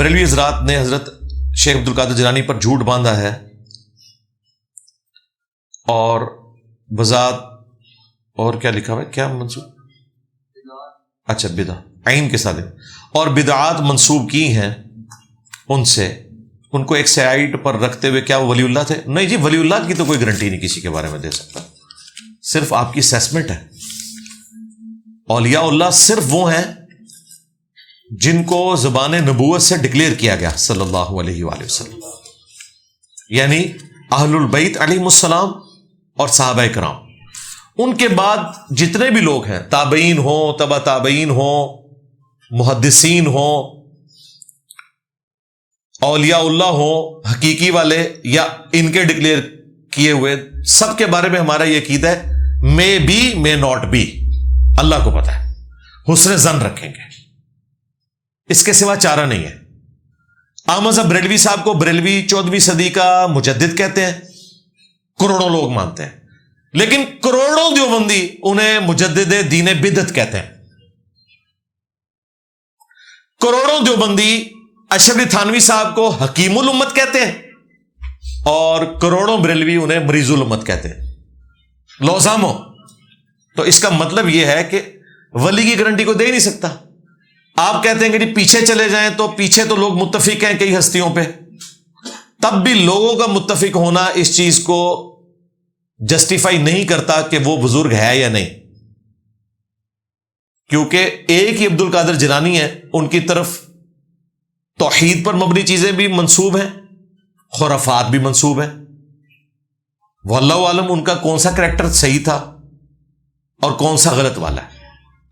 بریلوی حضرات نے حضرت شیخ عبد القادر جیلانی پر جھوٹ باندھا ہے اور بذات اور کیا لکھا ہوا ہے، کیا منسوب، اچھا بدعت عین کے ساتھ، اور بدعات منسوب کی ہیں ان سے، ان کو ایک سائیڈ پر رکھتے ہوئے کیا وہ ولی اللہ تھے؟ نہیں جی، ولی اللہ کی تو کوئی گارنٹی نہیں کسی کے بارے میں دے سکتا، صرف آپ کی اسیسمنٹ ہے۔ اولیاء اللہ صرف وہ ہیں جن کو زبان نبوت سے ڈکلیئر کیا گیا صلی اللہ علیہ وآلہ وسلم، یعنی اہل البیت علیہم السلام اور صحابہ کرام۔ ان کے بعد جتنے بھی لوگ ہیں، تابعین ہوں، تبع تابعین ہوں، محدثین ہوں، اولیاء اللہ ہوں حقیقی والے یا ان کے ڈکلیئر کیے ہوئے، سب کے بارے میں ہمارا یہ عقیدہ ہے، may be may not be, اللہ کو پتہ ہے، حسن ظن رکھیں گے، اس کے سوا چارہ نہیں ہے۔ احمد صاحب بریلوی صاحب کو بریلوی 14ویں صدی کا مجدد کہتے ہیں، کروڑوں لوگ مانتے ہیں، لیکن کروڑوں دیوبندی انہیں مجدد دین بدعت کہتے ہیں۔ کروڑوں دیوبندی اشرف علی تھانوی صاحب کو حکیم الامت کہتے ہیں، اور کروڑوں بریلوی انہیں مریض الامت کہتے ہیں۔ لوزامو تو اس کا مطلب یہ ہے کہ ولی کی گارنٹی کو دے ہی نہیں سکتا۔ آپ کہتے ہیں کہ جی پیچھے چلے جائیں، تو پیچھے تو لوگ متفق ہیں کئی ہستیوں پہ، تب بھی لوگوں کا متفق ہونا اس چیز کو جسٹیفائی نہیں کرتا کہ وہ بزرگ ہے یا نہیں، کیونکہ ایک ہی عبد القادر جیلانی ہے، ان کی طرف توحید پر مبنی چیزیں بھی منسوب ہیں، خرافات بھی منسوب ہیں۔ واللہ عالم ان کا کون سا کریکٹر صحیح تھا اور کون سا غلط والا ہے۔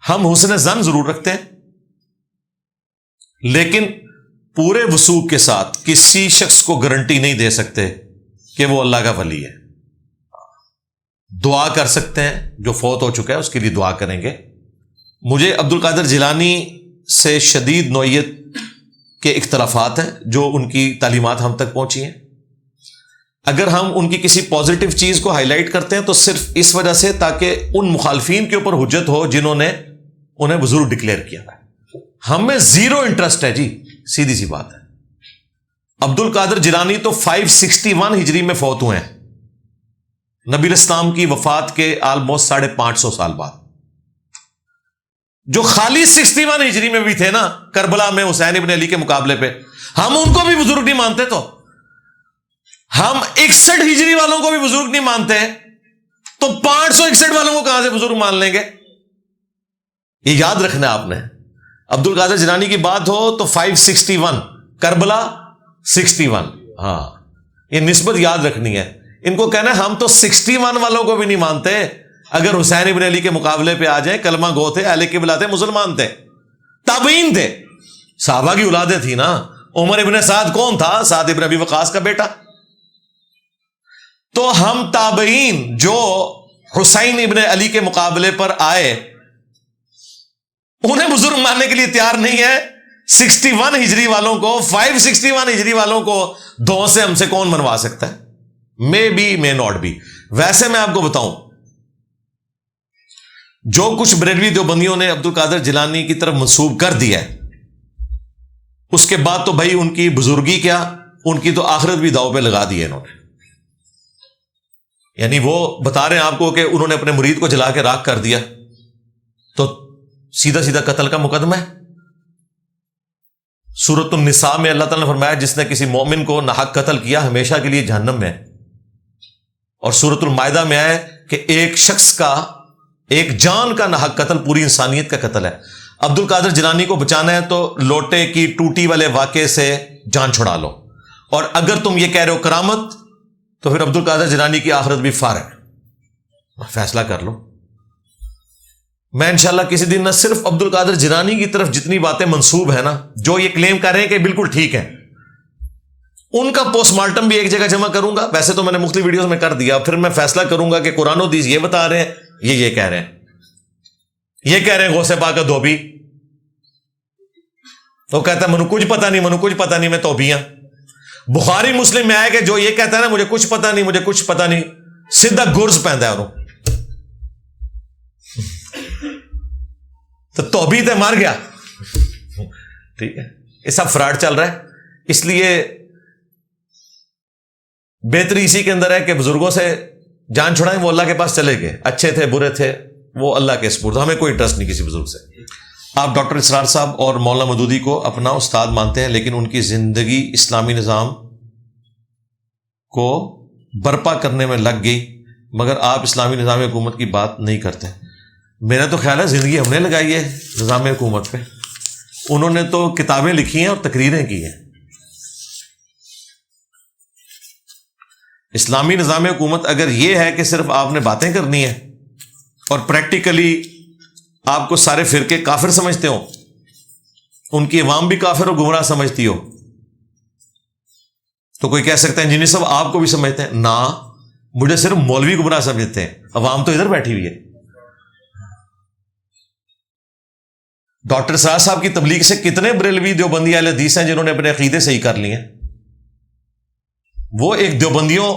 ہم حسن ظن ضرور رکھتے ہیں، لیکن پورے وثوق کے ساتھ کسی شخص کو گارنٹی نہیں دے سکتے کہ وہ اللہ کا ولی ہے۔ دعا کر سکتے ہیں، جو فوت ہو چکا ہے اس کے لیے دعا کریں گے۔ مجھے عبد القادر جیلانی سے شدید نوعیت کے اختلافات ہیں جو ان کی تعلیمات ہم تک پہنچی ہیں۔ اگر ہم ان کی کسی پازیٹیو چیز کو ہائی لائٹ کرتے ہیں تو صرف اس وجہ سے تاکہ ان مخالفین کے اوپر حجت ہو جنہوں نے انہیں بزرگ ڈکلیئر کیا ہے۔ ہمیں زیرو انٹرسٹ ہے جی، سیدھی سی بات ہے۔ عبد القادر جیلانی تو 561 ہجری میں فوت ہوئے ہیں، نبی اسلام کی وفات کے آلموسٹ 550 سال بعد۔ جو خالی 61 ہجری میں بھی تھے نا کربلا میں حسین ابن علی کے مقابلے پہ، ہم ان کو بھی بزرگ نہیں مانتے، تو ہم 61 ہجری والوں کو بھی بزرگ نہیں مانتے، تو 561 والوں کو کہاں سے بزرگ مان لیں گے؟ یہ یاد رکھنا ہے آپ نے۔ عبد القادر جیلانی کی بات ہو تو 561، کربلا 61، ہاں یہ نسبت یاد رکھنی ہے۔ ان کو کہنا ہے ہم تو 61 والوں کو بھی نہیں مانتے، اگر حسین ابن علی کے مقابلے پہ آ جائیں، کلمہ گو تھے، اہل قبلہ تھے، مسلمان تھے، تابعین تھے، صحابہ کی اولادیں تھی نا۔ عمر ابن سعد کون تھا؟ سعد ابن ابی وقاص کا بیٹا۔ تو ہم تابعین جو حسین ابن علی کے مقابلے پر آئے انہیں بزرگ ماننے کے لیے تیار نہیں ہے۔ 61 ہجری والوں کو، 561 ہجری والوں کو دو سے ہم سے کون منوا سکتا ہے؟ May be may not be. ویسے میں آپ کو بتاؤں، جو کچھ بریلوی دیوبندیوں نے عبد القادر جیلانی کی طرف منسوب کر دیا ہے، اس کے بعد تو بھائی ان کی بزرگی کیا، ان کی تو آخرت بھی داؤ پہ لگا دی ہے انہوں نے۔ یعنی وہ بتا رہے ہیں آپ کو کہ انہوں نے اپنے مرید کو جلا کے راکھ کر دیا، تو سیدھا سیدھا قتل کا مقدمہ ہے۔ سورۃ النساء میں اللہ تعالیٰ نے فرمایا جس نے کسی مومن کو ناحق قتل کیا ہمیشہ کے لیے جہنم میں، اور سورۃ المائدہ میں آیا کہ ایک شخص کا، ایک جان کا ناحق قتل پوری انسانیت کا قتل ہے۔ عبد القادر جیلانی کو بچانا ہے تو لوٹے کی ٹوٹی والے واقعے سے جان چھڑا لو، اور اگر تم یہ کہہ رہے ہو کرامت، تو پھر عبد القادر جیلانی کی آخرت بھی فارغ، فیصلہ کر لو۔ میں انشاءاللہ کسی دن نہ صرف عبد القادر جیلانی کی طرف جتنی باتیں منسوب ہیں نا، جو یہ کلیم کر رہے ہیں کہ بالکل ٹھیک ہے، ان کا پوسٹ مارٹم بھی ایک جگہ جمع کروں گا۔ ویسے تو میں نے مختلف ویڈیوز میں کر دیا، پھر میں فیصلہ کروں گا کہ قرآن و حدیث یہ بتا رہے ہیں، یہ کہہ رہے ہیں، یہ کہہ رہے ہیں غوث پاک کا دھوبی، تو کہتا ہے منو کچھ پتا نہیں، منو کچھ پتا نہیں، میں توبیاں۔ بخاری مسلم میں آیا کہ جو یہ کہتا ہے نا مجھے کچھ پتا نہیں، مجھے کچھ پتا نہیں، سیدھا گرز پہنتا ہے، تو توبی تے مر گیا، ٹھیک ہے۔ یہ سب فراڈ چل رہا ہے. اس لیے بہتری اسی کے اندر ہے کہ بزرگوں سے جان چھڑائیں, وہ اللہ کے پاس چلے گئے, اچھے تھے برے تھے وہ اللہ کے سپرد, ہمیں کوئی انٹرسٹ نہیں کسی بزرگ سے. آپ ڈاکٹر اسرار صاحب اور مولانا مودودی کو اپنا استاد مانتے ہیں, لیکن ان کی زندگی اسلامی نظام کو برپا کرنے میں لگ گئی, مگر آپ اسلامی نظام حکومت کی بات نہیں کرتے. میرا تو خیال ہے زندگی ہم نے لگائی ہے نظام حکومت پہ, انہوں نے تو کتابیں لکھی ہیں اور تقریریں کی ہیں. اسلامی نظام حکومت اگر یہ ہے کہ صرف آپ نے باتیں کرنی ہیں اور پریکٹیکلی آپ کو سارے فرقے کافر سمجھتے ہو, ان کی عوام بھی کافر اور گمراہ سمجھتی ہو, تو کوئی کہہ سکتا ہے انجینئر صاحب آپ کو بھی سمجھتے ہیں. نہ, مجھے صرف مولوی گمراہ سمجھتے ہیں, عوام تو ادھر بیٹھی ہوئی ہے. ڈاکٹر اسرار صاحب کی تبلیغ سے کتنے بریلوی دیوبندی اہل حدیث ہیں جنہوں نے اپنے عقیدے صحیح کر لیے ہیں. وہ ایک دیوبندیوں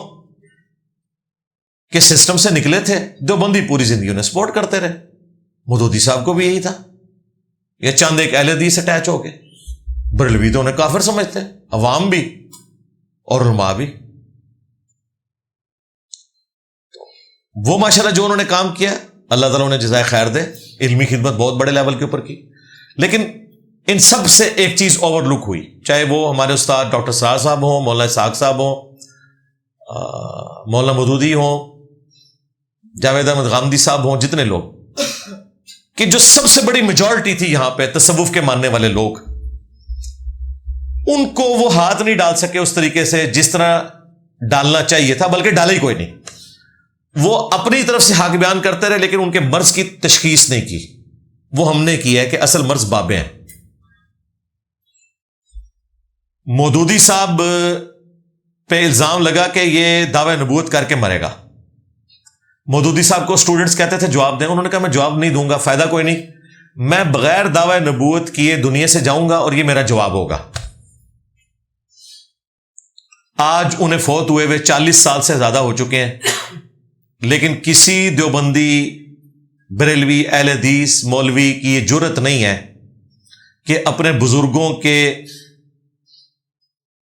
کے سسٹم سے نکلے تھے, دیوبندی پوری زندگی انہیں سپورٹ کرتے رہے. مودودی صاحب کو بھی یہی تھا, یہ چند ایک اہل حدیث اٹیچ ہو گئے. بریلوی تو انہیں کافر سمجھتے ہیں, عوام بھی اور علماء بھی. وہ ماشاءاللہ جو انہوں نے کام کیا اللہ تعالیٰ انہیں جزائے خیر دے, علمی خدمت بہت بڑے لیول کے اوپر کی. لیکن ان سب سے ایک چیز اوور لک ہوئی, چاہے وہ ہمارے استاد ڈاکٹر اسرار صاحب ہوں, مولانا اسحاق صاحب ہوں, مولانا مودودی ہوں, جاوید احمد غامدی صاحب ہوں, جتنے لوگ, کہ جو سب سے بڑی میجورٹی تھی یہاں پہ تصوف کے ماننے والے لوگ, ان کو وہ ہاتھ نہیں ڈال سکے اس طریقے سے جس طرح ڈالنا چاہیے تھا, بلکہ ڈالا ہی کوئی نہیں. وہ اپنی طرف سے حق بیان کرتے رہے, لیکن ان کے مرض کی تشخیص نہیں کی. وہ ہم نے کی ہے کہ اصل مرض بابے ہیں. مودودی صاحب پہ الزام لگا کہ یہ دعوی نبوت کر کے مرے گا. مودودی صاحب کو اسٹوڈنٹس کہتے تھے جواب دیں, انہوں نے کہا میں جواب نہیں دوں گا, فائدہ کوئی نہیں, میں بغیر دعوی نبوت کیے دنیا سے جاؤں گا اور یہ میرا جواب ہوگا. آج انہیں فوت ہوئے 40 سال سے زیادہ ہو چکے ہیں, لیکن کسی دیوبندی, بریلوی, اہل حدیث, مولوی کی یہ جرت نہیں ہے کہ اپنے بزرگوں کے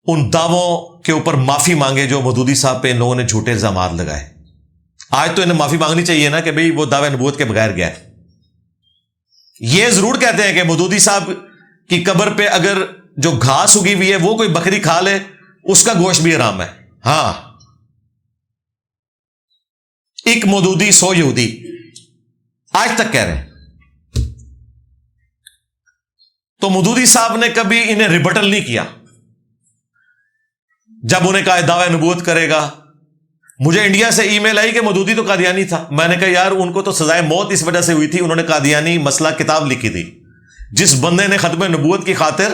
ان دعووں کے اوپر معافی مانگے جو مودودی صاحب پہ ان لوگوں نے جھوٹے الزامات لگائے. آج تو انہیں معافی مانگنی چاہیے نا کہ بھئی وہ دعوی نبوت کے بغیر گیا. یہ ضرور کہتے ہیں کہ مودودی صاحب کی قبر پہ اگر جو گھاس اگی ہوئی ہے وہ کوئی بکری کھا لے اس کا گوشت بھی حرام ہے. ہاں, ایک مودودی 100 یہودی آج تک کہہ رہے ہیں. تو مودودی صاحب نے کبھی انہیں ریبٹل نہیں کیا. جب انہیں کہا دعوی نبوت کرے گا, مجھے انڈیا سے ای میل آئی کہ مودودی تو قادیانی تھا. میں نے کہا یار ان کو تو سزائے موت اس وجہ سے ہوئی تھی, انہوں نے قادیانی مسئلہ کتاب لکھی تھی. جس بندے نے ختم نبوت کی خاطر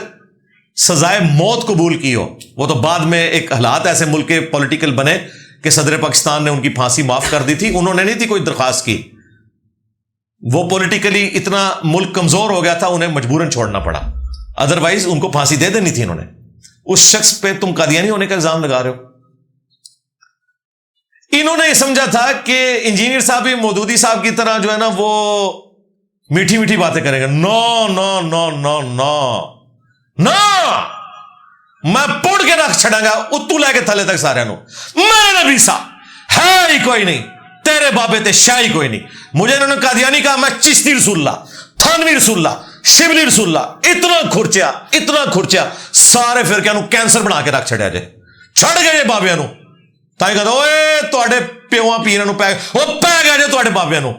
سزائے موت قبول کی ہو, وہ تو بعد میں ایک حالات ایسے ملک کے پولیٹیکل بنے کہ صدر پاکستان نے ان کی پھانسی معاف کر دی تھی. انہوں نے نہیں تھی کوئی درخواست کی, وہ پولیٹیکلی اتنا ملک کمزور ہو گیا تھا, انہیں مجبوراً چھوڑنا پڑا, ادروائز ان کو پھانسی دے دینی تھی انہوں نے. اس شخص پہ تم قادیانی ہونے کا الزام لگا رہے ہو. انہوں نے یہ سمجھا تھا کہ انجینئر صاحب بھی مودودی صاحب کی طرح جو ہے نا وہ میٹھی میٹھی باتیں کریں گے. نو نو نو نو نو نو, میں پڑ کے رکھ چھڑا گا اتو لے کے تھلے تک سارے نو. میں نبی صاحب ہے ہی کوئی نہیں, تیرے بابے تے شاہی کوئی نہیں. مجھے انہوں نے قادیانی کہا, میں چشتی رسول اللہ, تھانوی رسول اللہ, شبلی رسول اللہ, اتنا کھرچیا سارے فرقے نو کینسر بنا کے رکھ چھڑیا جے. چھڑ گئے یہ بابیاں نو, تاں کہتا اوے تواڈے پیواں پیراں نو پے گئے جے تواڈے بابیاں نو.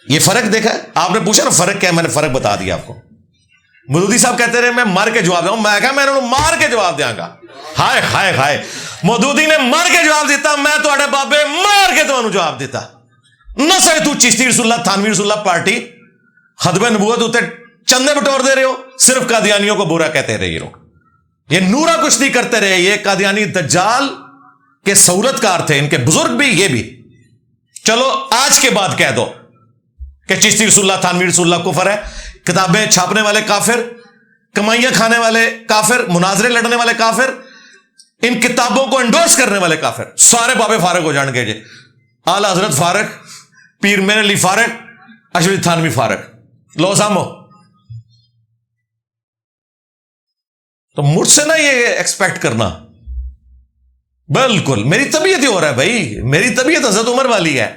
یہ فرق دیکھا ہے آپ نے, پوچھا نا فرق کیا ہے, میں نے فرق بتا دیا آپ کو. مودودی صاحب کہتے رہے میں مر کے جواب دوں, میں کہا میں انہوں مار کے جواب دیاں گا. ہائے ہائے ہائے, مودودی نے مر کے جواب دیتا, میں تواڈے بابے مار کے تانوں جواب دیتا. نہ سر تو چشتی رسول اللہ, تھانوی رسول اللہ پارٹی ختم نبوت ہوتے چندے بٹور دے رہے ہو, صرف قادیانیوں کو برا کہتے رہے. یہ لوگ یہ نورا کچھ نہیں کرتے رہے. یہ قادیانی دجال کے سہولت کار تھے, ان کے بزرگ بھی, یہ بھی. چلو آج کے بعد کہہ دو کہ چشتی رسول اللہ, تھانوی رسول اللہ کفر ہے, کتابیں چھاپنے والے کافر, کمائیاں کھانے والے کافر, مناظرے لڑنے والے کافر, ان کتابوں کو انڈورس کرنے والے کافر, سارے بابے فارغ ہو جان گے. جی اعلی حضرت فارغ, پیر میر علی فارغ, اشرف تھانوی فارغ, لو سامو. تو مجھ سے نہ یہ ایکسپیکٹ کرنا. بالکل میری طبیعت ہی ہو رہا ہے بھائی, میری طبیعت حضرت عمر والی ہے.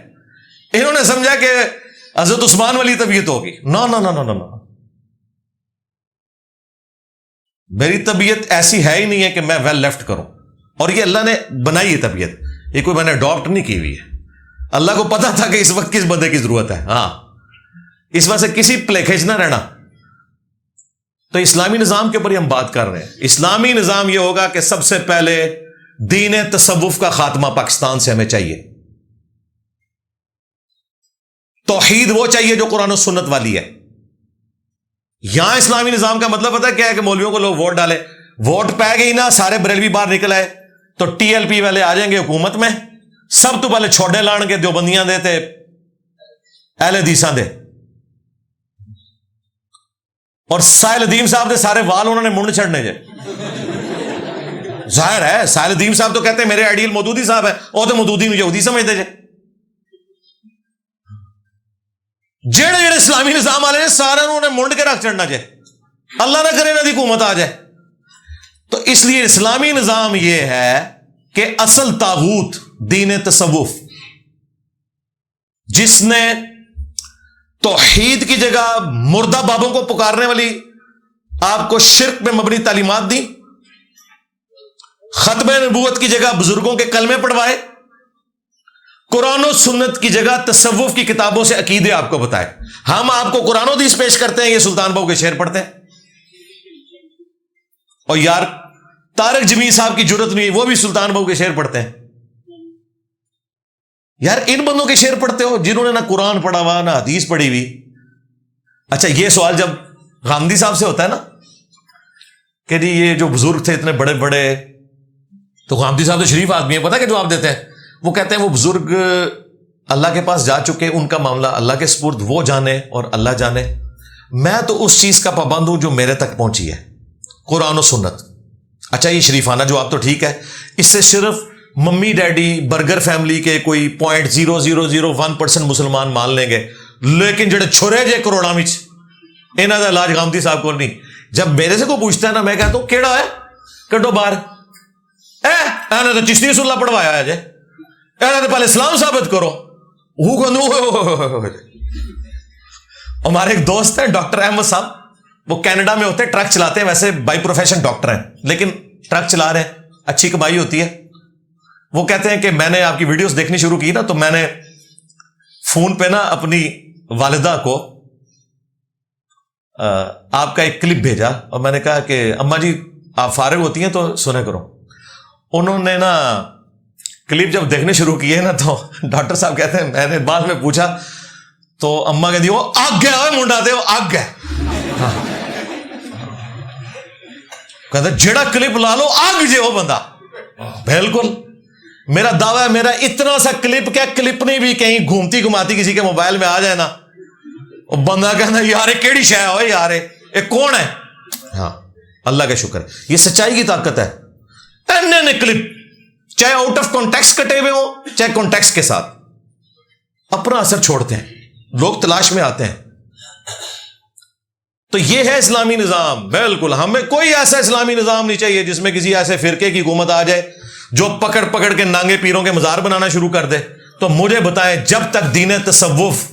انہوں نے سمجھا کہ حضرت عثمان والی طبیعت ہوگی. نو نو نو نو نو, میری طبیعت ایسی ہے ہی نہیں ہے کہ میں ویل لیفٹ کروں. اور یہ اللہ نے بنائی ہے طبیعت, یہ کوئی میں نے اڈاپٹ نہیں کی ہوئی ہے. اللہ کو پتا تھا کہ اس وقت کس بندے کی ضرورت ہے. ہاں, اس وقت سے کسی پلیکھیج نہ رہنا. تو اسلامی نظام کے اوپر ہی ہم بات کر رہے ہیں. اسلامی نظام یہ ہوگا کہ سب سے پہلے دین تصوف کا خاتمہ پاکستان سے ہمیں چاہیے. توحید وہ چاہیے جو قرآن و سنت والی ہے. یہاں اسلامی نظام کا مطلب پتا کیا ہے کہ مولویوں کو لوگ ووٹ ڈالے, ووٹ پہ گئی نا, سارے بریلوی باہر نکل آئے تو ٹی ایل پی والے آ جائیں گے حکومت میں. سب تو پہلے چھوڑے لان کے دیوبندیاں دے تے اہل حدیثاں دے, اور ساحل ادیم صاحب دے سارے وال انہوں نے منڈ چھڑنے جے. ظاہر ہے ساحل ادیم صاحب تو کہتے ہیں میرے آئیڈیل مودودی صاحب ہے, وہ تو مودودی نو یہودی سمجھتے جے. جڑے جڑے اسلامی نظام والے نے سارے انہوں نے منڈ کے رکھ چڑھنا جے, اللہ نہ کرے نہ دی حکومت آ جائے. تو اس لیے اسلامی نظام یہ ہے کہ اصل طاغوت دین تصوف, جس نے توحید کی جگہ مردہ بابوں کو پکارنے والی آپ کو شرک میں مبنی تعلیمات دی, ختم نبوت کی جگہ بزرگوں کے کلمے پڑھوائے, قرآن و سنت کی جگہ تصوف کی کتابوں سے عقیدے آپ کو بتائے. ہم آپ کو قرآن و حدیث پیش کرتے ہیں, یہ سلطان بہو کے شعر پڑھتے ہیں. اور یار طارق جمیل صاحب کی جرت نہیں, وہ بھی سلطان بہو کے شعر پڑھتے ہیں. یار ان بندوں کے شعر پڑھتے ہو جنہوں نے نہ قرآن پڑھا ہوا نہ حدیث پڑھی ہوئی. اچھا یہ سوال جب غامدی صاحب سے ہوتا ہے نا کہ جی یہ جو بزرگ تھے اتنے بڑے بڑے, تو غامدی صاحب تو شریف آدمی ہے, پتہ کہ جواب دیتے ہیں, وہ کہتے ہیں وہ بزرگ اللہ کے پاس جا چکے, ان کا معاملہ اللہ کے سپرد, وہ جانے اور اللہ جانے. میں تو اس چیز کا پابند ہوں جو میرے تک پہنچی ہے, قرآن و سنت. اچھا یہ شریفانہ جواب تو ٹھیک ہے, اس سے صرف ممی ڈیڈی برگر فیملی کے کوئی 0.0001% مسلمان مان لیں گے, لیکن جڑے چھرے جے کروڑا وچ انہاں دا علاج غامدی صاحب کو نہیں. جب میرے سے کوئی پوچھتا ہے نا, میں کہتا ہوں کیڑا ہے کڈو باہر, اے تو چشتی رسول اللہ پڑھوایا ہے جے, تو پہلے اسلام ثابت کرو. ہمارے ایک دوست ہیں ڈاکٹر احمد صاحب, وہ کینیڈا میں ہوتے ہیں, ٹرک چلاتے ہیں, ویسے بائی پروفیشن ڈاکٹر ہیں لیکن ٹرک چلا رہے ہیں, اچھی کمائی ہوتی ہے. وہ کہتے ہیں کہ میں نے آپ کی ویڈیوز دیکھنی شروع کی نا, تو میں نے فون پہ نا اپنی والدہ کو آپ کا ایک کلپ بھیجا, اور میں نے کہا کہ اماں جی آپ فارغ ہوتی ہیں تو سنے کرو. انہوں نے نا کلپ جب دیکھنے شروع کیے نا, تو ڈاکٹر صاحب کہتے ہیں میں نے بعد میں پوچھا تو اما کہتی وہ آگ گیا ہے منڈا دے, وہ آگ گیا. کہتے جڑا کلپ لا لو آگ جے وہ بندہ. بالکل میرا دعویٰ ہے, میرا اتنا سا کلپ کیا کلپ نہیں بھی کہیں گھومتی گھماتی کسی کے موبائل میں آ جائے نا, وہ بندہ کہنا یار کیڑی شے ہوئے یار یہ کون ہے. ہاں اللہ کا شکر ہے, یہ سچائی کی طاقت ہے. اینے کلپ چاہے آؤٹ آف کانٹیکسٹ کٹے ہوئے ہو چاہے کانٹیکسٹ کے ساتھ, اپنا اثر چھوڑتے ہیں, لوگ تلاش میں آتے ہیں. تو یہ ہے اسلامی نظام. بالکل ہمیں کوئی ایسا اسلامی نظام نہیں چاہیے جس میں کسی ایسے فرقے کی حکومت آ جائے جو پکڑ پکڑ کے نانگے پیروں کے مزار بنانا شروع کر دے. تو مجھے بتائیں, جب تک دین تصوف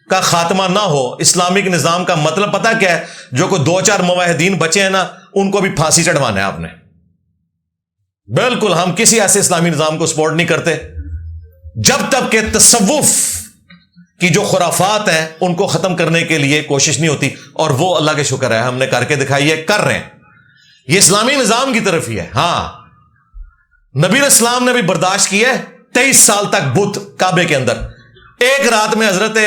کا خاتمہ نہ ہو, اسلامک نظام کا مطلب پتہ کیا ہے؟ جو کوئی 2-4 موحدین بچے ہیں نا, ان کو بھی پھانسی چڑھوانا ہے آپ نے. بالکل ہم کسی ایسے اسلامی نظام کو سپورٹ نہیں کرتے جب تک کہ تصوف کی جو خرافات ہیں ان کو ختم کرنے کے لیے کوشش نہیں ہوتی. اور وہ اللہ کے شکر ہے ہم نے کر کے دکھائی ہے, کر رہے ہیں. یہ اسلامی نظام کی طرف ہی ہے. ہاں نبی علیہ السلام نے بھی برداشت کیا ہے 23 سال تک بت کعبے کے اندر. ایک رات میں حضرت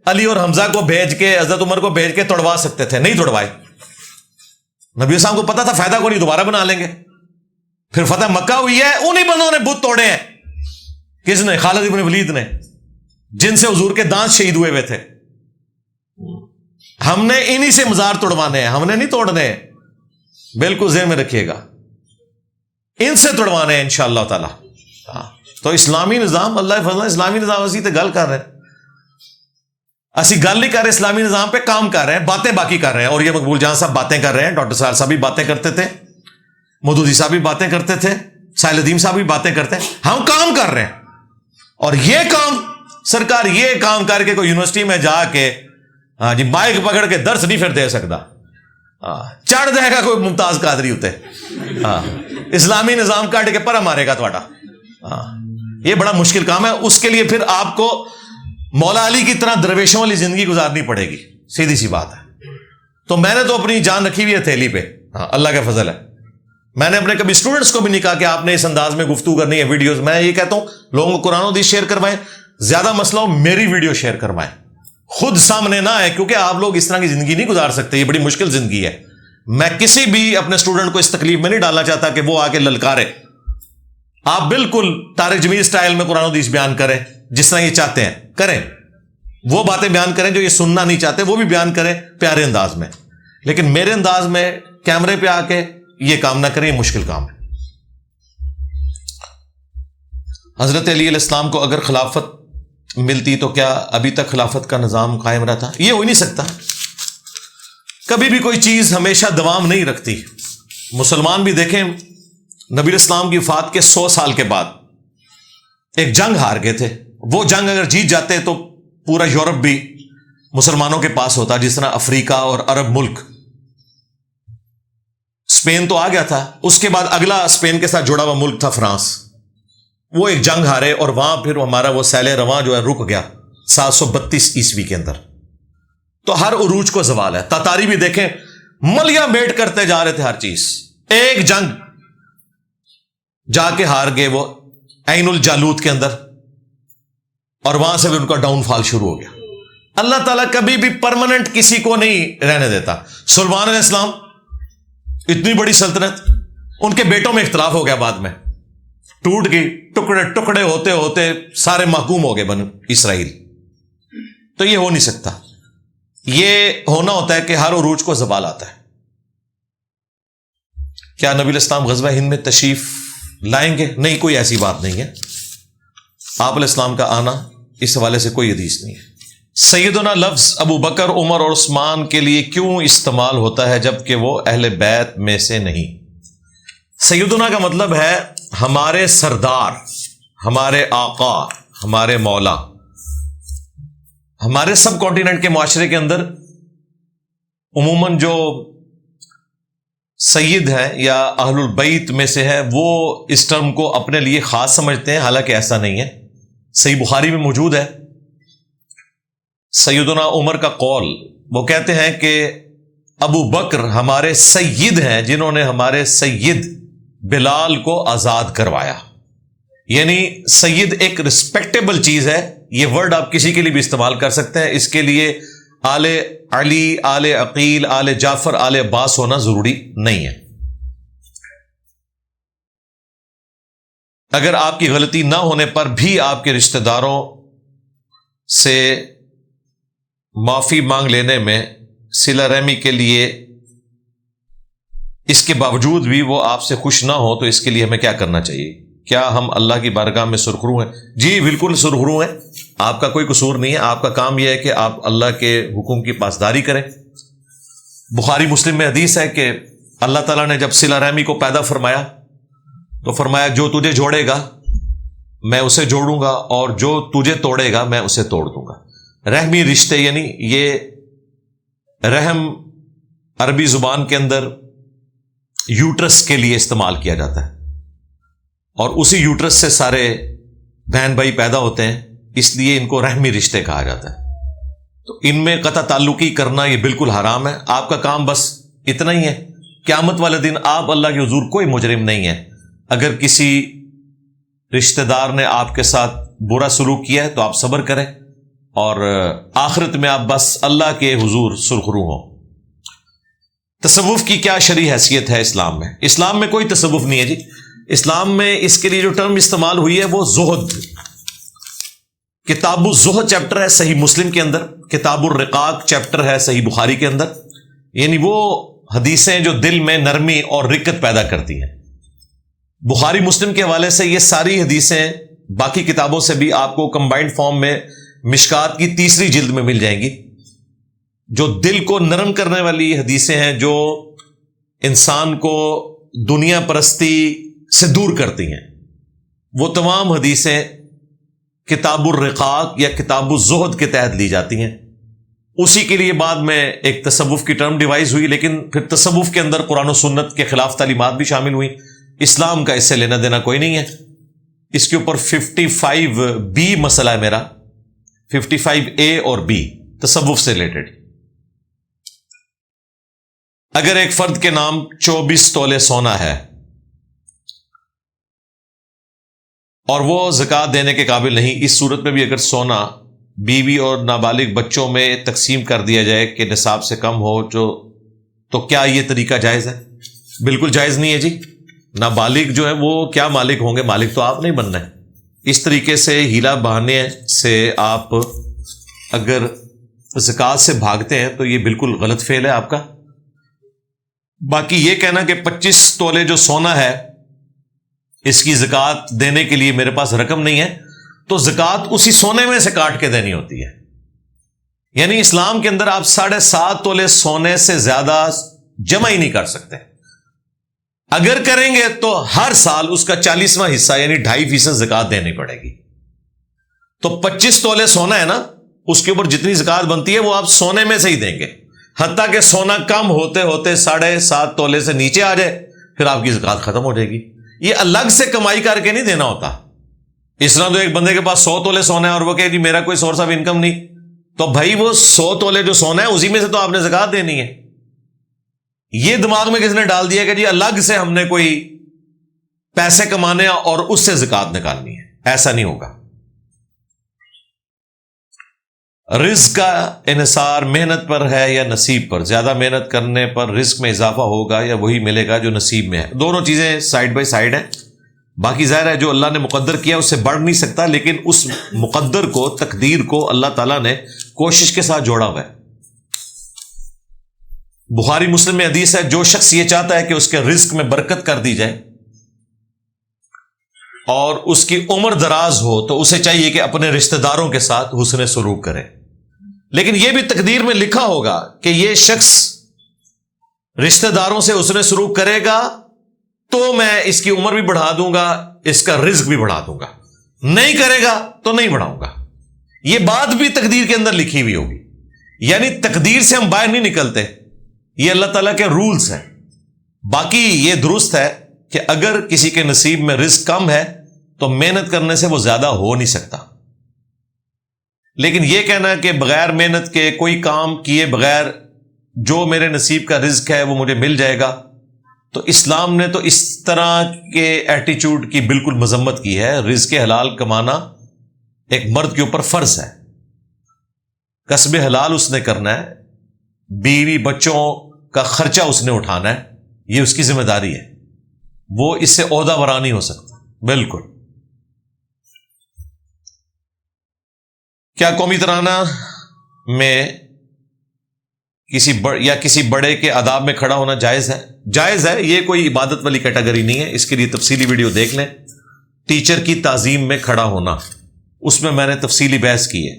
علی اور حمزہ کو بھیج کے, حضرت عمر کو بھیج کے توڑوا سکتے تھے, نہیں توڑوائے. نبی علیہ السلام کو پتا تھا فائدہ کو نہیں, دوبارہ بنا لیں گے. پھر فتح مکہ ہوئی ہے, انہی بندوں نے بت توڑے ہیں. کس نے؟ خالد ابن ولید نے, جن سے حضور کے دانت شہید ہوئے تھے. ہم نے انہی سے مزار توڑوانے ہیں, ہم نے نہیں توڑنے. بالکل ذہن میں رکھیے گا, ان سے توڑوانے ہیں انشاءاللہ تعالی. تو اسلامی نظام اللہ فضل, اسلامی نظام اسی تے گل کر رہے ہیں. اسی گل نہیں کر رہے, اسلامی نظام پہ کام کر رہے ہیں, باتیں باقی کر رہے ہیں. اور یہ مقبول جہاں صاحب باتیں کر رہے ہیں, ڈاکٹر صاحب بھی باتیں کرتے تھے, مودودی صاحب بھی باتیں کرتے تھے, ساحل ندیم صاحب بھی باتیں کرتے ہیں, ہم کام کر رہے ہیں. اور یہ کام سرکار, یہ کام کر کے کوئی یونیورسٹی میں جا کے جی مائک پکڑ کے درس نہیں پھر دے سکتا. چڑھ دے گا کوئی ممتاز قادری ہوتے, اسلامی نظام کاٹ کے پرا مارے گا تھوڑا. یہ بڑا مشکل کام ہے. اس کے لیے پھر آپ کو مولا علی کی طرح درویشوں والی زندگی گزارنی پڑے گی, سیدھی سی بات ہے. تو میں نے تو اپنی جان رکھی ہوئی ہے تھیلی پہ, اللہ کا فضل ہے. میں نے اپنے کبھی اسٹوڈنٹس کو بھی نہیں کہا کہ آپ نے اس انداز میں گفتگو کرنی ہے ویڈیوز. میں یہ کہتا ہوں لوگوں کو قرآن و حدیث شیئر کروائیں, زیادہ مسئلہ ہو میری ویڈیو شیئر کروائیں, خود سامنے نہ ہے, کیونکہ آپ لوگ اس طرح کی زندگی نہیں گزار سکتے, یہ بڑی مشکل زندگی ہے. میں کسی بھی اپنے اسٹوڈنٹ کو اس تکلیف میں نہیں ڈالنا چاہتا کہ وہ آ کے للکارے. آپ بالکل طارق جمیل سٹائل میں قرآن و حدیث بیان کریں, جس طرح یہ چاہتے ہیں کریں. وہ باتیں بیان کریں جو یہ سننا نہیں چاہتے, وہ بھی بیان کریں پیارے انداز میں. لیکن میرے انداز میں کیمرے پہ آ کے یہ کام نہ کریں, یہ مشکل کام ہے. حضرت علی علیہ السلام کو اگر خلافت ملتی تو کیا ابھی تک خلافت کا نظام قائم رہتا؟ یہ ہو ہی نہیں سکتا. کبھی بھی کوئی چیز ہمیشہ دوام نہیں رکھتی. مسلمان بھی دیکھیں, نبی الاسلام کی وفات کے 100 سال کے بعد ایک جنگ ہار گئے تھے. وہ جنگ اگر جیت جاتے تو پورا یورپ بھی مسلمانوں کے پاس ہوتا, جس طرح افریقہ اور عرب ملک. اسپین تو آ گیا تھا, اس کے بعد اگلا اسپین کے ساتھ جڑا ہوا ملک تھا فرانس. وہ ایک جنگ ہارے اور وہاں پھر ہمارا وہ سیل رواں جو ہے رک گیا 732 عیسوی کے اندر. تو ہر عروج کو زوال ہے. تاتاری بھی دیکھیں ملیا میٹ کرتے جا رہے تھے ہر چیز. ایک جنگ جا کے ہار گئے وہ عین الجالوت کے اندر, اور وہاں سے بھی ان کا ڈاؤن فال شروع ہو گیا. اللہ تعالیٰ کبھی بھی پرماننٹ کسی کو نہیں رہنے دیتا. سلیمان علیہ السلام اتنی بڑی سلطنت, ان کے بیٹوں میں اختلاف ہو گیا, بعد میں ٹوٹ گئی, ٹکڑے ٹکڑے ہوتے ہوتے سارے محکوم ہو گئے بنو اسرائیل. تو یہ ہو نہیں سکتا. یہ ہونا ہوتا ہے کہ ہر عروج کو زوال آتا ہے. کیا نبی علیہ السلام غزوہ ہند میں تشریف لائیں گے؟ نہیں, کوئی ایسی بات نہیں ہے. آپ علیہ السلام کا آنا اس حوالے سے کوئی حدیث نہیں ہے. سیدنا لفظ ابو بکر, عمر اور عثمان کے لیے کیوں استعمال ہوتا ہے جبکہ وہ اہل بیت میں سے نہیں؟ سیدنا کا مطلب ہے ہمارے سردار, ہمارے آقا, ہمارے مولا. ہمارے سب کانٹیننٹ کے معاشرے کے اندر عموماً جو سید ہیں یا اہل البیت میں سے ہے وہ اس ٹرم کو اپنے لیے خاص سمجھتے ہیں, حالانکہ ایسا نہیں ہے. صحیح بخاری میں موجود ہے سیدنا عمر کا قول. وہ کہتے ہیں کہ ابو بکر ہمارے سید ہیں جنہوں نے ہمارے سید بلال کو آزاد کروایا. یعنی سید ایک رسپیکٹیبل چیز ہے. یہ ورڈ آپ کسی کے لیے بھی استعمال کر سکتے ہیں. اس کے لیے آل علی, آل عقیل, آل جعفر, آل عباس ہونا ضروری نہیں ہے. اگر آپ کی غلطی نہ ہونے پر بھی آپ کے رشتہ داروں سے معافی مانگ لینے میں صلہ رحمی کے لیے, اس کے باوجود بھی وہ آپ سے خوش نہ ہو, تو اس کے لیے ہمیں کیا کرنا چاہیے؟ کیا ہم اللہ کی بارگاہ میں سرخرو ہیں؟ جی بالکل سرخرو ہیں. آپ کا کوئی قصور نہیں ہے. آپ کا کام یہ ہے کہ آپ اللہ کے حکم کی پاسداری کریں. بخاری مسلم میں حدیث ہے کہ اللہ تعالیٰ نے جب صلہ رحمی کو پیدا فرمایا تو فرمایا جو تجھے جوڑے گا میں اسے جوڑوں گا, اور جو تجھے توڑے گا میں اسے توڑ دوں گا. رحمی رشتے, یعنی یہ رحم عربی زبان کے اندر یوٹرس کے لیے استعمال کیا جاتا ہے, اور اسی یوٹرس سے سارے بہن بھائی پیدا ہوتے ہیں, اس لیے ان کو رحمی رشتے کہا جاتا ہے. تو ان میں قطع تعلقی کرنا یہ بالکل حرام ہے. آپ کا کام بس اتنا ہی ہے, قیامت والے دن آپ اللہ کے حضور کوئی مجرم نہیں ہے. اگر کسی رشتہ دار نے آپ کے ساتھ برا سلوک کیا ہے تو آپ صبر کریں, اور آخرت میں آپ بس اللہ کے حضور سرخرو ہوں. تصوف کی کیا شرعی حیثیت ہے اسلام میں؟ اسلام میں کوئی تصوف نہیں ہے جی. اسلام میں اس کے لیے جو ٹرم استعمال ہوئی ہے وہ زہد. کتاب الزہد چیپٹر ہے صحیح مسلم کے اندر, کتاب الرقاق چیپٹر ہے صحیح بخاری کے اندر. یعنی وہ حدیثیں جو دل میں نرمی اور رقت پیدا کرتی ہیں. بخاری مسلم کے حوالے سے یہ ساری حدیثیں باقی کتابوں سے بھی آپ کو کمبائنڈ فارم میں مشکات کی 3ری جلد میں مل جائیں گی. جو دل کو نرم کرنے والی حدیثیں ہیں, جو انسان کو دنیا پرستی سے دور کرتی ہیں، وہ تمام حدیثیں کتاب الرقاق یا کتاب الزہد کے تحت لی جاتی ہیں۔ اسی کے لیے بعد میں ایک تصوف کی ٹرم ڈیوائز ہوئی، لیکن پھر تصوف کے اندر قرآن و سنت کے خلاف تعلیمات بھی شامل ہوئی۔ اسلام کا اس سے لینا دینا کوئی نہیں ہے۔ اس کے اوپر 55B مسئلہ ہے میرا، 55A اور B تصوف سے ریلیٹڈ۔ اگر ایک فرد کے نام 24 تولے سونا ہے اور وہ زکوٰۃ دینے کے قابل نہیں، اس صورت میں بھی اگر سونا بیوی اور نابالغ بچوں میں تقسیم کر دیا جائے کہ نصاب سے کم ہو تو کیا یہ طریقہ جائز ہے؟ بالکل جائز نہیں ہے جی۔ نابالغ جو ہے وہ کیا مالک ہوں گے؟ مالک تو آپ نہیں بننا ہے۔ اس طریقے سے ہیلا بہانے سے آپ اگر زکوٰۃ سے بھاگتے ہیں تو یہ بالکل غلط فعل ہے آپ کا۔ باقی یہ کہنا کہ 25 تولے جو سونا ہے اس کی زکوٰۃ دینے کے لیے میرے پاس رقم نہیں ہے، تو زکوٰۃ اسی سونے میں سے کاٹ کے دینی ہوتی ہے۔ یعنی اسلام کے اندر آپ 7.5 تولے سونے سے زیادہ جمع ہی نہیں کر سکتے۔ اگر کریں گے تو ہر سال اس کا 40واں حصہ یعنی 2.5% زکوٰۃ دینی پڑے گی۔ تو 25 تولے سونا ہے نا، اس کے اوپر جتنی زکوٰۃ بنتی ہے وہ آپ سونے میں سے ہی دیں گے، حتیٰ کہ سونا کم ہوتے ہوتے 7.5 تولے سے نیچے آ جائے پھر آپ کی زکوٰۃ ختم ہو جائے گی۔ یہ الگ سے کمائی کر کے نہیں دینا ہوتا۔ اس طرح تو ایک بندے کے پاس 100 تولے سونا ہے اور وہ کہ جی میرا کوئی سورس آف انکم نہیں، تو بھائی وہ 100 تولے جو سونا ہے اسی میں سے تو آپ نے زکوٰۃ دینی ہے۔ یہ دماغ میں کس نے ڈال دیا کہ جی الگ سے ہم نے کوئی پیسے کمانے اور اس سے زکوٰۃ نکالنی ہے، ایسا نہیں ہوگا۔ رزق کا انحصار محنت پر ہے یا نصیب پر؟ زیادہ محنت کرنے پر رزق میں اضافہ ہوگا یا وہی ملے گا جو نصیب میں ہے؟ دونوں چیزیں سائیڈ بائی سائیڈ ہیں۔ باقی ظاہر ہے جو اللہ نے مقدر کیا اس سے بڑھ نہیں سکتا، لیکن اس مقدر کو، تقدیر کو اللہ تعالیٰ نے کوشش کے ساتھ جوڑا ہوا ہے۔ بخاری مسلم میں حدیث ہے، جو شخص یہ چاہتا ہے کہ اس کے رزق میں برکت کر دی جائے اور اس کی عمر دراز ہو تو اسے چاہیے کہ اپنے رشتہ داروں کے ساتھ حسن سلوک کرے۔ لیکن یہ بھی تقدیر میں لکھا ہوگا کہ یہ شخص رشتہ داروں سے حسن سلوک کرے گا تو میں اس کی عمر بھی بڑھا دوں گا، اس کا رزق بھی بڑھا دوں گا، نہیں کرے گا تو نہیں بڑھاؤں گا۔ یہ بات بھی تقدیر کے اندر لکھی ہوئی ہوگی، یعنی تقدیر سے ہم باہر نہیں نکلتے، یہ اللہ تعالیٰ کے رولز ہیں۔ باقی یہ درست ہے کہ اگر کسی کے نصیب میں رزق کم ہے تو محنت کرنے سے وہ زیادہ ہو نہیں سکتا، لیکن یہ کہنا کہ بغیر محنت کے، کوئی کام کیے بغیر جو میرے نصیب کا رزق ہے وہ مجھے مل جائے گا، تو اسلام نے تو اس طرح کے ایٹیچیوڈ کی بالکل مذمت کی ہے۔ رزق حلال کمانا ایک مرد کے اوپر فرض ہے، کسب حلال اس نے کرنا ہے، بیوی بچوں کا خرچہ اس نے اٹھانا ہے، یہ اس کی ذمہ داری ہے، وہ اس سے عہدہ برا نہیں ہو سکتا۔ بالکل۔ کیا قومی ترانہ میں کسی بڑے کے آداب میں کھڑا ہونا جائز ہے؟ جائز ہے، یہ کوئی عبادت والی کیٹیگری نہیں ہے، اس کے لیے تفصیلی ویڈیو دیکھ لیں۔ ٹیچر کی تعظیم میں کھڑا ہونا، اس میں میں نے تفصیلی بحث کی ہے۔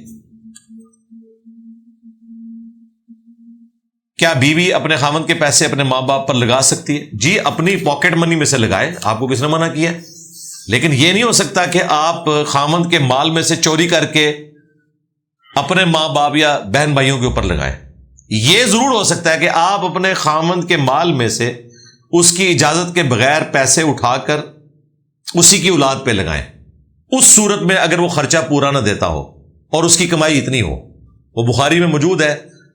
کیا بیوی اپنے خاوند کے پیسے اپنے ماں باپ پر لگا سکتی ہے؟ جی، اپنی پاکٹ منی میں سے لگائے، آپ کو کس نے منع کیا؟ لیکن یہ نہیں ہو سکتا کہ آپ خاوند کے مال میں سے چوری کر کے اپنے ماں باپ یا بہن بھائیوں کے اوپر لگائیں۔ یہ ضرور ہو سکتا ہے کہ آپ اپنے خاوند کے مال میں سے اس کی اجازت کے بغیر پیسے اٹھا کر اسی کی اولاد پہ لگائیں، اس صورت میں اگر وہ خرچہ پورا نہ دیتا ہو اور اس کی کمائی اتنی ہو۔ وہ بخاری میں موجود ہے،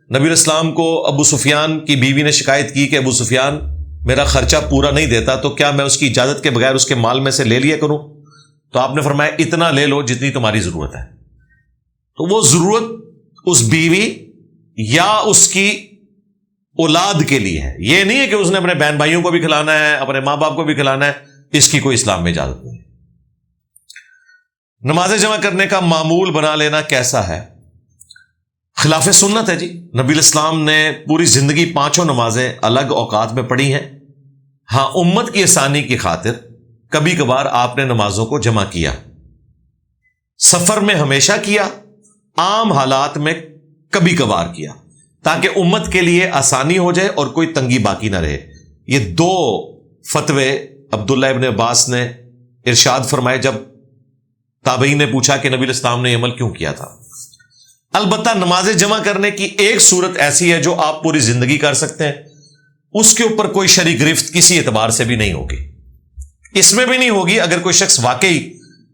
نبی علیہ السلام کو ابو سفیان کی بیوی نے شکایت کی کہ ابو سفیان میرا خرچہ پورا نہیں دیتا، تو کیا میں اس کی اجازت کے بغیر اس کے مال میں سے لے لیا کروں؟ تو آپ نے فرمایا اتنا لے لو جتنی تمہاری ضرورت ہے۔ تو وہ ضرورت اس بیوی یا اس کی اولاد کے لیے ہے، یہ نہیں ہے کہ اس نے اپنے بہن بھائیوں کو بھی کھلانا ہے، اپنے ماں باپ کو بھی کھلانا ہے، اس کی کوئی اسلام میں اجازت نہیں۔ نمازیں جمع کرنے کا معمول بنا لینا کیسا ہے؟ خلاف سنت ہے جی۔ نبی الاسلام نے پوری زندگی 5 نمازیں الگ اوقات میں پڑھی ہیں۔ ہاں، امت کی آسانی کی خاطر کبھی کبھار آپ نے نمازوں کو جمع کیا، سفر میں ہمیشہ کیا، عام حالات میں کبھی کبھار کیا، تاکہ امت کے لیے آسانی ہو جائے اور کوئی تنگی باقی نہ رہے۔ یہ 2 فتوے عبداللہ ابن عباس نے ارشاد فرمائے جب تابعین نے پوچھا کہ نبی الاسلام نے عمل کیوں کیا تھا. البتہ نماز جمع کرنے کی ایک صورت ایسی ہے جو آپ پوری زندگی کر سکتے ہیں, اس کے اوپر کوئی شرعی گرفت کسی اعتبار سے بھی نہیں ہوگی. اس میں بھی نہیں ہوگی اگر کوئی شخص واقعی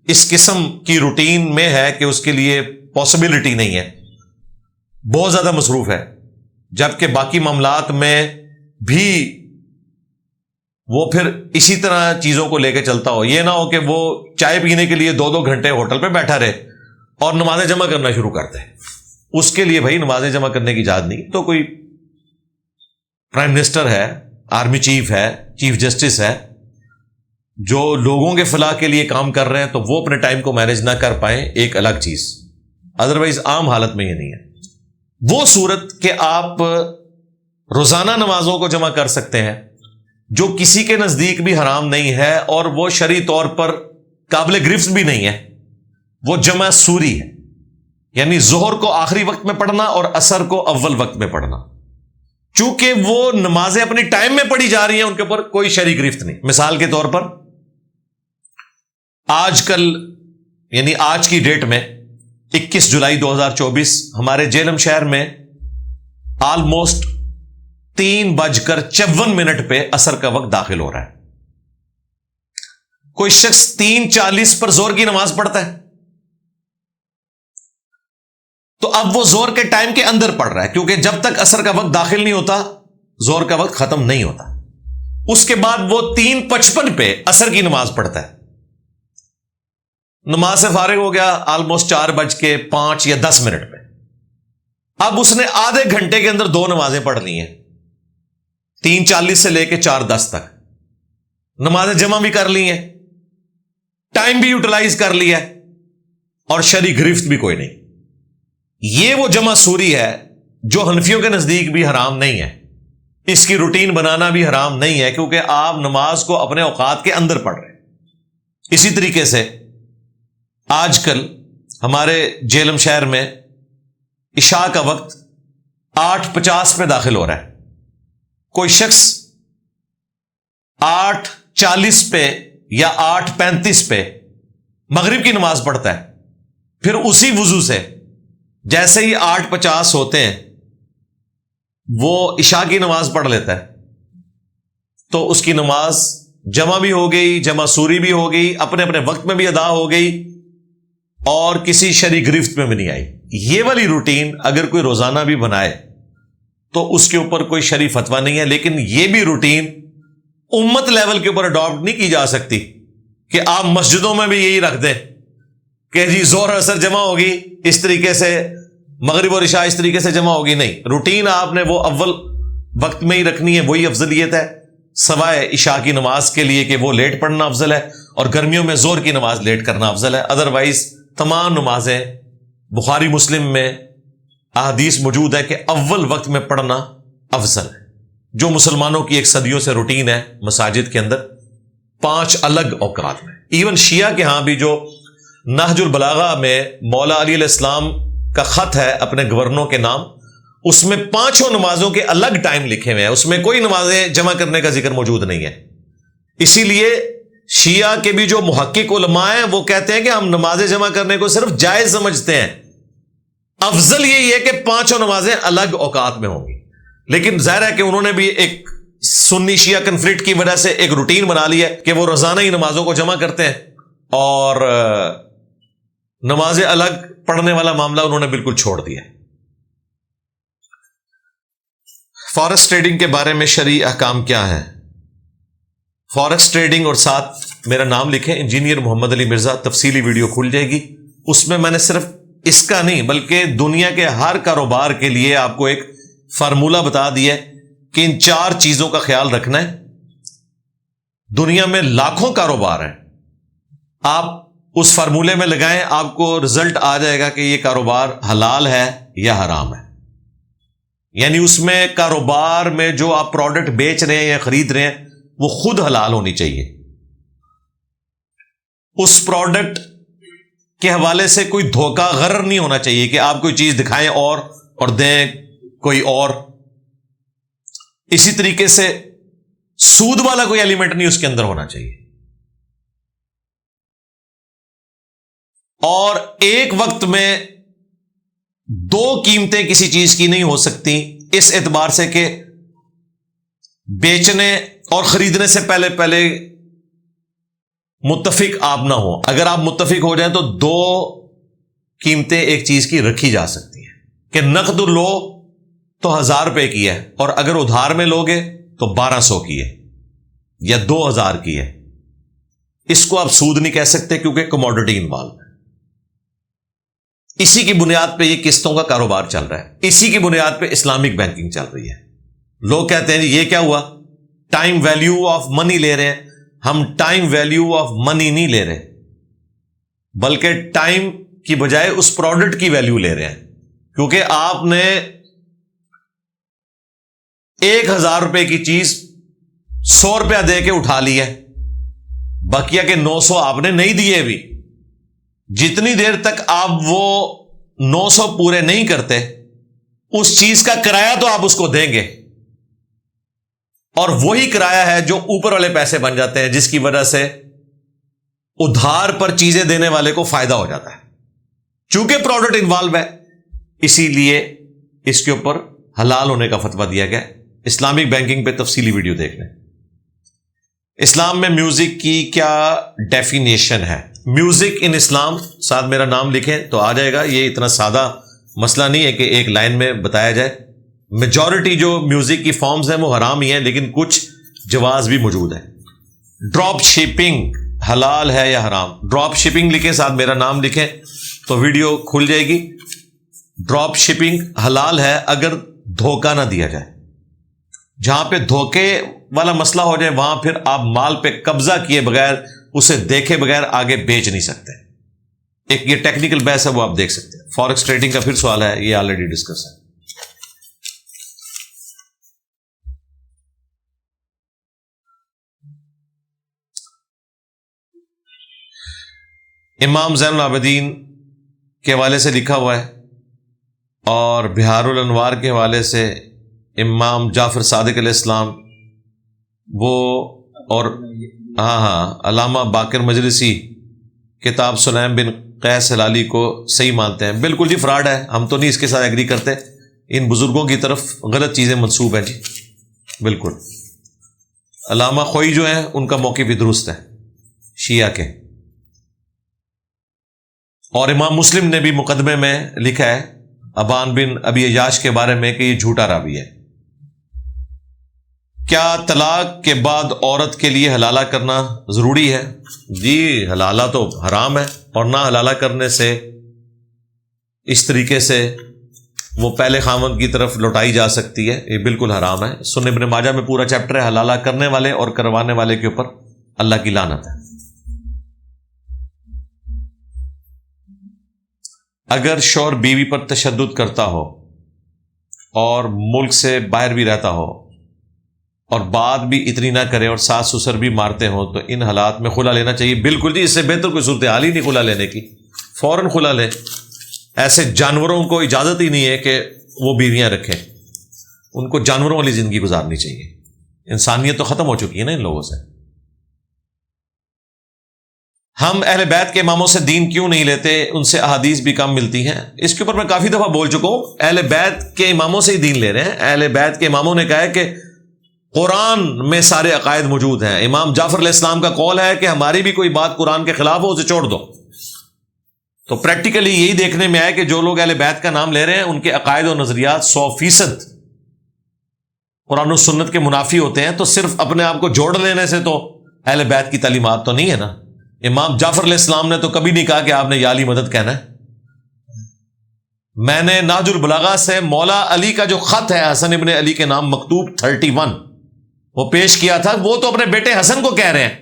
اس قسم کی روٹین میں ہے کہ اس کے لیے پاسبلٹی نہیں ہے, بہت زیادہ مصروف ہے, جبکہ باقی معاملات میں بھی وہ پھر اسی طرح چیزوں کو لے کے چلتا ہو. یہ نہ ہو کہ وہ چائے پینے کے لیے 2-2 گھنٹے ہوٹل پہ بیٹھا رہے اور نمازیں جمع کرنا شروع کرتے ہیں. اس کے لیے بھائی نمازیں جمع کرنے کی اجازت نہیں. تو کوئی پرائم منسٹر ہے, آرمی چیف ہے, چیف جسٹس ہے, جو لوگوں کے فلاح کے لیے کام کر رہے ہیں, تو وہ اپنے ٹائم کو مینج نہ کر پائیں ایک الگ چیز. ادروائز عام حالت میں یہ نہیں ہے. وہ صورت کہ آپ روزانہ نمازوں کو جمع کر سکتے ہیں جو کسی کے نزدیک بھی حرام نہیں ہے اور وہ شرعی طور پر قابل گرفت بھی نہیں ہے, وہ جمع سوری ہے. یعنی ظہر کو آخری وقت میں پڑھنا اور عصر کو اول وقت میں پڑھنا. چونکہ وہ نمازیں اپنی ٹائم میں پڑھی جا رہی ہیں, ان کے اوپر کوئی شرعی گرفت نہیں. مثال کے طور پر آج کل یعنی آج کی ڈیٹ میں 21 جولائی 2024 ہمارے جہلم شہر میں آلموسٹ 3:54 پہ عصر کا وقت داخل ہو رہا ہے. کوئی شخص 3:40 پر زور کی نماز پڑھتا ہے تو اب وہ زور کے ٹائم کے اندر پڑھ رہا ہے, کیونکہ جب تک عصر کا وقت داخل نہیں ہوتا زور کا وقت ختم نہیں ہوتا. اس کے بعد وہ 3:55 پہ عصر کی نماز پڑھتا ہے. نماز سے فارغ ہو گیا آلموسٹ 4:05 یا 10 پہ. اب اس نے آدھے گھنٹے کے اندر 2 نمازیں پڑھ لی ہیں, 3:40 سے لے کے 4:10 تک. نمازیں جمع بھی کر لی ہیں, ٹائم بھی یوٹیلائز کر لیا ہے, اور شرعی گرفت بھی کوئی نہیں. یہ وہ جمع سوری ہے جو حنفیوں کے نزدیک بھی حرام نہیں ہے. اس کی روٹین بنانا بھی حرام نہیں ہے, کیونکہ آپ نماز کو اپنے اوقات کے اندر پڑھ رہے ہیں. اسی طریقے سے آج کل ہمارے جہلم شہر میں عشاء کا وقت 8:50 پہ داخل ہو رہا ہے. کوئی شخص 8:40 پہ یا 8:35 پہ مغرب کی نماز پڑھتا ہے, پھر اسی وضو سے جیسے ہی 8:50 ہوتے ہیں وہ عشاء کی نماز پڑھ لیتا ہے, تو اس کی نماز جمع بھی ہو گئی, جمع سوری بھی ہو گئی, اپنے اپنے وقت میں بھی ادا ہو گئی, اور کسی شرعی گرفت میں بھی نہیں آئی. یہ والی روٹین اگر کوئی روزانہ بھی بنائے تو اس کے اوپر کوئی شرعی فتویٰ نہیں ہے. لیکن یہ بھی روٹین امت لیول کے اوپر اڈاپٹ نہیں کی جا سکتی کہ آپ مسجدوں میں بھی یہی رکھ دیں کہ جی ظہر عصر جمع ہوگی اس طریقے سے, مغرب اور عشاء اس طریقے سے جمع ہوگی. نہیں, روٹین آپ نے وہ اول وقت میں ہی رکھنی ہے, وہی افضلیت ہے, سوائے عشاء کی نماز کے لیے کہ وہ لیٹ پڑھنا افضل ہے, اور گرمیوں میں ظہر کی نماز لیٹ کرنا افضل ہے. ادروائز تمام نمازیں بخاری مسلم میں احادیث موجود ہے کہ اول وقت میں پڑھنا افضل ہے. جو مسلمانوں کی ایک صدیوں سے روٹین ہے مساجد کے اندر 5 الگ اوقات میں. ایون شیعہ کے ہاں بھی جو نہج البلاغہ میں مولا علی علیہ السلام کا خط ہے اپنے گورنوں کے نام, اس میں 5 نمازوں کے الگ ٹائم لکھے ہوئے ہیں, اس میں کوئی نمازیں جمع کرنے کا ذکر موجود نہیں ہے. اسی لیے شیعہ کے بھی جو محقق علماء ہیں وہ کہتے ہیں کہ ہم نمازیں جمع کرنے کو صرف جائز سمجھتے ہیں, افضل یہی ہے کہ 5 نمازیں الگ اوقات میں ہوں گی. لیکن ظاہر ہے کہ انہوں نے بھی ایک سنی شیعہ کنفلکٹ کی وجہ سے ایک روٹین بنا لی ہے کہ وہ روزانہ ہی نمازوں کو جمع کرتے ہیں, اور نمازیں الگ پڑھنے والا معاملہ انہوں نے بالکل چھوڑ دیا. فارکس ٹریڈنگ کے بارے میں شرعی احکام کیا ہیں؟ فارکس ٹریڈنگ اور ساتھ میرا نام لکھیں انجینئر محمد علی مرزا, تفصیلی ویڈیو کھل جائے گی. اس میں نے صرف اس کا نہیں بلکہ دنیا کے ہر کاروبار کے لیے آپ کو ایک فارمولہ بتا دیا ہے کہ ان 4 چیزوں کا خیال رکھنا ہے. دنیا میں لاکھوں کاروبار ہیں, آپ اس فارمولے میں لگائیں, آپ کو رزلٹ آ جائے گا کہ یہ کاروبار حلال ہے یا حرام ہے. یعنی اس میں کاروبار میں جو آپ پروڈکٹ بیچ رہے ہیں یا خرید رہے ہیں وہ خود حلال ہونی چاہیے. اس پروڈکٹ کے حوالے سے کوئی دھوکہ غرر نہیں ہونا چاہیے کہ آپ کوئی چیز دکھائیں اور دیں کوئی اور. اسی طریقے سے سود والا کوئی ایلیمنٹ نہیں اس کے اندر ہونا چاہیے. اور ایک وقت میں دو قیمتیں کسی چیز کی نہیں ہو سکتی اس اعتبار سے کہ بیچنے اور خریدنے سے پہلے متفق آپ نہ ہو. اگر آپ متفق ہو جائیں تو دو قیمتیں ایک چیز کی رکھی جا سکتی ہیں کہ نقد لو تو 1000 روپے کی ہے اور اگر ادھار میں لوگے تو 1200 کی ہے یا 2000 کی ہے. اس کو آپ سود نہیں کہہ سکتے کیونکہ کموڈٹی انوالو ہے. اسی کی بنیاد پہ یہ قسطوں کا کاروبار چل رہا ہے. اسی کی بنیاد پہ اسلامک بینکنگ چل رہی ہے. لوگ کہتے ہیں یہ کیا ہوا, ٹائم ویلیو آف منی لے رہے ہیں. ہم ٹائم ویلیو آف منی نہیں لے رہے بلکہ ٹائم کی بجائے اس پروڈکٹ کی ویلیو لے رہے ہیں. کیونکہ آپ نے 1000 روپے کی چیز 100 روپیہ دے کے اٹھا لی ہے, بقیہ کے 900 آپ نے نہیں دیے بھی. جتنی دیر تک آپ وہ 900 پورے نہیں کرتے اس چیز کا کرایہ تو آپ اس کو دیں گے, اور وہی کرایہ ہے جو اوپر والے پیسے بن جاتے ہیں جس کی وجہ سے ادھار پر چیزیں دینے والے کو فائدہ ہو جاتا ہے. چونکہ پروڈکٹ انوالو ہے اسی لیے اس کے اوپر حلال ہونے کا فتویٰ دیا گیا. اسلامک بینکنگ پہ تفصیلی ویڈیو دیکھ لیں. اسلام میں میوزک کی کیا ڈیفینیشن ہے؟ میوزک ان اسلام, ساتھ میرا نام لکھیں تو آ جائے گا. یہ اتنا سادہ مسئلہ نہیں ہے کہ ایک لائن میں بتایا جائے. میجورٹی جو میوزک کی فارمز ہیں وہ حرام ہی ہیں لیکن کچھ جواز بھی موجود ہے. ڈراپ شپنگ حلال ہے یا حرام؟ ڈراپ شپنگ لکھیں, ساتھ میرا نام لکھیں تو ویڈیو کھل جائے گی. ڈراپ شپنگ حلال ہے اگر دھوکہ نہ دیا جائے. جہاں پہ دھوکے والا مسئلہ ہو جائے وہاں پھر آپ مال پہ قبضہ کیے بغیر, اسے دیکھے بغیر آگے بیچ نہیں سکتے. ایک یہ ٹیکنیکل بحث ہے وہ آپ دیکھ سکتے ہیں. فارکس ٹریڈنگ کا پھر سوال ہے, یہ آلریڈی ڈسکس ہے. امام زین العابدین کے حوالے سے لکھا ہوا ہے اور بہار الانوار کے حوالے سے امام جعفر صادق علیہ السلام وہ, اور علامہ باقر مجلسی کتاب سلیم بن قیس ہلالی کو صحیح مانتے ہیں. بالکل جی فراڈ ہے, ہم تو نہیں اس کے ساتھ ایگری کرتے. ان بزرگوں کی طرف غلط چیزیں منسوب ہیں جی. بالکل علامہ خوئی جو ہیں ان کا موقف بھی درست ہے شیعہ کے. اور امام مسلم نے بھی مقدمے میں لکھا ہے ابان بن ابی عیاش کے بارے میں کہ یہ جھوٹا راوی ہے. کیا طلاق کے بعد عورت کے لیے حلالہ کرنا ضروری ہے؟ جی حلالہ تو حرام ہے, اور نہ حلالہ کرنے سے اس طریقے سے وہ پہلے خاوند کی طرف لوٹائی جا سکتی ہے, یہ بالکل حرام ہے. سنن ابن ماجہ میں پورا چیپٹر ہے حلالہ کرنے والے اور کروانے والے کے اوپر اللہ کی لعنت ہے. اگر شوہر بیوی پر تشدد کرتا ہو اور ملک سے باہر بھی رہتا ہو اور بات بھی اتنی نہ کرے اور ساس سسر بھی مارتے ہوں تو ان حالات میں خلا لینا چاہیے؟ بالکل جی, اس سے بہتر کوئی صورتحال ہی نہیں خلا لینے کی. فوراً خلا لے. ایسے جانوروں کو اجازت ہی نہیں ہے کہ وہ بیویاں رکھیں, ان کو جانوروں والی زندگی گزارنی چاہیے. انسانیت تو ختم ہو چکی ہے نا ان لوگوں سے. ہم اہل بیت کے اماموں سے دین کیوں نہیں لیتے؟ ان سے احادیث بھی کم ملتی ہیں. اس کے اوپر میں کافی دفعہ بول چکا ہوں. اہل بیت کے اماموں سے ہی دین لے رہے ہیں. اہل بیت کے اماموں نے کہا ہے کہ قرآن میں سارے عقائد موجود ہیں. امام جعفر علیہ السلام کا قول ہے کہ ہماری بھی کوئی بات قرآن کے خلاف ہو اسے چھوڑ دو. تو پریکٹیکلی یہی دیکھنے میں آیا کہ جو لوگ اہل بیت کا نام لے رہے ہیں ان کے عقائد و نظریات 100% قرآن و سنت کے منافی ہوتے ہیں. تو صرف اپنے آپ کو جوڑ لینے سے تو اہل بیت کی تعلیمات تو نہیں ہے نا. امام جعفر علیہ السلام نے تو کبھی نہیں کہا کہ آپ نے یا علی مدد کہنا ہے. میں نے نہج البلاغہ سے مولا علی کا جو خط ہے حسن ابن علی کے نام مکتوب 31 وہ پیش کیا تھا. وہ تو اپنے بیٹے حسن کو کہہ رہے ہیں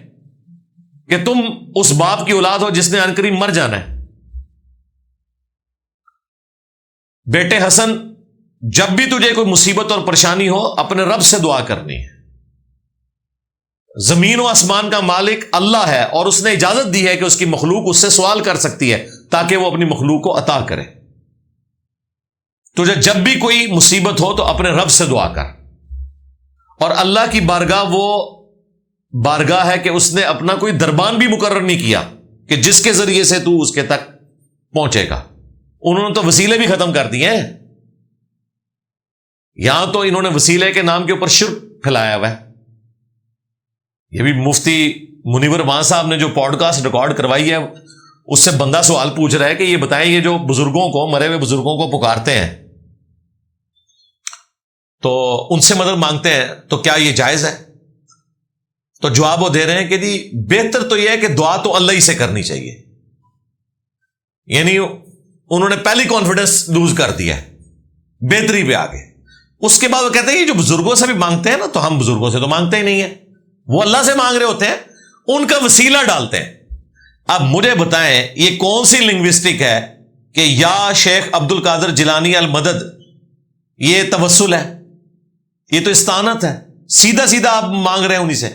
کہ تم اس باپ کی اولاد ہو جس نے عنقریب مر جانا ہے. بیٹے حسن, جب بھی تجھے کوئی مصیبت اور پریشانی ہو اپنے رب سے دعا کرنی ہے. زمین و آسمان کا مالک اللہ ہے اور اس نے اجازت دی ہے کہ اس کی مخلوق اس سے سوال کر سکتی ہے تاکہ وہ اپنی مخلوق کو عطا کرے. تجھے جب بھی کوئی مصیبت ہو تو اپنے رب سے دعا کر. اور اللہ کی بارگاہ وہ بارگاہ ہے کہ اس نے اپنا کوئی دربان بھی مقرر نہیں کیا کہ جس کے ذریعے سے تو اس کے تک پہنچے گا. انہوں نے تو وسیلے بھی ختم کر دیے ہیں. یہاں تو انہوں نے وسیلے کے نام کے اوپر شرک پھیلایا ہوا ہے. یہ بھی مفتی منیور وہاں صاحب نے جو پوڈ کاسٹ ریکارڈ کروائی ہے اس سے بندہ سوال پوچھ رہا ہے کہ یہ بتائیں یہ جو بزرگوں کو مرے ہوئے بزرگوں کو پکارتے ہیں تو ان سے مدد مانگتے ہیں تو کیا یہ جائز ہے؟ تو جواب وہ دے رہے ہیں کہ جی بہتر تو یہ ہے کہ دعا تو اللہ ہی سے کرنی چاہیے. یعنی انہوں نے پہلی کانفیڈنس لوز کر دیا ہے, بہتری پہ آگے. اس کے بعد وہ کہتے ہیں یہ جو بزرگوں سے بھی مانگتے ہیں نا تو ہم بزرگوں سے تو مانگتے ہی نہیں ہیں, وہ اللہ سے مانگ رہے ہوتے ہیں, ان کا وسیلہ ڈالتے ہیں. اب مجھے بتائیں یہ کون سی لنگوسٹک ہے کہ یا شیخ عبد القادر جیلانی المدد یہ توسل ہے؟ یہ تو استعانت ہے, سیدھا سیدھا آپ مانگ رہے ہیں انہی سے.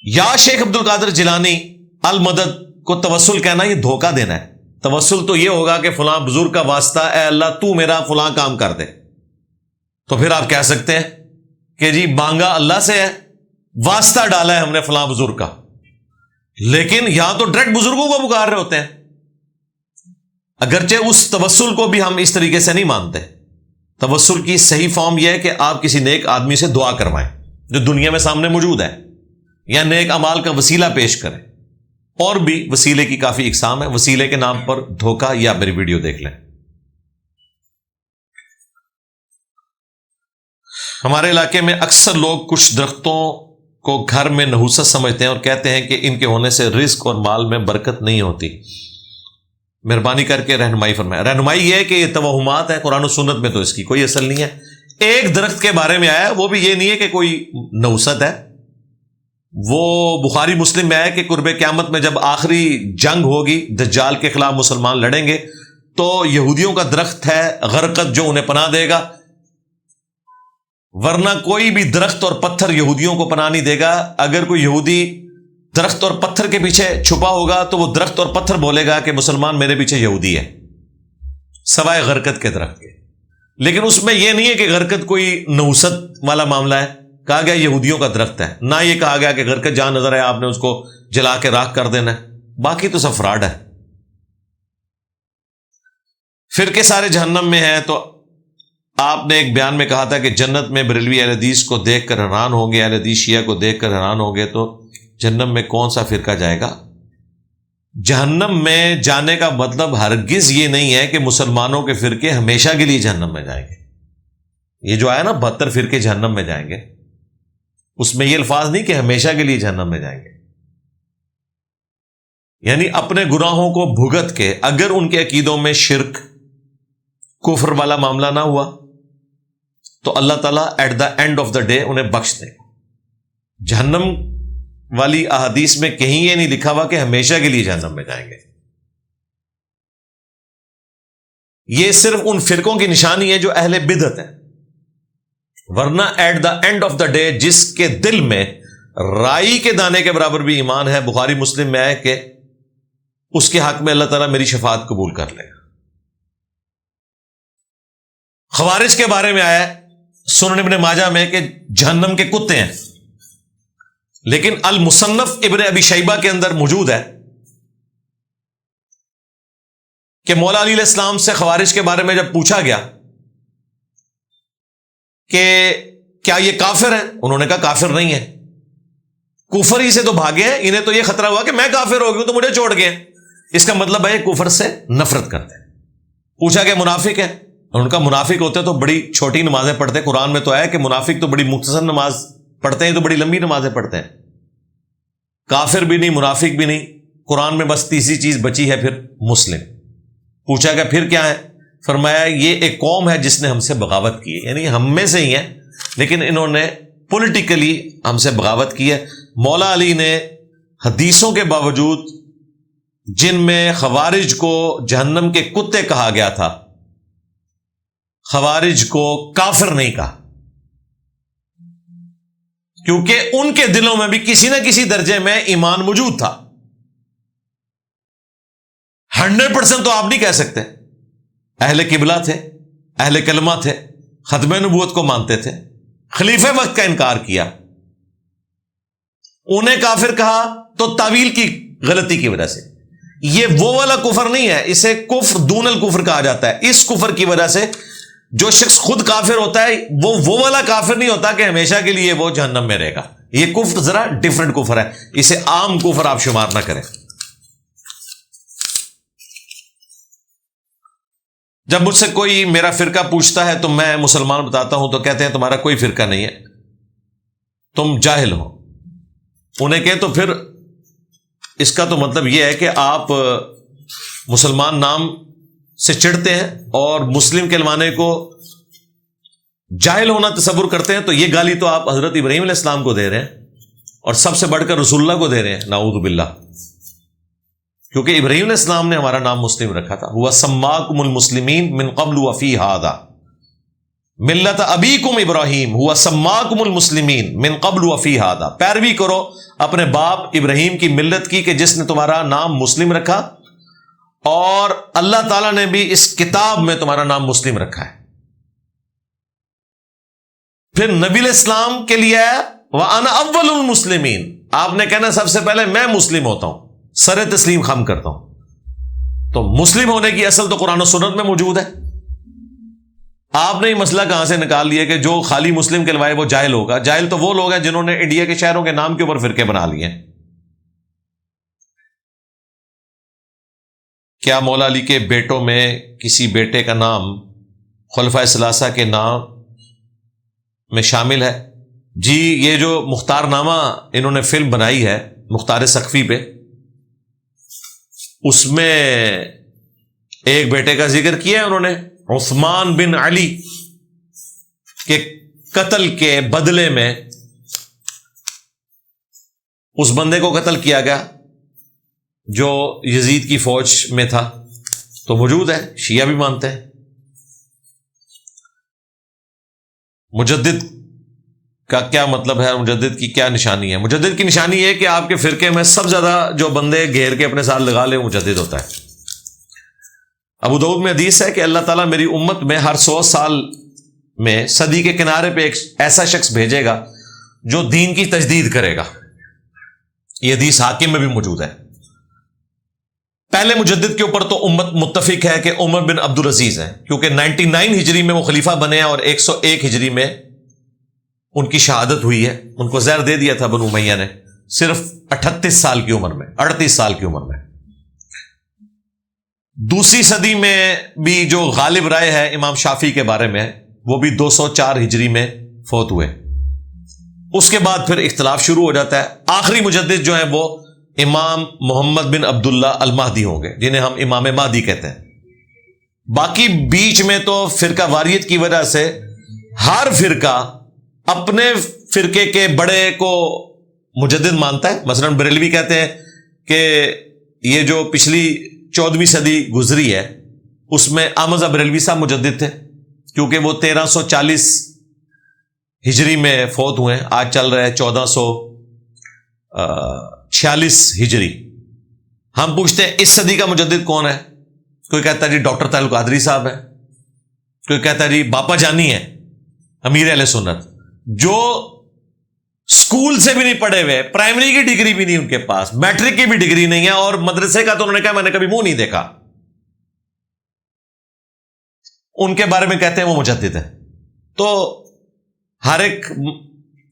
یا شیخ عبد القادر جیلانی المدد کو توسل کہنا یہ دھوکہ دینا ہے. توسل تو یہ ہوگا کہ فلاں بزرگ کا واسطہ اے اللہ تو میرا فلاں کام کر دے, تو پھر آپ کہہ سکتے ہیں کہ جی مانگا اللہ سے ہے, واسطہ ڈالا ہے ہم نے فلاں بزرگ کا. لیکن یہاں تو ڈائریکٹ بزرگوں کو پکار رہے ہوتے ہیں, اگرچہ اس توسل کو بھی ہم اس طریقے سے نہیں مانتے. توسل کی صحیح فارم یہ ہے کہ آپ کسی نیک آدمی سے دعا کروائیں جو دنیا میں سامنے موجود ہے, یا نیک اعمال کا وسیلہ پیش کریں. اور بھی وسیلے کی کافی اقسام ہے, وسیلے کے نام پر دھوکہ یا میری ویڈیو دیکھ لیں. ہمارے علاقے میں اکثر لوگ کچھ درختوں کو گھر میں نحوست سمجھتے ہیں اور کہتے ہیں کہ ان کے ہونے سے رزق اور مال میں برکت نہیں ہوتی. مہربانی کر کے رہنمائی فرمائیں. رہنمائی یہ ہے کہ یہ توہمات ہیں, قرآن و سنت میں تو اس کی کوئی اصل نہیں ہے. ایک درخت کے بارے میں آیا, وہ بھی یہ نہیں ہے کہ کوئی نحوست ہے, وہ بخاری مسلم میں ہے کہ قرب قیامت میں جب آخری جنگ ہوگی دجال کے خلاف مسلمان لڑیں گے تو یہودیوں کا درخت ہے غرقت جو انہیں پناہ دے گا, ورنہ کوئی بھی درخت اور پتھر یہودیوں کو پناہ نہیں دے گا. اگر کوئی یہودی درخت اور پتھر کے پیچھے چھپا ہوگا تو وہ درخت اور پتھر بولے گا کہ مسلمان میرے پیچھے یہودی ہے, سوائے غرقت کے درخت کے. لیکن اس میں یہ نہیں ہے کہ غرقت کوئی نحوست والا معاملہ ہے, کہا گیا یہودیوں کا درخت ہے, نہ یہ کہا گیا کہ غرقت جہاں نظر ہے آپ نے اس کو جلا کے راکھ کر دینا ہے. باقی تو سب فراڈ ہے. فرقے سارے جہنم میں ہیں, تو آپ نے ایک بیان میں کہا تھا کہ جنت میں بریلوی اہل حدیث کو دیکھ کر حیران ہوں گے, اہل حدیث شیعہ کو دیکھ کر حیران ہوں گے, تو جہنم میں کون سا فرقہ جائے گا؟ جہنم میں جانے کا مطلب ہرگز یہ نہیں ہے کہ مسلمانوں کے فرقے ہمیشہ کے لیے جہنم میں جائیں گے. یہ جو آیا نا 72 فرقے جہنم میں جائیں گے, اس میں یہ الفاظ نہیں کہ ہمیشہ کے لیے جہنم میں جائیں گے. یعنی اپنے گناہوں کو بھگت کے اگر ان کے عقیدوں میں شرک کفر والا معاملہ نہ ہوا تو اللہ تعالیٰ at the end of the day انہیں بخش دے. جہنم والی احادیث میں کہیں یہ نہیں لکھا ہوا کہ ہمیشہ کے لیے جہنم میں جائیں گے. یہ صرف ان فرقوں کی نشانی ہے جو اہل بدعت ہیں, ورنہ at the end of the day جس کے دل میں رائی کے دانے کے برابر بھی ایمان ہے, بخاری مسلم میں ہے کہ اس کے حق میں اللہ تعالیٰ میری شفاعت قبول کر لے گا. خوارج کے بارے میں آیا سنن ابن ماجہ میں کہ جہنم کے کتے ہیں, لیکن المصنف ابن ابی شیبہ کے اندر موجود ہے کہ مولا علی علیہ السلام سے خوارج کے بارے میں جب پوچھا گیا کہ کیا یہ کافر ہیں, انہوں نے کہا کافر نہیں ہے, کفر ہی سے تو بھاگے ہیں, انہیں تو یہ خطرہ ہوا کہ میں کافر ہو گیا تو مجھے چھوڑ گئے. اس کا مطلب ہے کفر سے نفرت کرتے ہیں. پوچھا کہ منافق ہے, ان کا منافق ہوتے تو بڑی چھوٹی نمازیں پڑھتے, قرآن میں تو آیا کہ منافق تو بڑی مختصر نماز پڑھتے ہیں, تو بڑی لمبی نمازیں پڑھتے ہیں. کافر بھی نہیں منافق بھی نہیں, قرآن میں بس تیسری چیز بچی ہے پھر مسلم. پوچھا کہ پھر کیا ہے, فرمایا یہ ایک قوم ہے جس نے ہم سے بغاوت کی ہے, یعنی ہم میں سے ہی ہے لیکن انہوں نے پولیٹیکلی ہم سے بغاوت کی ہے. مولا علی نے حدیثوں کے باوجود جن میں خوارج کو جہنم کے کتے کہا گیا تھا, خوارج کو کافر نہیں کہا, کیونکہ ان کے دلوں میں بھی کسی نہ کسی درجے میں ایمان موجود تھا. 100% تو آپ نہیں کہہ سکتے. اہل قبلہ تھے, اہل کلمہ تھے, ختم نبوت کو مانتے تھے, خلیفہ وقت کا انکار کیا، انہیں کافر کہا تو تعویل کی غلطی کی وجہ سے. یہ وہ والا کفر نہیں ہے، اسے کفر دون الکفر کہا جاتا ہے. اس کفر کی وجہ سے جو شخص خود کافر ہوتا ہے وہ والا کافر نہیں ہوتا کہ ہمیشہ کے لیے وہ جہنم میں رہے گا. یہ کفر ذرا ڈیفرنٹ کفر ہے، اسے عام کفر آپ شمار نہ کریں. جب مجھ سے کوئی میرا فرقہ پوچھتا ہے تو میں مسلمان بتاتا ہوں تو کہتے ہیں تمہارا کوئی فرقہ نہیں ہے، تم جاہل ہو. انہیں کہیں تو پھر اس کا تو مطلب یہ ہے کہ آپ مسلمان نام سے چڑھتے ہیں اور مسلم کہلوانے کو جاہل ہونا تصور کرتے ہیں. تو یہ گالی تو آپ حضرت ابراہیم علیہ السلام کو دے رہے ہیں اور سب سے بڑھ کر رسول اللہ کو دے رہے ہیں، نعوذ باللہ. کیونکہ ابراہیم علیہ السلام نے ہمارا نام مسلم رکھا تھا. هو سماکم المسلمین من قبل وفی ھذا ملت ابیکم ابراہیم هو سماکم المسلمین من قبل وفی ھذا. پیروی کرو اپنے باپ ابراہیم کی ملت کی کہ جس نے تمہارا نام مسلم رکھا، اور اللہ تعالیٰ نے بھی اس کتاب میں تمہارا نام مسلم رکھا ہے. پھر نبی علیہ السلام کے لیے وَأَنَا أَوَّلُ الْمُسْلِمِينَ، آپ نے کہنا سب سے پہلے میں مسلم ہوتا ہوں، سر تسلیم خم کرتا ہوں. تو مسلم ہونے کی اصل تو قرآن و سنت میں موجود ہے. آپ نے یہ مسئلہ کہاں سے نکال لیا کہ جو خالی مسلم کہلوائے وہ جاہل ہوگا؟ جاہل تو وہ لوگ ہیں جنہوں نے انڈیا کے شہروں کے نام کے اوپر فرقے بنا لیے ہیں. کیا مولا علی کے بیٹوں میں کسی بیٹے کا نام خلفائے ثلاثہ کے نام میں شامل ہے؟ جی، یہ جو مختار نامہ انہوں نے فلم بنائی ہے مختار سقفی پہ، اس میں ایک بیٹے کا ذکر کیا ہے انہوں نے، عثمان بن علی کے قتل کے بدلے میں اس بندے کو قتل کیا گیا جو یزید کی فوج میں تھا. تو موجود ہے، شیعہ بھی مانتے ہیں. مجدد کا کیا مطلب ہے؟ مجدد کی کیا نشانی ہے؟ مجدد کی نشانی یہ کہ آپ کے فرقے میں سب زیادہ جو بندے گھیر کے اپنے ساتھ لگا لے وہ مجدد ہوتا ہے. ابو داؤد میں حدیث ہے کہ اللہ تعالیٰ میری امت میں ہر 100 سال میں صدی کے کنارے پہ ایک ایسا شخص بھیجے گا جو دین کی تجدید کرے گا. یہ حدیث حاکم میں بھی موجود ہے. پہلے مجدد کے اوپر تو امت متفق ہے کہ عمر بن عبد العزیز ہیں، کیونکہ 99 ہجری میں وہ خلیفہ بنے ہیں اور 101 ہجری میں ان کی شہادت ہوئی ہے. ان کو زہر دے دیا تھا بنو امیہ نے صرف 38 سال کی عمر میں، 38 سال کی عمر میں. دوسری صدی میں بھی جو غالب رائے ہے امام شافعی کے بارے میں، وہ بھی 204 ہجری میں فوت ہوئے. اس کے بعد پھر اختلاف شروع ہو جاتا ہے. آخری مجدد جو ہیں وہ امام محمد بن عبداللہ المہدی ہوں گے، جنہیں ہم امام مہدی کہتے ہیں. باقی بیچ میں تو فرقہ واریت کی وجہ سے ہر فرقہ اپنے فرقے کے بڑے کو مجدد مانتا ہے. مثلا بریلوی کہتے ہیں کہ یہ جو پچھلی 14ویں صدی گزری ہے اس میں احمد بریلوی صاحب مجدد تھے، کیونکہ وہ 1340 ہجری میں فوت ہوئے ہیں. آج چل رہا ہے 1446 ہجری. ہم پوچھتے ہیں اس صدی کا مجدد کون ہے؟ کوئی کہتا ہے جی ڈاکٹر طاہر القادری صاحب ہے، کوئی کہتا ہے جی باپا جانی ہے امیر اہل سنت، جو اسکول سے بھی نہیں پڑھے ہوئے، پرائمری کی ڈگری بھی نہیں ان کے پاس، میٹرک کی بھی ڈگری نہیں ہے، اور مدرسے کا تو انہوں نے کہا میں نے کبھی منہ نہیں دیکھا. ان کے بارے میں کہتے ہیں وہ مجدد ہے. تو ہر ایک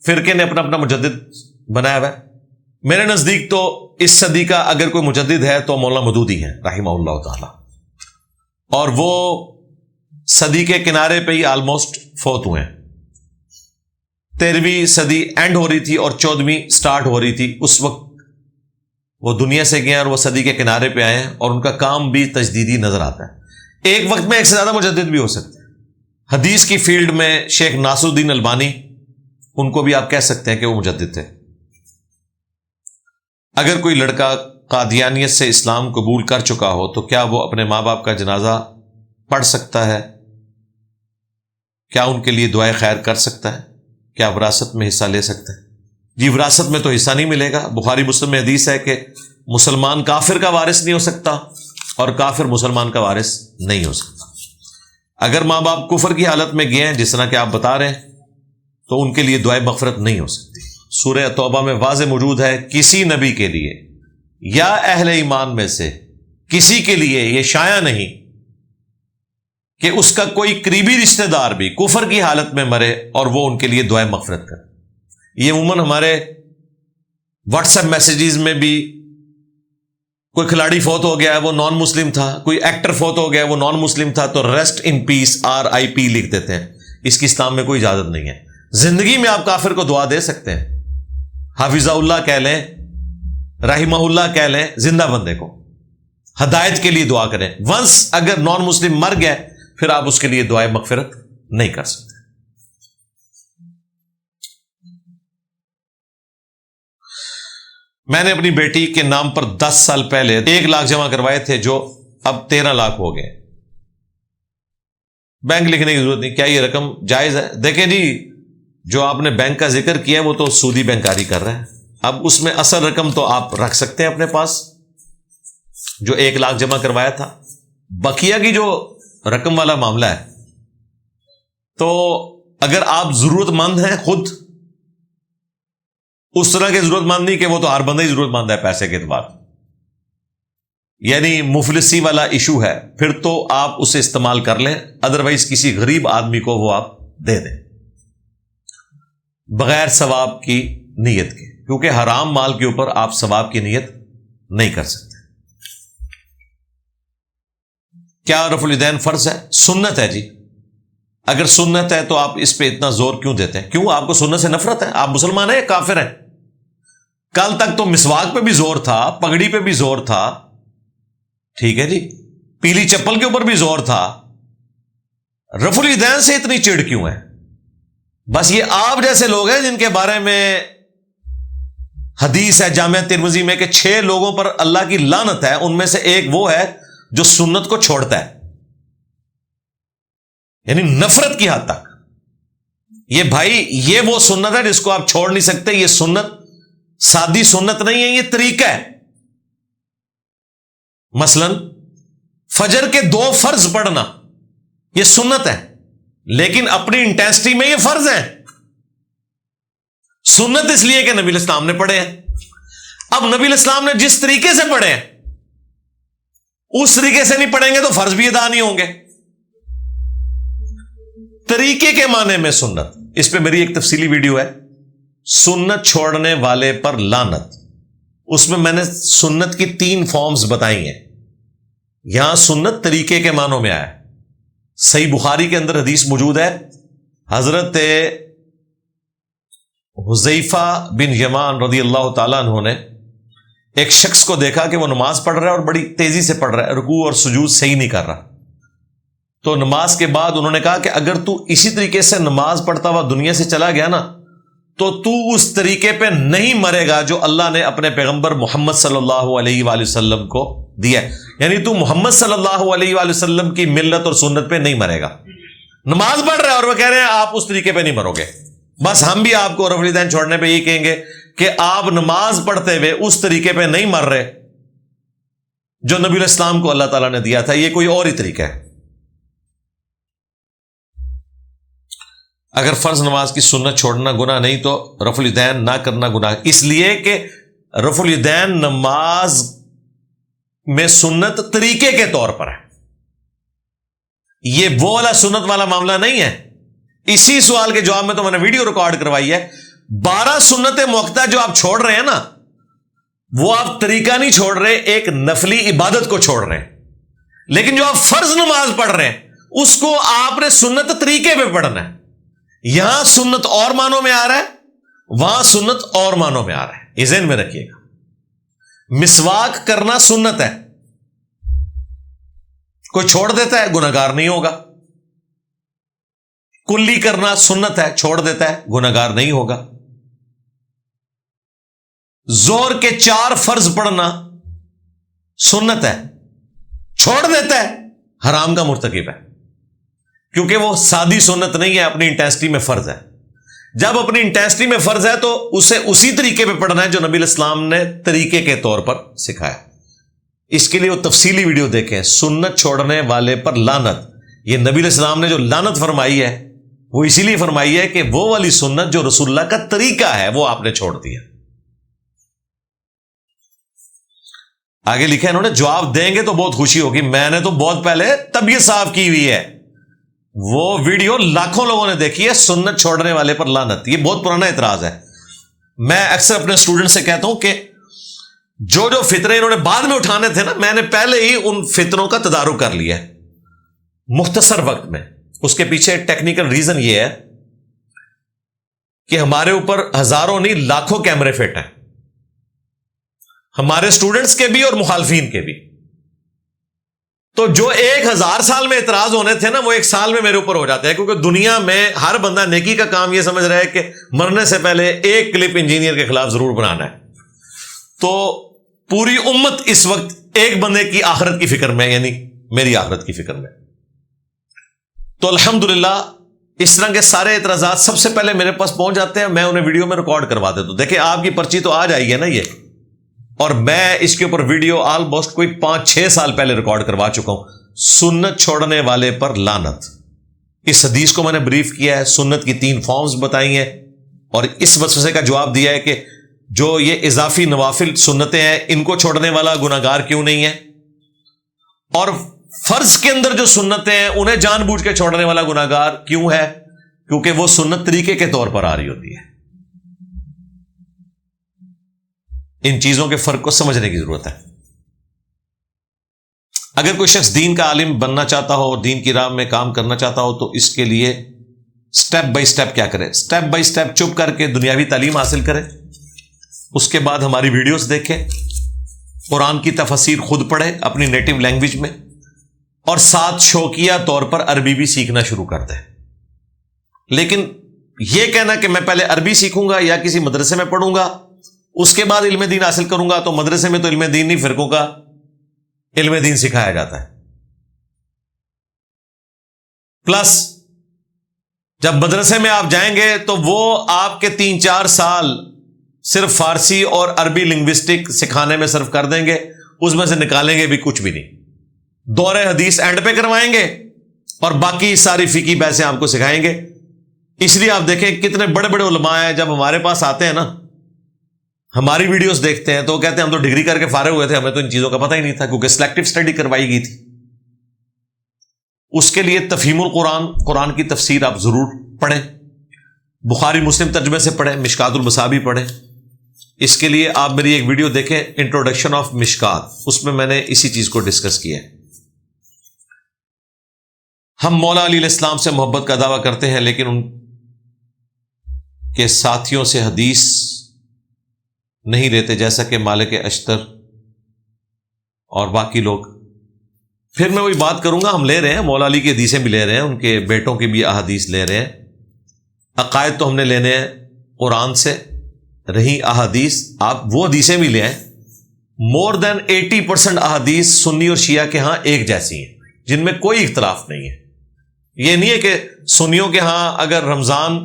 فرقے نے اپنا اپنا مجدد بنایا ہوا ہے. میرے نزدیک تو اس صدی کا اگر کوئی مجدد ہے تو مولانا مودودی ہے رحمہ اللہ تعالی، اور وہ صدی کے کنارے پہ ہی آلموسٹ فوت ہوئے ہیں. 13ویں صدی اینڈ ہو رہی تھی اور 14ویں سٹارٹ ہو رہی تھی، اس وقت وہ دنیا سے گئے اور وہ صدی کے کنارے پہ آئے ہیں، اور ان کا کام بھی تجدیدی نظر آتا ہے. ایک وقت میں ایک سے زیادہ مجدد بھی ہو سکتے ہیں. حدیث کی فیلڈ میں شیخ ناصر الدین البانی، ان کو بھی آپ کہہ سکتے ہیں کہ وہ مجدد تھے. اگر کوئی لڑکا قادیانیت سے اسلام قبول کر چکا ہو تو کیا وہ اپنے ماں باپ کا جنازہ پڑھ سکتا ہے؟ کیا ان کے لیے دعائے خیر کر سکتا ہے؟ کیا وراثت میں حصہ لے سکتا ہے؟ جی، وراثت میں تو حصہ نہیں ملے گا. بخاری مسلم میں حدیث ہے کہ مسلمان کافر کا وارث نہیں ہو سکتا اور کافر مسلمان کا وارث نہیں ہو سکتا. اگر ماں باپ کفر کی حالت میں گئے ہیں جس طرح کہ آپ بتا رہے ہیں تو ان کے لیے دعائے مغفرت نہیں ہو سکتی۔ سورہ توبہ میں واضح موجود ہے، کسی نبی کے لیے یا اہل ایمان میں سے کسی کے لیے یہ شایع نہیں کہ اس کا کوئی قریبی رشتہ دار بھی کفر کی حالت میں مرے اور وہ ان کے لیے دعائے مغفرت کرے۔ یہ عموماً ہمارے واٹس ایپ میسیجز میں بھی، کوئی کھلاڑی فوت ہو گیا ہے وہ نان مسلم تھا، کوئی ایکٹر فوت ہو گیا ہے وہ نان مسلم تھا، تو ریسٹ ان پیس RIP لکھ دیتے ہیں۔ اس کی اسلام میں کوئی اجازت نہیں ہے۔ زندگی میں آپ کافر کو دعا دے سکتے ہیں، حافظہ اللہ کہہ لیں، رحمہ اللہ کہہ لیں، زندہ بندے کو ہدایت کے لیے دعا کریں۔ ونس اگر نان مسلم مر گیا پھر آپ اس کے لیے دعائے مغفرت نہیں کر سکتے۔ میں نے اپنی بیٹی کے نام پر 10 سال پہلے 1 لاکھ جمع کروائے تھے، جو اب 13 لاکھ ہو گئے۔ بینک لکھنے کی ضرورت نہیں، کیا یہ رقم جائز ہے؟ دیکھیں جی، جو آپ نے بینک کا ذکر کیا ہے وہ تو سودی بینکاری کر رہا ہے۔ اب اس میں اصل رقم تو آپ رکھ سکتے ہیں اپنے پاس، جو 1 لاکھ جمع کروایا تھا۔ بقیہ کی جو رقم والا معاملہ ہے، تو اگر آپ ضرورت مند ہیں، خود اس طرح کے ضرورت مند نہیں کہ وہ تو ہر بندہ ہی ضرورت مند ہے پیسے کے اعتبار، یعنی مفلسی والا ایشو ہے، پھر تو آپ اسے استعمال کر لیں، ادروائز کسی غریب آدمی کو وہ آپ دے دیں بغیر ثواب کی نیت کے، کیونکہ حرام مال کے اوپر آپ ثواب کی نیت نہیں کر سکتے۔ کیا رفع الیدین فرض ہے؟ سنت ہے جی۔ اگر سنت ہے تو آپ اس پہ اتنا زور کیوں دیتے ہیں؟ کیوں آپ کو سنت سے نفرت ہے؟ آپ مسلمان ہیں یا کافر ہیں؟ کل تک تو مسواک پہ بھی زور تھا، پگڑی پہ بھی زور تھا، ٹھیک ہے جی، پیلی چپل کے اوپر بھی زور تھا، رفع الیدین سے اتنی چڑ کیوں ہے؟ بس یہ آپ جیسے لوگ ہیں جن کے بارے میں حدیث ہے جامعہ ترمذی میں کہ 6 لوگوں پر اللہ کی لعنت ہے، ان میں سے ایک وہ ہے جو سنت کو چھوڑتا ہے، یعنی نفرت کی حد تک۔ یہ بھائی، یہ وہ سنت ہے جس کو آپ چھوڑ نہیں سکتے۔ یہ سنت سادی سنت نہیں ہے، یہ طریقہ ہے۔ مثلا فجر کے 2 فرض پڑھنا یہ سنت ہے، لیکن اپنی انٹینسٹی میں یہ فرض ہے۔ سنت اس لیے کہ نبی الاسلام نے پڑھے ہیں۔ اب نبی الاسلام نے جس طریقے سے پڑھے ہیں اس طریقے سے نہیں پڑھیں گے تو فرض بھی ادا نہیں ہوں گے۔ طریقے کے معنی میں سنت، اس پہ میری ایک تفصیلی ویڈیو ہے، سنت چھوڑنے والے پر لعنت۔ اس میں میں نے سنت کی 3 فارمز بتائی ہیں۔ یہاں سنت طریقے کے معنوں میں آیا۔ صحیح بخاری کے اندر حدیث موجود ہے، حضرت حذیفہ بن یمان رضی اللہ تعالیٰ عنہ نے ایک شخص کو دیکھا کہ وہ نماز پڑھ رہا ہے اور بڑی تیزی سے پڑھ رہا ہے، رکوع اور سجود صحیح نہیں کر رہا۔ تو نماز کے بعد انہوں نے کہا کہ اگر تو اسی طریقے سے نماز پڑھتا ہوا دنیا سے چلا گیا نا تو تو اس طریقے پہ نہیں مرے گا جو اللہ نے اپنے پیغمبر محمد صلی اللہ علیہ وآلہ وسلم کو دیا ہے، یعنی تو محمد صلی اللہ علیہ وآلہ وسلم کی ملت اور سنت پہ نہیں مرے گا۔ نماز پڑھ رہے اور وہ کہہ رہے ہیں آپ اس طریقے پہ نہیں مرو گے۔ بس ہم بھی آپ کو رفع الیدین چھوڑنے پہ یہی کہیں گے کہ آپ نماز پڑھتے ہوئے اس طریقے پہ نہیں مر رہے جو نبی الاسلام کو اللہ تعالیٰ نے دیا تھا، یہ کوئی اور ہی طریقہ ہے۔ اگر فرض نماز کی سنت چھوڑنا گناہ نہیں تو رفع الیدین نہ کرنا گناہ، اس لیے کہ رفع الیدین نماز میں سنت طریقے کے طور پر ہے، یہ وہ والا سنت والا معاملہ نہیں ہے۔ اسی سوال کے جواب میں تو میں نے ویڈیو ریکارڈ کروائی ہے، 12 سنت موقتہ جو آپ چھوڑ رہے ہیں نا، وہ آپ طریقہ نہیں چھوڑ رہے، ایک نفلی عبادت کو چھوڑ رہے ہیں۔ لیکن جو آپ فرض نماز پڑھ رہے ہیں اس کو آپ نے سنت طریقے پہ پڑھنا ہے۔ یہاں سنت اور معنوں میں آ رہا ہے، وہاں سنت اور معنوں میں آ رہا ہے، یہ ذہن میں رکھیے گا۔ مسواک کرنا سنت ہے، کوئی چھوڑ دیتا ہے گناہگار نہیں ہوگا۔ کلی کرنا سنت ہے، چھوڑ دیتا ہے گناہگار نہیں ہوگا۔ ظہر کے 4 فرض پڑھنا سنت ہے، چھوڑ دیتا ہے حرام کا مرتکب ہے، کیونکہ وہ سادی سنت نہیں ہے، اپنی انٹینسٹی میں فرض ہے۔ جب اپنی انٹینسٹی میں فرض ہے تو اسے اسی طریقے پہ پڑھنا ہے جو نبی الاسلام نے طریقے کے طور پر سکھایا۔ اس کے لیے وہ تفصیلی ویڈیو دیکھیں، سنت چھوڑنے والے پر لعنت۔ یہ نبی الاسلام نے جو لعنت فرمائی ہے وہ اسی لیے فرمائی ہے کہ وہ والی سنت جو رسول اللہ کا طریقہ ہے وہ آپ نے چھوڑ دیا. آگے لکھا ہے انہوں نے, جواب دیں گے تو بہت خوشی ہوگی, میں نے تو بہت پہلے طبیعت صاف کی ہوئی ہے. وہ ویڈیو لاکھوں لوگوں نے دیکھی ہے, سنت چھوڑنے والے پر لعنت. یہ بہت پرانا اعتراض ہے. میں اکثر اپنے اسٹوڈنٹ سے کہتا ہوں کہ جو فتنے انہوں نے بعد میں اٹھانے تھے نا, میں نے پہلے ہی ان فتنوں کا تدارک کر لیا ہے مختصر وقت میں. اس کے پیچھے ٹیکنیکل ریزن یہ ہے کہ ہمارے اوپر ہزاروں نہیں لاکھوں کیمرے فٹ ہیں, ہمارے اسٹوڈنٹس کے بھی اور مخالفین کے بھی. تو جو 1000 سال میں اعتراض ہونے تھے نا, وہ 1 سال میں میرے اوپر ہو جاتے ہیں, کیونکہ دنیا میں ہر بندہ نیکی کا کام یہ سمجھ رہا ہے کہ مرنے سے پہلے ایک کلپ انجینئر کے خلاف ضرور بنانا ہے. تو پوری امت اس وقت ایک بندے کی آخرت کی فکر میں, یعنی میری آخرت کی فکر میں. تو الحمدللہ اس طرح کے سارے اعتراضات سب سے پہلے میرے پاس پہنچ جاتے ہیں, میں انہیں ویڈیو میں ریکارڈ کروا دیتا ہوں. دیکھیں آپ کی پرچی تو آج آئی ہے نا یہ, اور میں اس کے اوپر ویڈیو آلموسٹ کوئی 5-6 سال پہلے ریکارڈ کروا چکا ہوں. سنت چھوڑنے والے پر لعنت, اس حدیث کو میں نے بریف کیا ہے, سنت کی 3 فارمز بتائی ہیں, اور اس وسوسے کا جواب دیا ہے کہ جو یہ اضافی نوافل سنتیں ہیں ان کو چھوڑنے والا گناہگار کیوں نہیں ہے, اور فرض کے اندر جو سنتیں ہیں انہیں جان بوجھ کے چھوڑنے والا گناہگار کیوں ہے, کیونکہ وہ سنت طریقے کے طور پر آ رہی ہوتی ہے. ان چیزوں کے فرق کو سمجھنے کی ضرورت ہے. اگر کوئی شخص دین کا عالم بننا چاہتا ہو اور دین کی راہ میں کام کرنا چاہتا ہو تو اس کے لیے سٹیپ بائی سٹیپ کیا کرے؟ سٹیپ بائی سٹیپ چپ کر کے دنیاوی تعلیم حاصل کرے, اس کے بعد ہماری ویڈیوز دیکھے, قرآن کی تفسیر خود پڑھے اپنی نیٹو لینگویج میں, اور ساتھ شوقیہ طور پر عربی بھی سیکھنا شروع کر دے. لیکن یہ کہنا کہ میں پہلے عربی سیکھوں گا یا کسی مدرسے میں پڑھوں گا اس کے بعد علم دین حاصل کروں گا, تو مدرسے میں تو علم دین نہیں, فرقوں کا علم دین سکھایا جاتا ہے. پلس جب مدرسے میں آپ جائیں گے تو وہ آپ کے 3-4 سال صرف فارسی اور عربی لنگوسٹک سکھانے میں صرف کر دیں گے, اس میں سے نکالیں گے بھی کچھ بھی نہیں. دور حدیث اینڈ پہ کروائیں گے اور باقی ساری فقہی بحثیں آپ کو سکھائیں گے. اس لیے آپ دیکھیں کتنے بڑے بڑے علماء ہیں, جب ہمارے پاس آتے ہیں نا, ہماری ویڈیوز دیکھتے ہیں تو وہ کہتے ہیں ہم تو ڈگری کر کے فارغ ہوئے تھے, ہمیں تو ان چیزوں کا پتہ ہی نہیں تھا, کیونکہ سلیکٹو اسٹڈی کروائی گئی تھی. اس کے لیے تفہیم القرآن, قرآن کی تفسیر آپ ضرور پڑھیں, بخاری مسلم ترجمے سے پڑھیں, مشکات المصابیح پڑھیں. اس کے لیے آپ میری ایک ویڈیو دیکھیں, انٹروڈکشن آف مشکات, اس میں نے اسی چیز کو ڈسکس کیا ہے. ہم مولا علی علیہ السلام سے محبت کا دعویٰ کرتے ہیں لیکن ان کے ساتھیوں سے حدیث نہیں لیتے, جیسا کہ مالک اشتر اور باقی لوگ. پھر میں وہی بات کروں گا, ہم لے رہے ہیں مولا علی کی حدیثیں بھی لے رہے ہیں, ان کے بیٹوں کی بھی احادیث لے رہے ہیں. عقائد تو ہم نے لینے ہیں قرآن سے, رہی احادیث آپ وہ حدیثیں بھی لے آئیں. مور دین 80% احادیث سنی اور شیعہ کے ہاں ایک جیسی ہیں, جن میں کوئی اختلاف نہیں ہے. یہ نہیں ہے کہ سنیوں کے ہاں اگر رمضان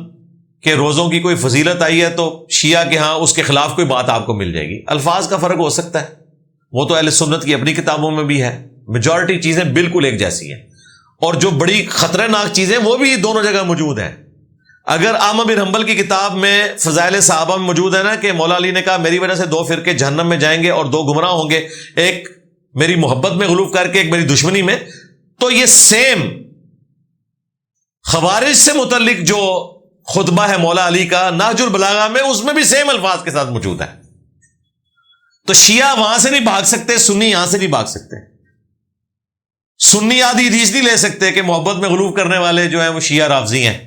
کے روزوں کی کوئی فضیلت آئی ہے تو شیعہ کے ہاں اس کے خلاف کوئی بات آپ کو مل جائے گی. الفاظ کا فرق ہو سکتا ہے, وہ تو اہل سنت کی اپنی کتابوں میں بھی ہے. میجورٹی چیزیں بالکل ایک جیسی ہیں, اور جو بڑی خطرناک چیزیں وہ بھی دونوں جگہ موجود ہیں. اگر احمد بن حنبل کی کتاب میں فضائل صحابہ میں موجود ہے نا کہ مولا علی نے کہا میری وجہ سے 2 فرقے جہنم میں جائیں گے اور 2 گمراہ ہوں گے, ایک میری محبت میں غلو کر کے ایک میری دشمنی میں, تو یہ سیم خوارج سے متعلق جو خطبہ ہے مولا علی کا نہج البلاغہ میں, اس میں بھی سیم الفاظ کے ساتھ موجود ہے. تو شیعہ وہاں سے نہیں بھاگ سکتے, سنی یہاں سے نہیں بھاگ سکتے. سنی آدھی حدیث نہیں لے سکتے کہ محبت میں غلو کرنے والے جو ہیں وہ شیعہ رافضی ہیں,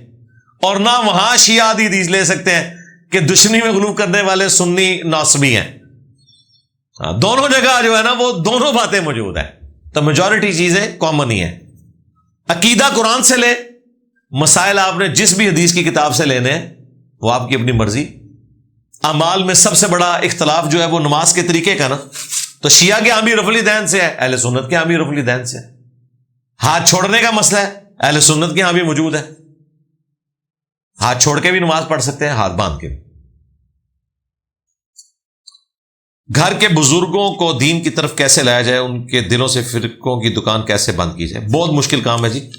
اور نہ وہاں شیعہ آدھی حدیث لے سکتے ہیں کہ دشمنی میں غلو کرنے والے سنی ناصبی ہیں. دونوں جگہ جو ہے نا وہ دونوں باتیں موجود ہیں. تو میجورٹی چیزیں کامن ہی ہیں. عقیدہ قرآن سے لے, مسائل آپ نے جس بھی حدیث کی کتاب سے لینے ہیں وہ آپ کی اپنی مرضی. اعمال میں سب سے بڑا اختلاف جو ہے وہ نماز کے طریقے کا نا, تو شیعہ کے ہاں بھی رفع الیدین سے ہے, اہل سنت کے ہاں بھی رفع الیدین سے ہے. ہاتھ چھوڑنے کا مسئلہ ہے, اہل سنت کے ہاں بھی موجود ہے, ہاتھ چھوڑ کے بھی نماز پڑھ سکتے ہیں, ہاتھ باندھ کے بھی. گھر کے بزرگوں کو دین کی طرف کیسے لایا جائے, ان کے دلوں سے فرقوں کی دکان کیسے بند کی جائے؟ بہت مشکل کام ہے جی.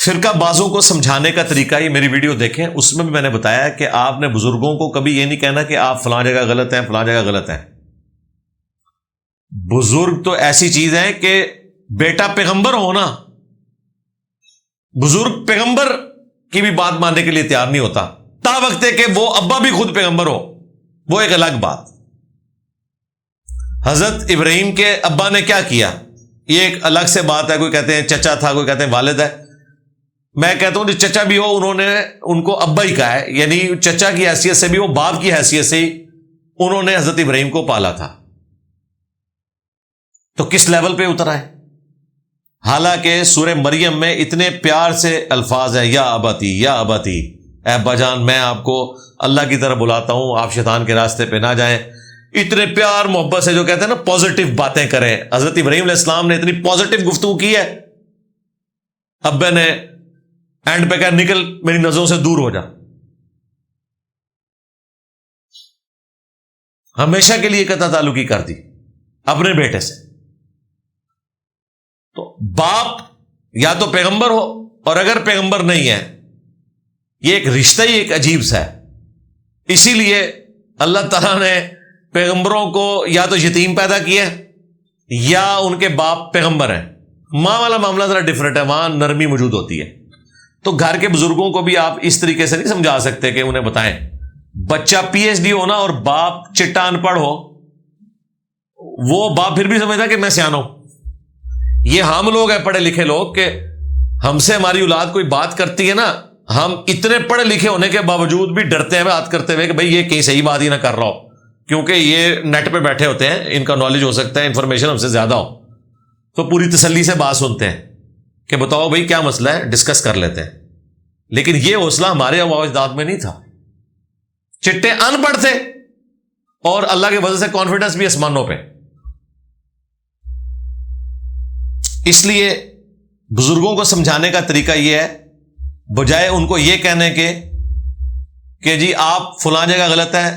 فرقہ بازوں کو سمجھانے کا طریقہ، یہ میری ویڈیو دیکھیں، اس میں بھی میں نے بتایا کہ آپ نے بزرگوں کو کبھی یہ نہیں کہنا کہ آپ فلاں جگہ غلط ہیں، فلاں جگہ غلط ہیں. بزرگ تو ایسی چیز ہے کہ بیٹا پیغمبر ہو نا، بزرگ پیغمبر کی بھی بات ماننے کے لیے تیار نہیں ہوتا، تا وقت ہے کہ وہ ابا بھی خود پیغمبر ہو، وہ ایک الگ بات. حضرت ابراہیم کے ابا نے کیا کیا یہ ایک الگ سے بات ہے. کوئی کہتے ہیں چچا تھا، کوئی کہتے ہیں والد ہے. میں کہتا ہوں جو چچا بھی ہو، انہوں نے ان کو ابا ہی کہا ہے، یعنی چچا کی حیثیت سے بھی، وہ باپ کی حیثیت سے ہی انہوں نے حضرت ابراہیم کو پالا تھا. تو کس لیول پہ اترا ہے؟ حالانکہ سورہ مریم میں اتنے پیار سے الفاظ ہیں، یا اباتی یا اباتی، اے ابا جان میں آپ کو اللہ کی طرف بلاتا ہوں، آپ شیطان کے راستے پہ نہ جائیں. اتنے پیار محبت سے جو کہتے ہیں نا پازیٹیو باتیں کریں. حضرت ابراہیم علیہ السلام نے اتنی پازیٹیو گفتگو کی ہے، ابے نے اینڈ پہ کہا نکل میری نظروں سے دور ہو جا. ہمیشہ کے لیے قطع تعلقی کر دی اپنے بیٹے سے. تو باپ یا تو پیغمبر ہو، اور اگر پیغمبر نہیں ہے، یہ ایک رشتہ ہی ایک عجیب سا ہے. اسی لیے اللہ تعالیٰ نے پیغمبروں کو یا تو یتیم پیدا کیا یا ان کے باپ پیغمبر ہیں. ماں والا معاملہ ذرا ڈفرنٹ ہے، وہاں نرمی موجود ہوتی ہے. تو گھر کے بزرگوں کو بھی آپ اس طریقے سے نہیں سمجھا سکتے کہ انہیں بتائیں. بچہ پی ایچ ڈی ہونا اور باپ چٹا ان پڑھ ہو، وہ باپ پھر بھی سمجھتا کہ میں سیانا ہوں. یہ ہم لوگ ہیں پڑھے لکھے لوگ کہ ہم سے ہماری اولاد کوئی بات کرتی ہے نا، ہم اتنے پڑھے لکھے ہونے کے باوجود بھی ڈرتے ہیں بات کرتے ہوئے کہ بھئی یہ کہیں صحیح بات ہی نہ کر رہا ہو، کیونکہ یہ نیٹ پہ بیٹھے ہوتے ہیں، ان کا نالج ہو سکتا ہے، انفارمیشن ہم سے زیادہ ہو. تو پوری تسلی سے بات سنتے ہیں کہ بتاؤ بھئی کیا مسئلہ ہے، ڈسکس کر لیتے ہیں. لیکن یہ حوصلہ ہمارے آباء و اجداد میں نہیں تھا. چٹے ان پڑھ تھے اور اللہ کے وجہ سے کانفیڈنس بھی آسمانوں پہ. اس لیے بزرگوں کو سمجھانے کا طریقہ یہ ہے، بجائے ان کو یہ کہنے کے کہ جی آپ فلاں جگہ غلط ہے،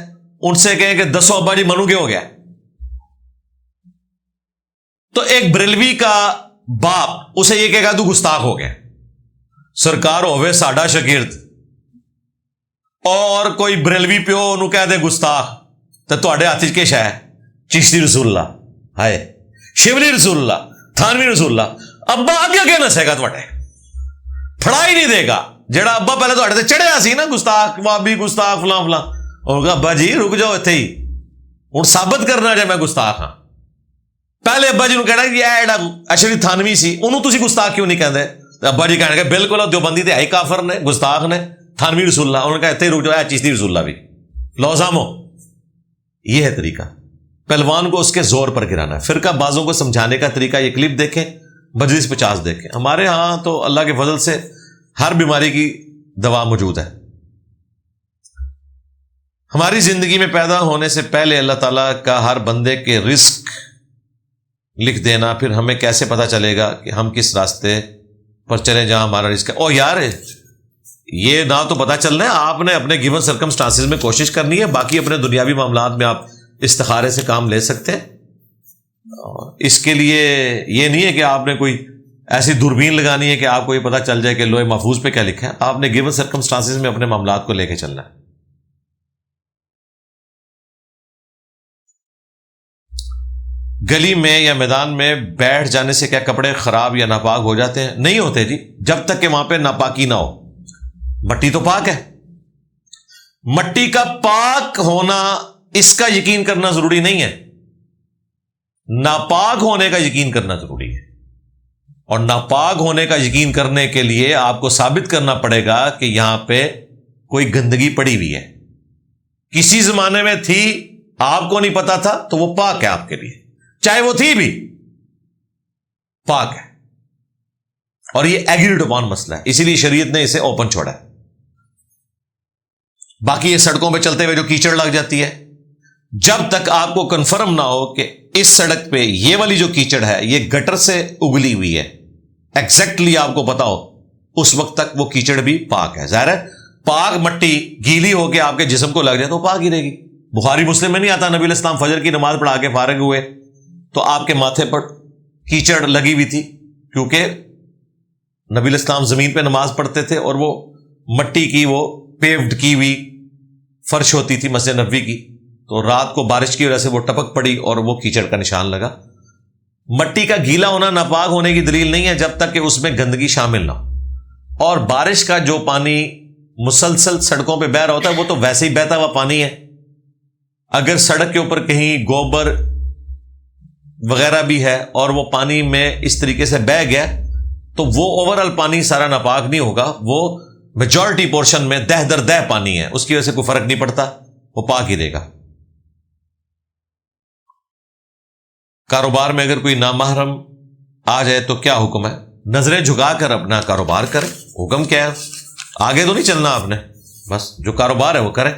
ان سے کہیں کہ دسو ابا جی منو کے ہو گیا. تو ایک بریلوی کا باپ اسے یہ کہے گا تو گستاخ ہو گیا. سرکار ہوئے ساڈا شاگرد اور کوئی بریلوی پیو انہوں کہہ دے گستاخ، تو تواڈے ہاتھ وچ کیا ہے؟ چشتی رسول اللہ، ہائے شبلی رسول اللہ، تھانوی رسول اللہ. ابا اگے کہنا سہے گا تواڈے، پھڑا ہی نہیں دے گا. جڑا ابا پہلے تواڈے تے چڑھیا سی نا گستاخ وابی گستاخ فلاں فلاں، اور ابا جی رک جاؤ اتنے ہی، ہوں ثابت کرنا جائے میں گستاخ ہاں. پہلے ابا جی نو کہنا کہ یہ جڑا اشری تھانوی سی انہوں تسی گستاخ کیوں نہیں کہندے؟ ابا جی کہنے کہ بالکل دیوبندی تے ہے کافر نے، گستاخ نے، تھانوی رسول اللہ. انہوں نے کہا اتنے رک جاؤ، چشتی رسول اللہ بھی لو سامو. یہ ہے طریقہ، پہلوان کو اس کے زور پر گرانا ہے. فرقہ بازوں کو سمجھانے کا طریقہ یہ کلپ دیکھیں، مجلس 50 دیکھیں. ہمارے ہاں تو اللہ کے فضل سے ہر بیماری کی دوا موجود ہے. ہماری زندگی میں پیدا ہونے سے پہلے اللہ تعالیٰ کا ہر بندے کے رزق لکھ دینا، پھر ہمیں کیسے پتا چلے گا کہ ہم کس راستے پر چلیں جہاں ہمارا رزق ہے؟ او یار یہ نہ تو پتا چلنا ہے، آپ نے اپنے گیون سرکمسٹانسز میں کوشش کرنی ہے، باقی اپنے دنیاوی معاملات میں آپ استخارے سے کام لے سکتے ہیں. اس کے لیے یہ نہیں ہے کہ آپ نے کوئی ایسی دوربین لگانی ہے کہ آپ کو یہ پتا چل جائے کہ لوہے محفوظ پہ کیا لکھا ہے. آپ نے گیون سرکمسٹانسز میں اپنے معاملات کو لے کے چلنا ہے. گلی میں یا میدان میں بیٹھ جانے سے کیا کپڑے خراب یا ناپاک ہو جاتے ہیں؟ نہیں ہوتے جی، جب تک کہ وہاں پہ ناپاکی نہ ہو. مٹی تو پاک ہے. مٹی کا پاک ہونا اس کا یقین کرنا ضروری نہیں ہے، ناپاک ہونے کا یقین کرنا ضروری ہے. اور ناپاک ہونے کا یقین کرنے کے لیے آپ کو ثابت کرنا پڑے گا کہ یہاں پہ کوئی گندگی پڑی ہوئی ہے، کسی زمانے میں تھی، آپ کو نہیں پتا تھا، تو وہ پاک ہے آپ کے لیے، چاہے وہ تھی بھی پاک ہے. اور یہ ایگریڈ اپون مسئلہ ہے، اسی لیے شریعت نے اسے اوپن چھوڑا ہے. باقی یہ سڑکوں پہ چلتے ہوئے جو کیچڑ لگ جاتی ہے، جب تک آپ کو کنفرم نہ ہو کہ اس سڑک پہ یہ والی جو کیچڑ ہے یہ گٹر سے اگلی ہوئی ہے، ایگزیکٹلی آپ کو پتا ہو، اس وقت تک وہ کیچڑ بھی پاک ہے. ظاہر ہے پاک مٹی گیلی ہو کے آپ کے جسم کو لگ جائے تو پاک ہی رہے گی. بخاری مسلم میں نہیں آتا نبی علیہ السلام فجر کی نماز پڑھا کے فارغ ہوئے تو آپ کے ماتھے پر کیچڑ لگی ہوئی تھی، کیونکہ نبی علیہ السلام زمین پہ نماز پڑھتے تھے اور وہ مٹی کی وہ پیوڈ کی ہوئی فرش ہوتی تھی مسجد نبوی کی، تو رات کو بارش کی وجہ سے وہ ٹپک پڑی اور وہ کیچڑ کا نشان لگا۔ مٹی کا گیلا ہونا ناپاک ہونے کی دلیل نہیں ہے جب تک کہ اس میں گندگی شامل نہ ہو، اور بارش کا جو پانی مسلسل سڑکوں پہ بہہ رہا ہوتا ہے وہ تو ویسے ہی بہتا ہوا پانی ہے۔ اگر سڑک کے اوپر کہیں گوبر وغیرہ بھی ہے اور وہ پانی میں اس طریقے سے بہہ گیا تو وہ اوورال پانی سارا ناپاک نہیں ہوگا، وہ میجورٹی پورشن میں دہ در دہ پانی ہے، اس کی وجہ سے کوئی فرق نہیں پڑتا، وہ پاک ہی رہے گا۔ کاروبار میں اگر کوئی نامحرم آ جائے تو کیا حکم ہے؟ نظریں جھکا کر اپنا کاروبار کرے، حکم کیا ہے؟ آگے تو نہیں چلنا آپ نے، بس جو کاروبار ہے وہ کرے۔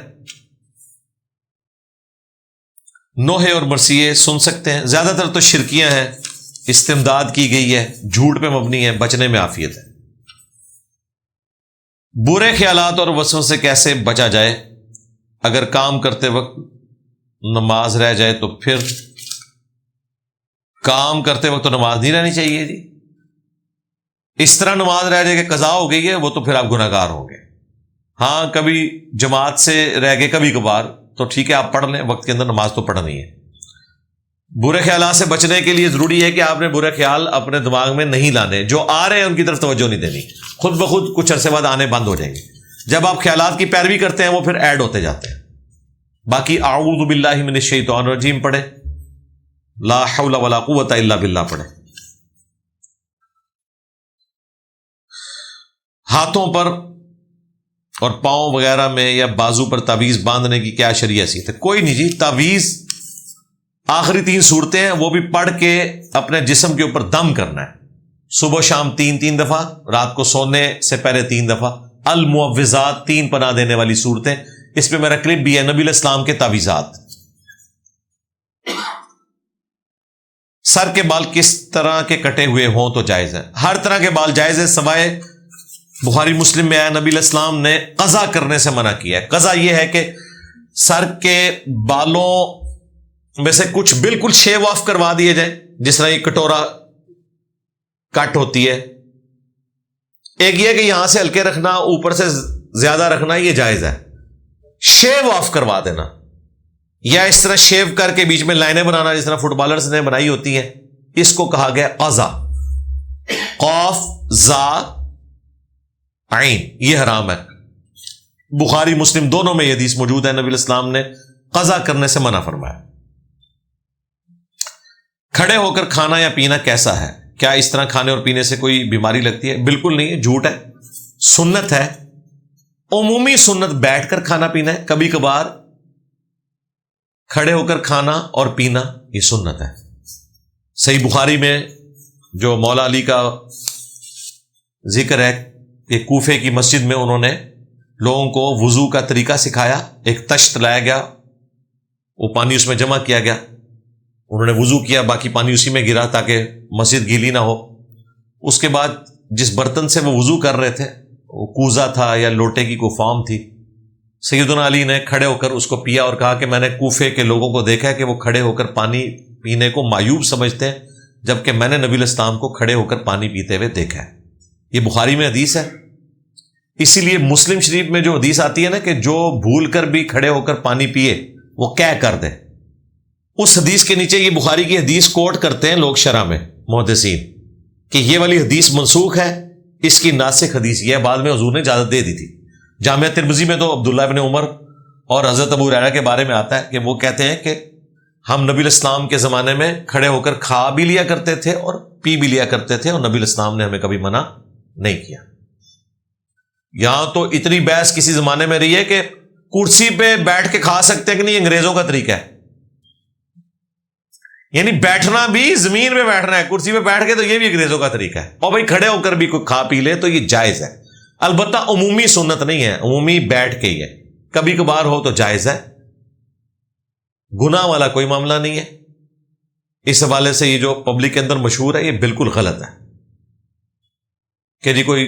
نوحے اور مرثیے سن سکتے ہیں، زیادہ تر تو شرکیاں ہیں، استمداد کی گئی ہے، جھوٹ پہ مبنی ہے، بچنے میں عافیت ہے۔ برے خیالات اور وسوسوں سے کیسے بچا جائے؟ اگر کام کرتے وقت نماز رہ جائے تو پھر کام کرتے وقت تو نماز نہیں رہنی چاہیے جی۔ اس طرح نماز رہ جائے کہ قضا ہو گئی ہے وہ تو پھر آپ گناہ گار ہوں گے۔ ہاں کبھی جماعت سے رہ گئے کبھی کبھار تو ٹھیک ہے، آپ پڑھ لیں، وقت کے اندر نماز تو پڑھنی ہے۔ برے خیالات سے بچنے کے لیے ضروری ہے کہ آپ نے برے خیال اپنے دماغ میں نہیں لانے، جو آ رہے ہیں ان کی طرف توجہ نہیں دینی، خود بخود کچھ عرصے بعد آنے بند ہو جائیں گے۔ جب آپ خیالات کی پیروی کرتے ہیں وہ پھر ایڈ ہوتے جاتے ہیں۔ باقی اعوذ باللہ من الشیطان الرجیم پڑھے، لا حول ولا قوت الا باللہ پڑھے۔ ہاتھوں پر اور پاؤں وغیرہ میں یا بازو پر تعویذ باندھنے کی کیا شرعی حیثیت ہے؟ کوئی نہیں جی، تعویذ آخری 3 صورتیں ہیں وہ بھی پڑھ کے اپنے جسم کے اوپر دم کرنا ہے، صبح شام 3 دفعہ، رات کو سونے سے پہلے 3 دفعہ۔ المعوذات 3 پناہ دینے والی صورتیں، اس پہ میرا کلپ بھی ہے، نبی علیہ السلام کے تعویذات۔ سر کے بال کس طرح کے کٹے ہوئے ہوں تو جائز ہے؟ ہر طرح کے بال جائز ہے، سوائے بخاری مسلم میں آیا نبی علیہ السلام نے قضا کرنے سے منع کیا ہے۔ قضا یہ ہے کہ سر کے بالوں میں سے کچھ بالکل شیو آف کروا دیے جائیں، جس طرح یہ کٹورا کٹ ہوتی ہے۔ ایک یہ کہ یہاں سے ہلکے رکھنا، اوپر سے زیادہ رکھنا، یہ جائز ہے۔ شیو آف کروا دینا یا اس طرح شیو کر کے بیچ میں لائنیں بنانا جس طرح فٹ بالرز نے بنائی ہوتی ہیں، اس کو کہا گیا قضا۔ قاف زا عین، یہ حرام ہے۔ بخاری مسلم دونوں میں یہ حدیث موجود ہے، نبی علیہ السلام نے قضا کرنے سے منع فرمایا۔ کھڑے ہو کر کھانا یا پینا کیسا ہے؟ کیا اس طرح کھانے اور پینے سے کوئی بیماری لگتی ہے؟ بالکل نہیں، جھوٹ ہے، سنت ہے، عمومی سنت بیٹھ کر کھانا پینا ہے، کبھی کبھار کھڑے ہو کر کھانا اور پینا یہ سنت ہے۔ صحیح بخاری میں جو مولا علی کا ذکر ہے کہ کوفے کی مسجد میں انہوں نے لوگوں کو وضو کا طریقہ سکھایا، ایک تشت لایا گیا، وہ پانی اس میں جمع کیا گیا، انہوں نے وضو کیا، باقی پانی اسی میں گرا تاکہ مسجد گیلی نہ ہو۔ اس کے بعد جس برتن سے وہ وضو کر رہے تھے وہ کوزہ تھا یا لوٹے کی کوئی فارم تھی، سیدنا علی نے کھڑے ہو کر اس کو پیا اور کہا کہ میں نے کوفے کے لوگوں کو دیکھا ہے کہ وہ کھڑے ہو کر پانی پینے کو معیوب سمجھتے ہیں، جبکہ میں نے نبی علیہ السلام کو کھڑے ہو کر پانی پیتے ہوئے دیکھا ہے۔ یہ بخاری میں حدیث ہے۔ اسی لیے مسلم شریف میں جو حدیث آتی ہے نا کہ جو بھول کر بھی کھڑے ہو کر پانی پیے وہ کیا کر دے، اس حدیث کے نیچے یہ بخاری کی حدیث کوٹ کرتے ہیں لوگ شرح میں محدثین کہ یہ والی حدیث منسوخ ہے، اس کی ناسخ حدیث یہ ہے، بعد میں حضور نے اجازت دے دی تھی۔ جامعہ ترمذی میں تو عبداللہ ابن عمر اور حضرت ابو ہریرہ کے بارے میں آتا ہے کہ وہ کہتے ہیں کہ ہم نبی علیہ السلام کے زمانے میں کھڑے ہو کر کھا بھی لیا کرتے تھے اور پی بھی لیا کرتے تھے، اور نبی علیہ السلام نے ہمیں کبھی منع نہیں کیا۔ یہاں تو اتنی بحث کسی زمانے میں رہی ہے کہ کرسی پہ بیٹھ کے کھا سکتے ہیں کہ نہیں، انگریزوں کا طریقہ ہے، یعنی بیٹھنا بھی زمین پہ بیٹھنا ہے، کرسی پہ بیٹھ کے تو یہ بھی انگریزوں کا طریقہ ہے، اور بھائی کھڑے ہو کر بھی کوئی کھا پی لے تو یہ جائز ہے، البتہ عمومی سنت نہیں ہے، عمومی بیٹھ کے ہی ہے، کبھی کبھار ہو تو جائز ہے، گناہ والا کوئی معاملہ نہیں ہے۔ اس حوالے سے یہ جو پبلک کے اندر مشہور ہے یہ بالکل غلط ہے کہ جی کوئی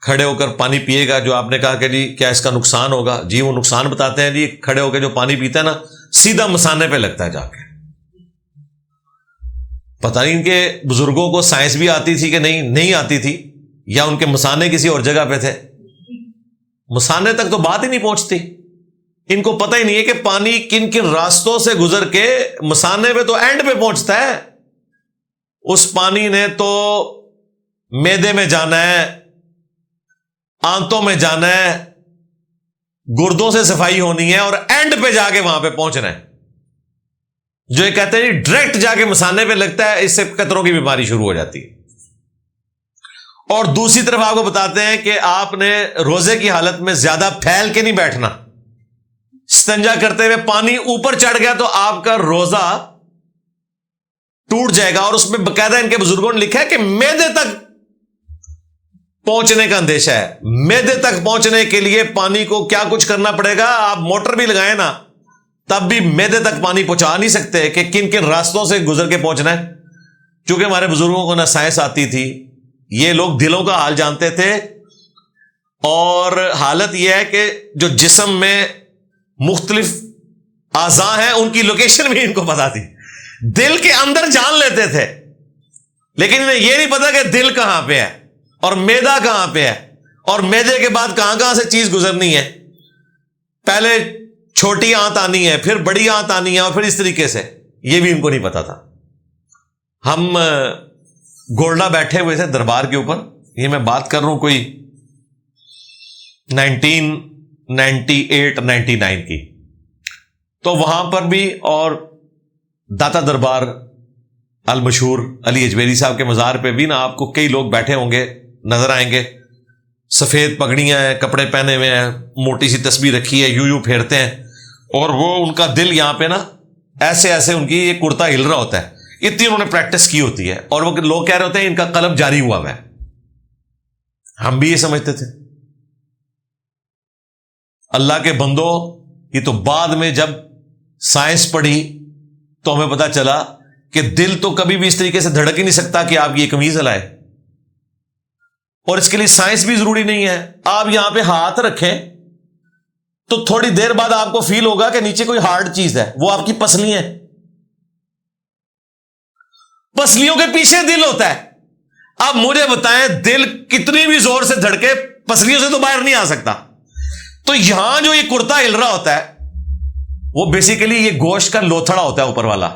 کھڑے ہو کر پانی پیے گا، جو آپ نے کہا کہ جی کیا اس کا نقصان ہوگا، جی وہ نقصان بتاتے ہیں جی، کھڑے ہو کے جو پانی پیتا ہے نا سیدھا مسانے پہ لگتا ہے جا کے۔ پتہ نہیں ان کے بزرگوں کو سائنس بھی آتی تھی کہ نہیں آتی تھی، یا ان کے مسانے کسی اور جگہ پہ تھے؟ مسانے تک تو بات ہی نہیں پہنچتی. ان کو پتہ ہی نہیں ہے کہ پانی کن کن راستوں سے گزر کے مسانے پہ تو اینڈ پہ پہنچتا ہے. اس پانی نے تو معدے میں جانا ہے، آنتوں میں جانا ہے، گردوں سے صفائی ہونی ہے، اور اینڈ پہ جا کے وہاں پہ پہنچنا ہے. جو یہ کہتے ہیں ڈائریکٹ جا کے مسانے پہ لگتا ہے، اس سے قطروں کی بیماری شروع ہو جاتی ہے. اور دوسری طرف آپ کو بتاتے ہیں کہ آپ نے روزے کی حالت میں زیادہ پھیل کے نہیں بیٹھنا. استنجا کرتے ہوئے پانی اوپر چڑھ گیا تو آپ کا روزہ ٹوٹ جائے گا. اور اس میں باقاعدہ ان کے بزرگوں نے لکھا ہے کہ معدے تک پہنچنے کا اندیشہ ہے. معدے تک پہنچنے کے لیے پانی کو کیا کچھ کرنا پڑے گا؟ آپ موٹر بھی لگائیں نا تب بھی معدے تک پانی پہنچا نہیں سکتے کہ کن کن راستوں سے گزر کے پہنچنا ہے. چونکہ ہمارے بزرگوں کو نہ سائنس آتی تھی، یہ لوگ دلوں کا حال جانتے تھے. اور حالت یہ ہے کہ جو جسم میں مختلف اعضاء ہیں ان کی لوکیشن بھی ان کو پتا تھی. دل کے اندر جان لیتے تھے، لیکن انہیں یہ نہیں پتا کہ دل کہاں پہ ہے اور معدہ کہاں پہ ہے، اور معدے کے بعد کہاں کہاں سے چیز گزرنی ہے. پہلے چھوٹی آنت آنی ہے، پھر بڑی آنت آنی ہے، اور پھر اس طریقے سے. یہ بھی ان کو نہیں پتا تھا. ہم گولڈا بیٹھے ہوئے تھے دربار کے اوپر، یہ میں بات کر رہا ہوں کوئی 1998-99 کی. تو وہاں پر بھی، اور داتا دربار المشہور علی اجمیری صاحب کے مزار پہ بھی نا آپ کو کئی لوگ بیٹھے ہوں گے، نظر آئیں گے. سفید پگڑیاں ہیں، کپڑے پہنے ہوئے ہیں، موٹی سی تسبیح رکھی ہے، یوں پھیرتے ہیں، اور وہ ان کا دل یہاں پہ نا ایسے ایسے ان کی یہ کرتا ہل رہا ہوتا ہے. اتنی انہوں نے پریکٹس کی ہوتی ہے، اور وہ لوگ کہہ رہے ہوتے ہیں ان کا قلب جاری ہوا ہوا ہے. ہم بھی یہ سمجھتے تھے. اللہ کے بندو، یہ تو بعد میں جب سائنس پڑھی تو ہمیں پتا چلا کہ دل تو کبھی بھی اس طریقے سے دھڑک ہی نہیں سکتا کہ آپ کی یہ قمیض ہلائے. اور اس کے لیے سائنس بھی ضروری نہیں ہے. آپ یہاں پہ ہاتھ رکھیں تو تھوڑی دیر بعد آپ کو فیل ہوگا کہ نیچے کوئی ہارڈ چیز ہے، وہ آپ کی پسلیاں ہیں. پسلیوں کے پیچھے دل ہوتا ہے. اب مجھے بتائیں دل کتنی بھی زور سے دھڑکے پسلیوں سے تو باہر نہیں آ سکتا. تو یہاں جو یہ کرتا ہل رہا ہوتا ہے وہ بیسیکلی یہ گوشت کا لوتھڑا ہوتا ہے اوپر والا.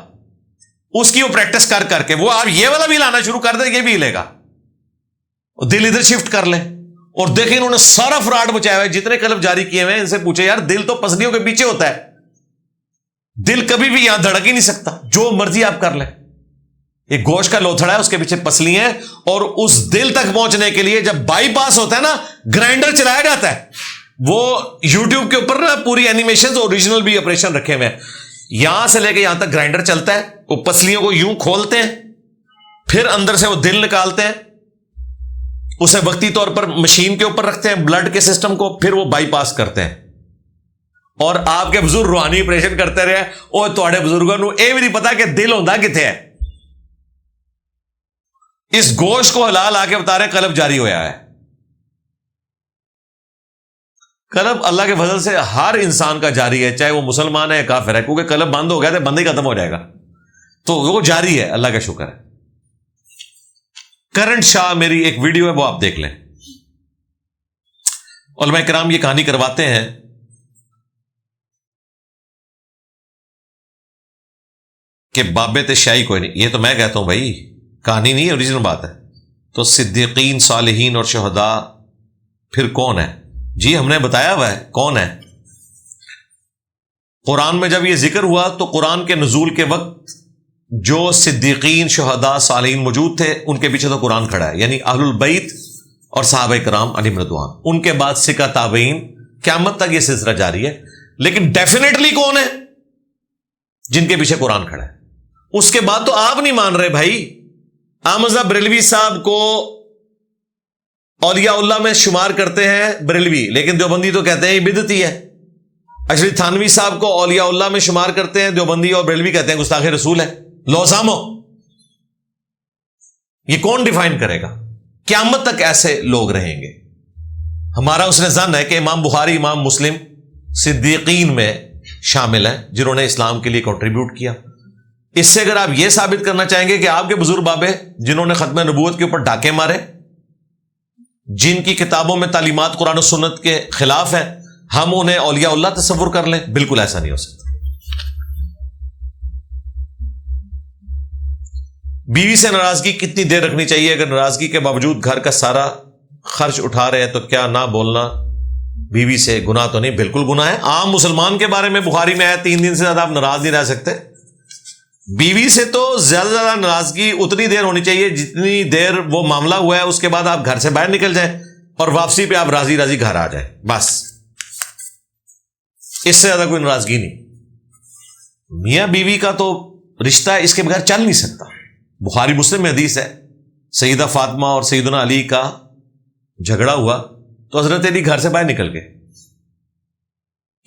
اس کی وہ پریکٹس کر کر کے وہ آپ یہ والا بھی لانا شروع کر دیں، یہ بھی ہلے گا. دل ادھر شفٹ کر لیں، اور دیکھیں انہوں نے سارا فراڈ مچایا ہوا ہے. جتنے قلب جاری کیے ہوئے ہیں ان سے پوچھے یار دل تو پسلیوں کے پیچھے ہوتا ہے، دل کبھی بھی یہاں دھڑک ہی نہیں سکتا. جو مرضی آپ کر لیں، یہ گوشت کا لوتھڑا ہے، اس کے پیچھے پسلی ہیں. اور اس دل تک پہنچنے کے لیے جب بائی پاس ہوتا ہے نا، گرائنڈر چلایا جاتا ہے. وہ یوٹیوب کے اوپر نا پوری اینیمیشن اوریجنل بھی آپریشن رکھے ہوئے ہیں. یہاں سے لے کے یہاں تک گرائنڈر چلتا ہے. وہ پسلیوں کو یوں کھولتے ہیں، پھر اندر سے وہ دل نکالتے ہیں، اسے وقتی طور پر مشین کے اوپر رکھتے ہیں بلڈ کے سسٹم کو، پھر وہ بائی پاس کرتے ہیں. اور آپ کے بزرگ روحانی آپریشن کرتے رہے، اور تھوڑے بزرگوں کو یہ بھی نہیں پتا کہ دل ہوتا کتنے ہے. اس گوشت کو ہلا لا کے بتا رہے قلب جاری ہوا ہے. قلب اللہ کے فضل سے ہر انسان کا جاری ہے، چاہے وہ مسلمان ہے یا کافر ہے، کیونکہ قلب بند ہو گیا تو بند ہی ختم ہو جائے گا. تو وہ جاری ہے، اللہ کا شکر ہے. کرنٹ شاہ میری ایک ویڈیو ہے، وہ آپ دیکھ لیں. علماء کرام یہ کہانی کرواتے ہیں کہ بابے تے شاہی کوئی نہیں. یہ تو میں کہتا ہوں بھائی، کہانی نہیں ہے، اوریجنل بات ہے. تو صدیقین، صالحین اور شہداء پھر کون ہے؟ جی ہم نے بتایا ہوا ہے کون ہے. قرآن میں جب یہ ذکر ہوا تو قرآن کے نزول کے وقت جو صدیقین، شہداء، صالحین موجود تھے ان کے پیچھے تو قرآن کھڑا ہے، یعنی اہل البیت اور صحابہ کرام علیہم رضوان. ان کے بعد سکہ تابعین، قیامت تک یہ سلسلہ جاری ہے. لیکن ڈیفینیٹلی کون ہے جن کے پیچھے قرآن کھڑا ہے؟ اس کے بعد تو آپ نہیں مان رہے بھائی. احمد بریلوی صاحب کو اولیاء اللہ میں شمار کرتے ہیں بریلوی، لیکن دیوبندی تو کہتے ہیں یہ بدعتی ہے. اشرف تھانوی صاحب کو اولیاء اللہ میں شمار کرتے ہیں دیوبندی، اور بریلوی کہتے ہیں گستاخ رسول ہے. لو سامو، یہ کون ڈیفائن کرے گا؟ قیامت تک ایسے لوگ رہیں گے. ہمارا اس نے ظن ہے کہ امام بخاری، امام مسلم صدیقین میں شامل ہیں جنہوں نے اسلام کے لیے کنٹریبیوٹ کیا. اس سے اگر آپ یہ ثابت کرنا چاہیں گے کہ آپ کے بزرگ بابے جنہوں نے ختم نبوت کے اوپر ڈاکے مارے، جن کی کتابوں میں تعلیمات قرآن و سنت کے خلاف ہیں، ہم انہیں اولیاء اللہ تصور کر لیں؟ بالکل ایسا نہیں ہو سکتا۔ بیوی سے ناراضگی کتنی دیر رکھنی چاہیے؟ اگر ناراضگی کے باوجود گھر کا سارا خرچ اٹھا رہے ہیں تو کیا نہ بولنا بیوی سے گناہ تو نہیں؟ بالکل گناہ ہے۔ عام مسلمان کے بارے میں بخاری میں ہے 3 دن سے زیادہ آپ ناراض نہیں رہ سکتے۔ بیوی سے تو زیادہ سے زیادہ ناراضگی اتنی دیر ہونی چاہیے جتنی دیر وہ معاملہ ہوا ہے، اس کے بعد آپ گھر سے باہر نکل جائیں اور واپسی پہ آپ راضی راضی گھر آ جائیں، بس، اس سے زیادہ کوئی ناراضگی نہیں۔ میاں بیوی کا تو رشتہ اس کے بغیر چل نہیں سکتا۔ بخاری مسلم میں حدیث ہے، سیدہ فاطمہ اور سیدنا علی کا جھگڑا ہوا تو حضرت علی گھر سے باہر نکل گئے۔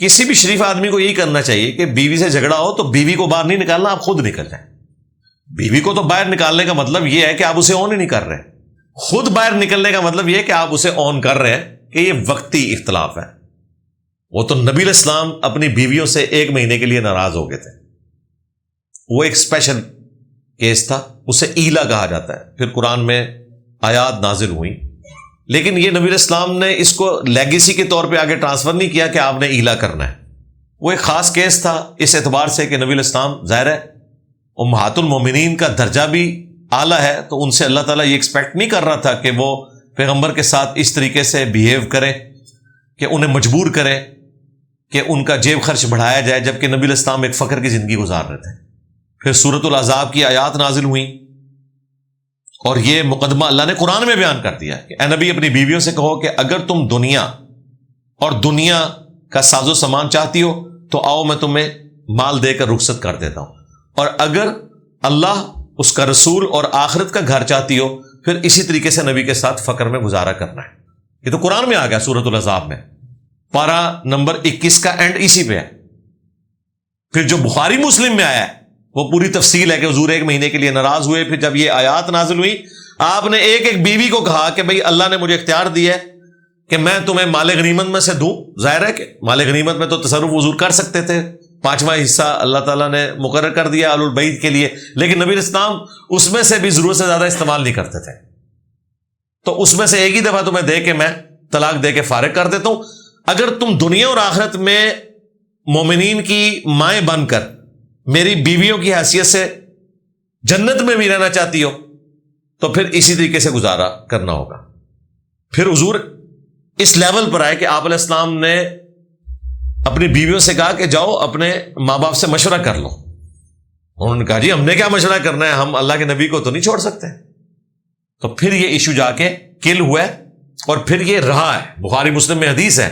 کسی بھی شریف آدمی کو یہی کرنا چاہیے کہ بیوی سے جھگڑا ہو تو بیوی کو باہر نہیں نکالنا، آپ خود نکل جائیں۔ بیوی کو تو باہر نکالنے کا مطلب یہ ہے کہ آپ اسے آن ہی نہیں کر رہے، خود باہر نکلنے کا مطلب یہ ہے کہ آپ اسے آن کر رہے ہیں کہ یہ وقتی اختلاف ہے۔ وہ تو نبی علیہ السلام اپنی بیویوں سے 1 مہینے کے لیے ناراض ہو گئے تھے، وہ ایک اسپیشل کیس تھا، اسے ایلا کہا جاتا ہے۔ پھر قرآن میں آیات نازل ہوئی، لیکن یہ نبی علیہ السلام نے اس کو لیگیسی کے طور پہ آگے ٹرانسفر نہیں کیا کہ آپ نے ایلا کرنا ہے۔ وہ ایک خاص کیس تھا اس اعتبار سے کہ نبی علیہ السلام ظاہر ہے امہات المومنین کا درجہ بھی اعلیٰ ہے، تو ان سے اللہ تعالیٰ یہ ایکسپیکٹ نہیں کر رہا تھا کہ وہ پیغمبر کے ساتھ اس طریقے سے بیہیو کریں کہ انہیں مجبور کریں کہ ان کا جیب خرچ بڑھایا جائے، جبکہ نبی علیہ السلام ایک فقر کی زندگی گزار رہے تھے۔ پھر سورۃ الاحزاب کی آیات نازل ہوئیں اور یہ مقدمہ اللہ نے قرآن میں بیان کر دیا کہ اے نبی اپنی بیویوں سے کہو کہ اگر تم دنیا اور دنیا کا ساز و سامان چاہتی ہو تو آؤ میں تمہیں مال دے کر رخصت کر دیتا ہوں، اور اگر اللہ، اس کا رسول اور آخرت کا گھر چاہتی ہو پھر اسی طریقے سے نبی کے ساتھ فقر میں گزارا کرنا ہے۔ یہ تو قرآن میں آ گیا سورۃ الاحزاب میں، پارہ نمبر 21 کا اینڈ اسی پہ ہے۔ پھر جو بخاری مسلم میں آیا ہے وہ پوری تفصیل ہے کہ حضور 1 مہینے کے لیے ناراض ہوئے، پھر جب یہ آیات نازل ہوئی آپ نے ایک ایک بیوی کو کہا کہ بھئی اللہ نے مجھے اختیار دیا ہے کہ میں تمہیں مال غنیمت میں سے دوں۔ ظاہر ہے کہ مال غنیمت میں تو تصرف حضور کر سکتے تھے، 5واں حصہ اللہ تعالیٰ نے مقرر کر دیا آل البیت کے لیے، لیکن نبی اسلام اس میں سے بھی ضرورت سے زیادہ استعمال نہیں کرتے تھے، تو اس میں سے ایک ہی دفعہ تمہیں دے کے میں طلاق دے کے فارغ کر دیتا ہوں۔ اگر تم دنیا اور آخرت میں مومنین کی مائیں بن کر میری بیویوں کی حیثیت سے جنت میں بھی رہنا چاہتی ہو تو پھر اسی طریقے سے گزارا کرنا ہوگا۔ پھر حضور اس لیول پر آئے کہ آپ علیہ السلام نے اپنی بیویوں سے کہا کہ جاؤ اپنے ماں باپ سے مشورہ کر لو۔ انہوں نے کہا جی ہم نے کیا مشورہ کرنا ہے، ہم اللہ کے نبی کو تو نہیں چھوڑ سکتے۔ تو پھر یہ ایشو جا کے کل ہوا ہے اور پھر یہ رہا ہے۔ بخاری مسلم میں حدیث ہے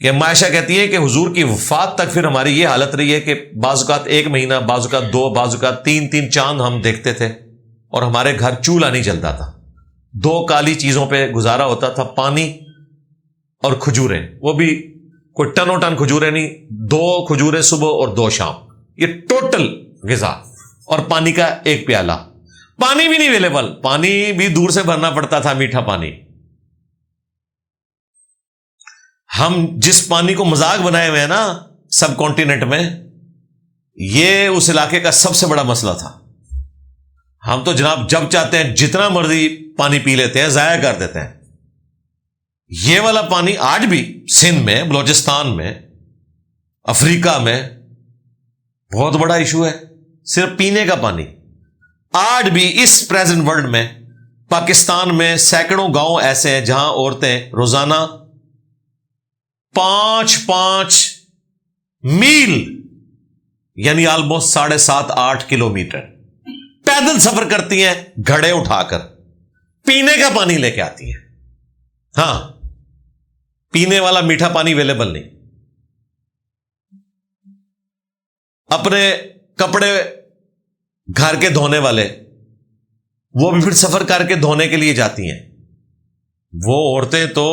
کہ عائشہ کہتی ہے کہ حضور کی وفات تک پھر ہماری یہ حالت رہی ہے کہ بعض اوقات 1 مہینہ، بعض اوقات 2، بعض اوقات 3 چاند ہم دیکھتے تھے اور ہمارے گھر چولہا نہیں جلتا تھا۔ 2 کالی چیزوں پہ گزارا ہوتا تھا، پانی اور کھجوریں، وہ بھی کوئی ٹنوں ٹن کھجوریں نہیں، 2 کھجوریں صبح اور 2 شام، یہ ٹوٹل غذا، اور پانی کا 1 پیالہ۔ پانی بھی نہیں اویلیبل، پانی بھی دور سے بھرنا پڑتا تھا، میٹھا پانی۔ ہم جس پانی کو مذاق بنائے ہوئے ہیں نا سب کانٹیننٹ میں، یہ اس علاقے کا سب سے بڑا مسئلہ تھا۔ ہم تو جناب جب چاہتے ہیں جتنا مرضی پانی پی لیتے ہیں، ضائع کر دیتے ہیں۔ یہ والا پانی آج بھی سندھ میں، بلوچستان میں، افریقہ میں بہت بڑا ایشو ہے، صرف پینے کا پانی۔ آج بھی اس پریزنٹ ورلڈ میں پاکستان میں سینکڑوں گاؤں ایسے ہیں جہاں عورتیں روزانہ 5 میل یعنی آلموسٹ 7.5-8 کلومیٹر پیدل سفر کرتی ہیں گھڑے اٹھا کر، پینے کا پانی لے کے آتی ہیں۔ ہاں، پینے والا میٹھا پانی اویلیبل نہیں۔ اپنے کپڑے گھر کے دھونے والے، وہ بھی پھر سفر کر کے دھونے کے لیے جاتی ہیں۔ وہ عورتیں تو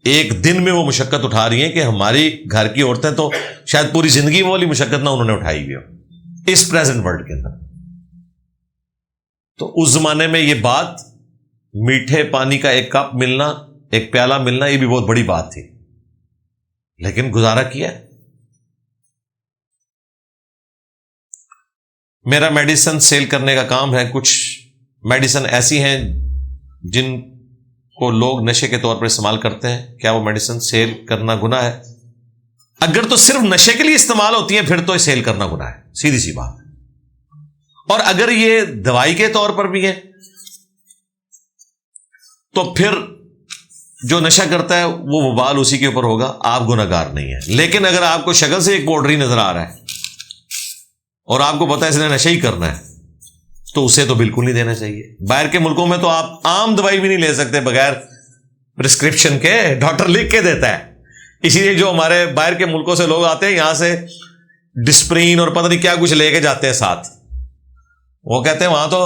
ایک دن میں وہ مشقت اٹھا رہی ہیں کہ ہماری گھر کی عورتیں تو شاید پوری زندگی وہ والی مشقت نہ انہوں نے اٹھائی ہوئی ہو اس پریزنٹ ورلڈ کے اندر۔ تو اس زمانے میں یہ بات، میٹھے پانی کا 1 کپ ملنا، 1 پیالہ ملنا، یہ بھی بہت بڑی بات تھی، لیکن گزارا کیا۔ میرا میڈیسن سیل کرنے کا کام ہے۔ کچھ میڈیسن ایسی ہیں جن کو لوگ نشے کے طور پر استعمال کرتے ہیں، کیا وہ میڈیسن سیل کرنا گناہ ہے؟ اگر تو صرف نشے کے لیے استعمال ہوتی ہیں پھر تو سیل کرنا گناہ ہے، سیدھی سی بات. اور اگر یہ دوائی کے طور پر بھی ہے تو پھر جو نشہ کرتا ہے وہ وبال اسی کے اوپر ہوگا، آپ گناہ گار نہیں ہیں. لیکن اگر آپ کو شکل سے ایک پاؤڈر ہی نظر آ رہا ہے اور آپ کو پتا ہے اس نے نشہ ہی کرنا ہے تو اسے تو بالکل نہیں دینا چاہیے. باہر کے ملکوں میں تو آپ عام دوائی بھی نہیں لے سکتے بغیر پرسکرپشن کے، ڈاکٹر لکھ کے دیتا ہے. اسی لیے جو ہمارے باہر کے ملکوں سے لوگ آتے ہیں یہاں سے ڈسپرین اور پتہ نہیں کیا کچھ لے کے جاتے ہیں ساتھ، وہ کہتے ہیں وہاں تو،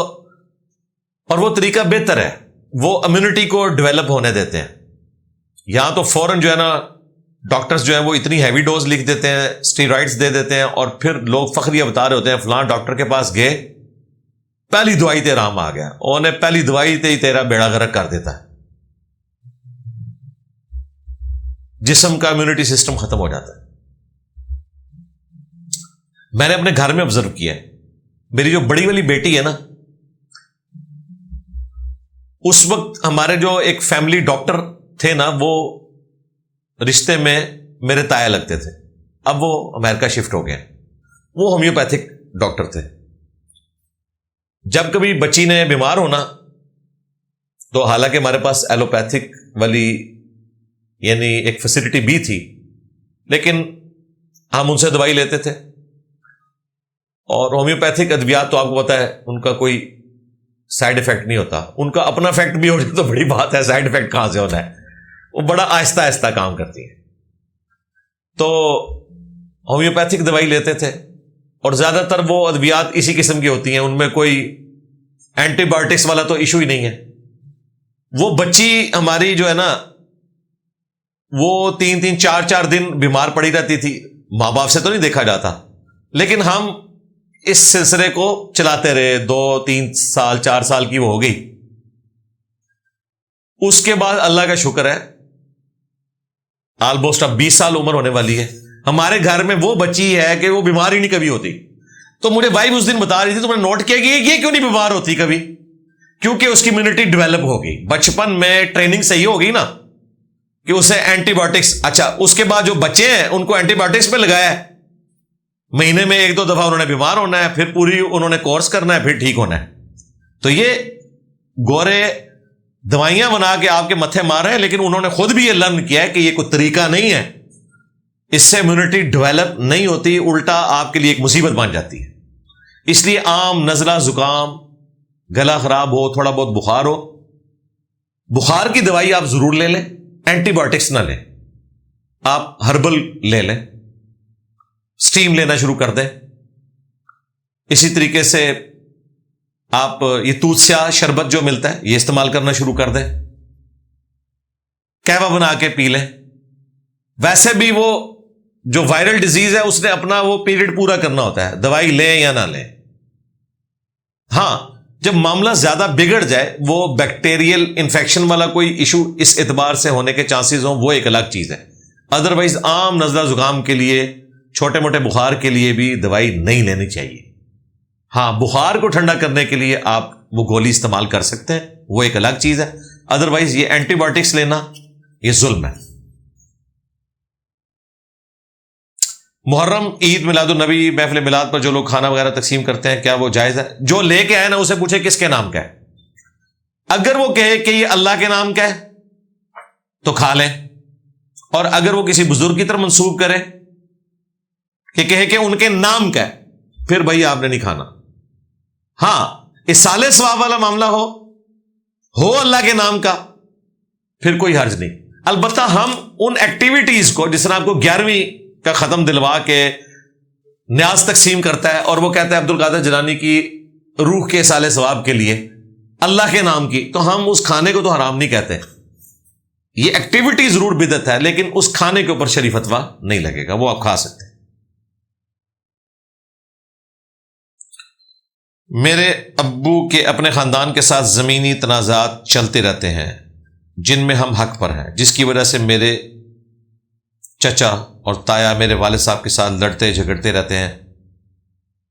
اور وہ طریقہ بہتر ہے، وہ امیونٹی کو ڈیولپ ہونے دیتے ہیں. یہاں تو فوراً جو ہے نا ڈاکٹرز جو ہیں وہ اتنی ہیوی ڈوز لکھ دیتے ہیں، اسٹیرائڈز دے دیتے ہیں، اور پھر لوگ فخریہ بتا رہے ہوتے ہیں فلاں ڈاکٹر کے پاس گئے، پہلی دوائی تے آرام آ گیا، انہیں پہلی دوائی تے ہی تیرا بیڑا غرق کر دیتا ہے، جسم کا امیونٹی سسٹم ختم ہو جاتا ہے. میں نے اپنے گھر میں آبزرو کیا ہے، میری جو بڑی والی بیٹی ہے نا، اس وقت ہمارے جو ایک فیملی ڈاکٹر تھے نا وہ رشتے میں میرے تایا لگتے تھے، اب وہ امریکہ شفٹ ہو گئے، وہ ہومیوپیتھک ڈاکٹر تھے. جب کبھی بچی نے بیمار ہونا تو حالانکہ ہمارے پاس ایلوپیتھک والی یعنی ایک فیسلٹی بھی تھی لیکن ہم ان سے دوائی لیتے تھے، اور ہومیوپیتھک ادویات تو آپ کو پتا ہے ان کا کوئی سائیڈ افیکٹ نہیں ہوتا، ان کا اپنا افیکٹ بھی ہو جائے تو بڑی بات ہے، سائیڈ افیکٹ کہاں سے ہونا ہے، وہ بڑا آہستہ آہستہ کام کرتی ہے. تو ہومیوپیتھک دوائی لیتے تھے اور زیادہ تر وہ ادویات اسی قسم کی ہوتی ہیں، ان میں کوئی اینٹی بایوٹکس والا تو ایشو ہی نہیں ہے. وہ بچی ہماری جو ہے نا وہ 3-3 4-4 دن بیمار پڑی رہتی تھی، ماں باپ سے تو نہیں دیکھا جاتا، لیکن ہم اس سلسلے کو چلاتے رہے، 2-3 سال 4 سال کی وہ ہو گئی. اس کے بعد اللہ کا شکر ہے آلموسٹ اب 20 سال عمر ہونے والی ہے، ہمارے گھر میں وہ بچی ہے کہ وہ بیمار ہی نہیں کبھی ہوتی. تو مجھے وائف اس دن بتا رہی تھی، تم نے نوٹ کیا کہ یہ کیوں نہیں بیمار ہوتی کبھی؟ کیونکہ اس کی امیونٹی ڈیولپ ہوگی، بچپن میں ٹریننگ صحیح ہوگی نا کہ اسے اینٹی بایوٹکس. اچھا اس کے بعد جو بچے ہیں ان کو اینٹی بایوٹکس پہ لگایا ہے، مہینے میں 1-2 دفعہ انہوں نے بیمار ہونا ہے، پھر پوری انہوں نے کورس کرنا ہے، پھر ٹھیک ہونا ہے. تو یہ گورے دوائیاں بنا کے آپ کے متھے مار رہے ہیں، لیکن انہوں نے خود بھی یہ لرن کیا ہے کہ یہ کوئی طریقہ نہیں ہے، اس سے امیونٹی ڈیولپ نہیں ہوتی، الٹا آپ کے لیے ایک مصیبت بن جاتی ہے. اس لیے عام نزلہ زکام، گلا خراب ہو، تھوڑا بہت بخار ہو، بخار کی دوائی آپ ضرور لے لیں، اینٹی بایوٹکس نہ لیں، آپ ہربل لے لیں، سٹیم لینا شروع کر دیں. اسی طریقے سے آپ یہ توت سیاہ شربت جو ملتا ہے یہ استعمال کرنا شروع کر دیں، قہوہ بنا کے پی لیں. ویسے بھی وہ جو وائرل ڈیزیز ہے اس نے اپنا وہ پیریڈ پورا کرنا ہوتا ہے، دوائی لیں یا نہ لیں. ہاں جب معاملہ زیادہ بگڑ جائے، وہ بیکٹیریل انفیکشن والا کوئی ایشو اس اعتبار سے ہونے کے چانسز ہوں، وہ ایک الگ چیز ہے. ادروائز عام نزلہ زکام کے لیے، چھوٹے موٹے بخار کے لیے بھی دوائی نہیں لینی چاہیے. ہاں بخار کو ٹھنڈا کرنے کے لیے آپ وہ گولی استعمال کر سکتے ہیں، وہ ایک الگ چیز ہے. ادروائز یہ اینٹی بایوٹکس لینا یہ ظلم ہے. محرم، عید، میلاد النبی، محفل میلاد پر جو لوگ کھانا وغیرہ تقسیم کرتے ہیں کیا وہ جائز ہے؟ جو لے کے آئے نا اسے پوچھے کس کے نام کا ہے، اگر وہ کہے کہ یہ اللہ کے نام کا ہے تو کھا لیں، اور اگر وہ کسی بزرگ کی طرف منسوب کرے کہ کہے کہ ان کے نام کا ہے پھر بھائی آپ نے نہیں کھانا. ہاں اصالہ ثواب والا معاملہ ہو اللہ کے نام کا پھر کوئی حرج نہیں. البتہ ہم ان ایکٹیویٹیز کو، جس طرح آپ کو 11ویں کا ختم دلوا کے نیاز تقسیم کرتا ہے اور وہ کہتا ہے عبد القادر جیلانی کی روح کے اصالہ ثواب کے لیے اللہ کے نام کی، تو ہم اس کھانے کو تو حرام نہیں کہتے. یہ ایکٹیویٹی ضرور بدعت ہے لیکن اس کھانے کے اوپر شریع فتویٰ نہیں لگے گا، وہ آپ کھا سکتے ہیں. میرے ابو کے اپنے خاندان کے ساتھ زمینی تنازعات چلتے رہتے ہیں جن میں ہم حق پر ہیں، جس کی وجہ سے میرے چچا اور تایا میرے والد صاحب کے ساتھ لڑتے جھگڑتے رہتے ہیں.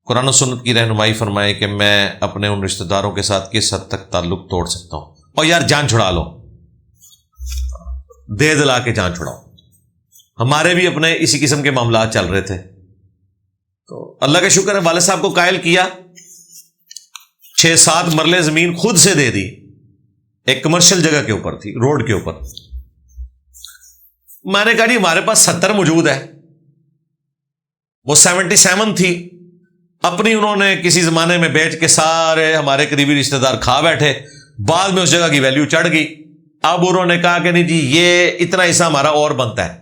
قرآن و سنت کی رہنمائی فرمائے کہ میں اپنے ان رشتہ داروں کے ساتھ کس حد تک تعلق توڑ سکتا ہوں. اور یار جان چھڑا لو، دے دلا کے جان چھڑاؤ. ہمارے بھی اپنے اسی قسم کے معاملات چل رہے تھے. تو اللہ کا شکر ہے والد صاحب کو قائل کیا, 6-7 مرلے زمین خود سے دے دی, ایک کمرشل جگہ کے اوپر تھی, روڈ کے اوپر. میں نے کہا جی ہمارے پاس 70 موجود ہے, وہ 77 تھی, اپنی انہوں نے کسی زمانے میں بیچ کے سارے ہمارے قریبی رشتہ دار کھا بیٹھے, بعد میں اس جگہ کی ویلیو چڑھ گئی. اب انہوں نے کہا کہ نہیں جی یہ اتنا حصہ ہمارا اور بنتا ہے,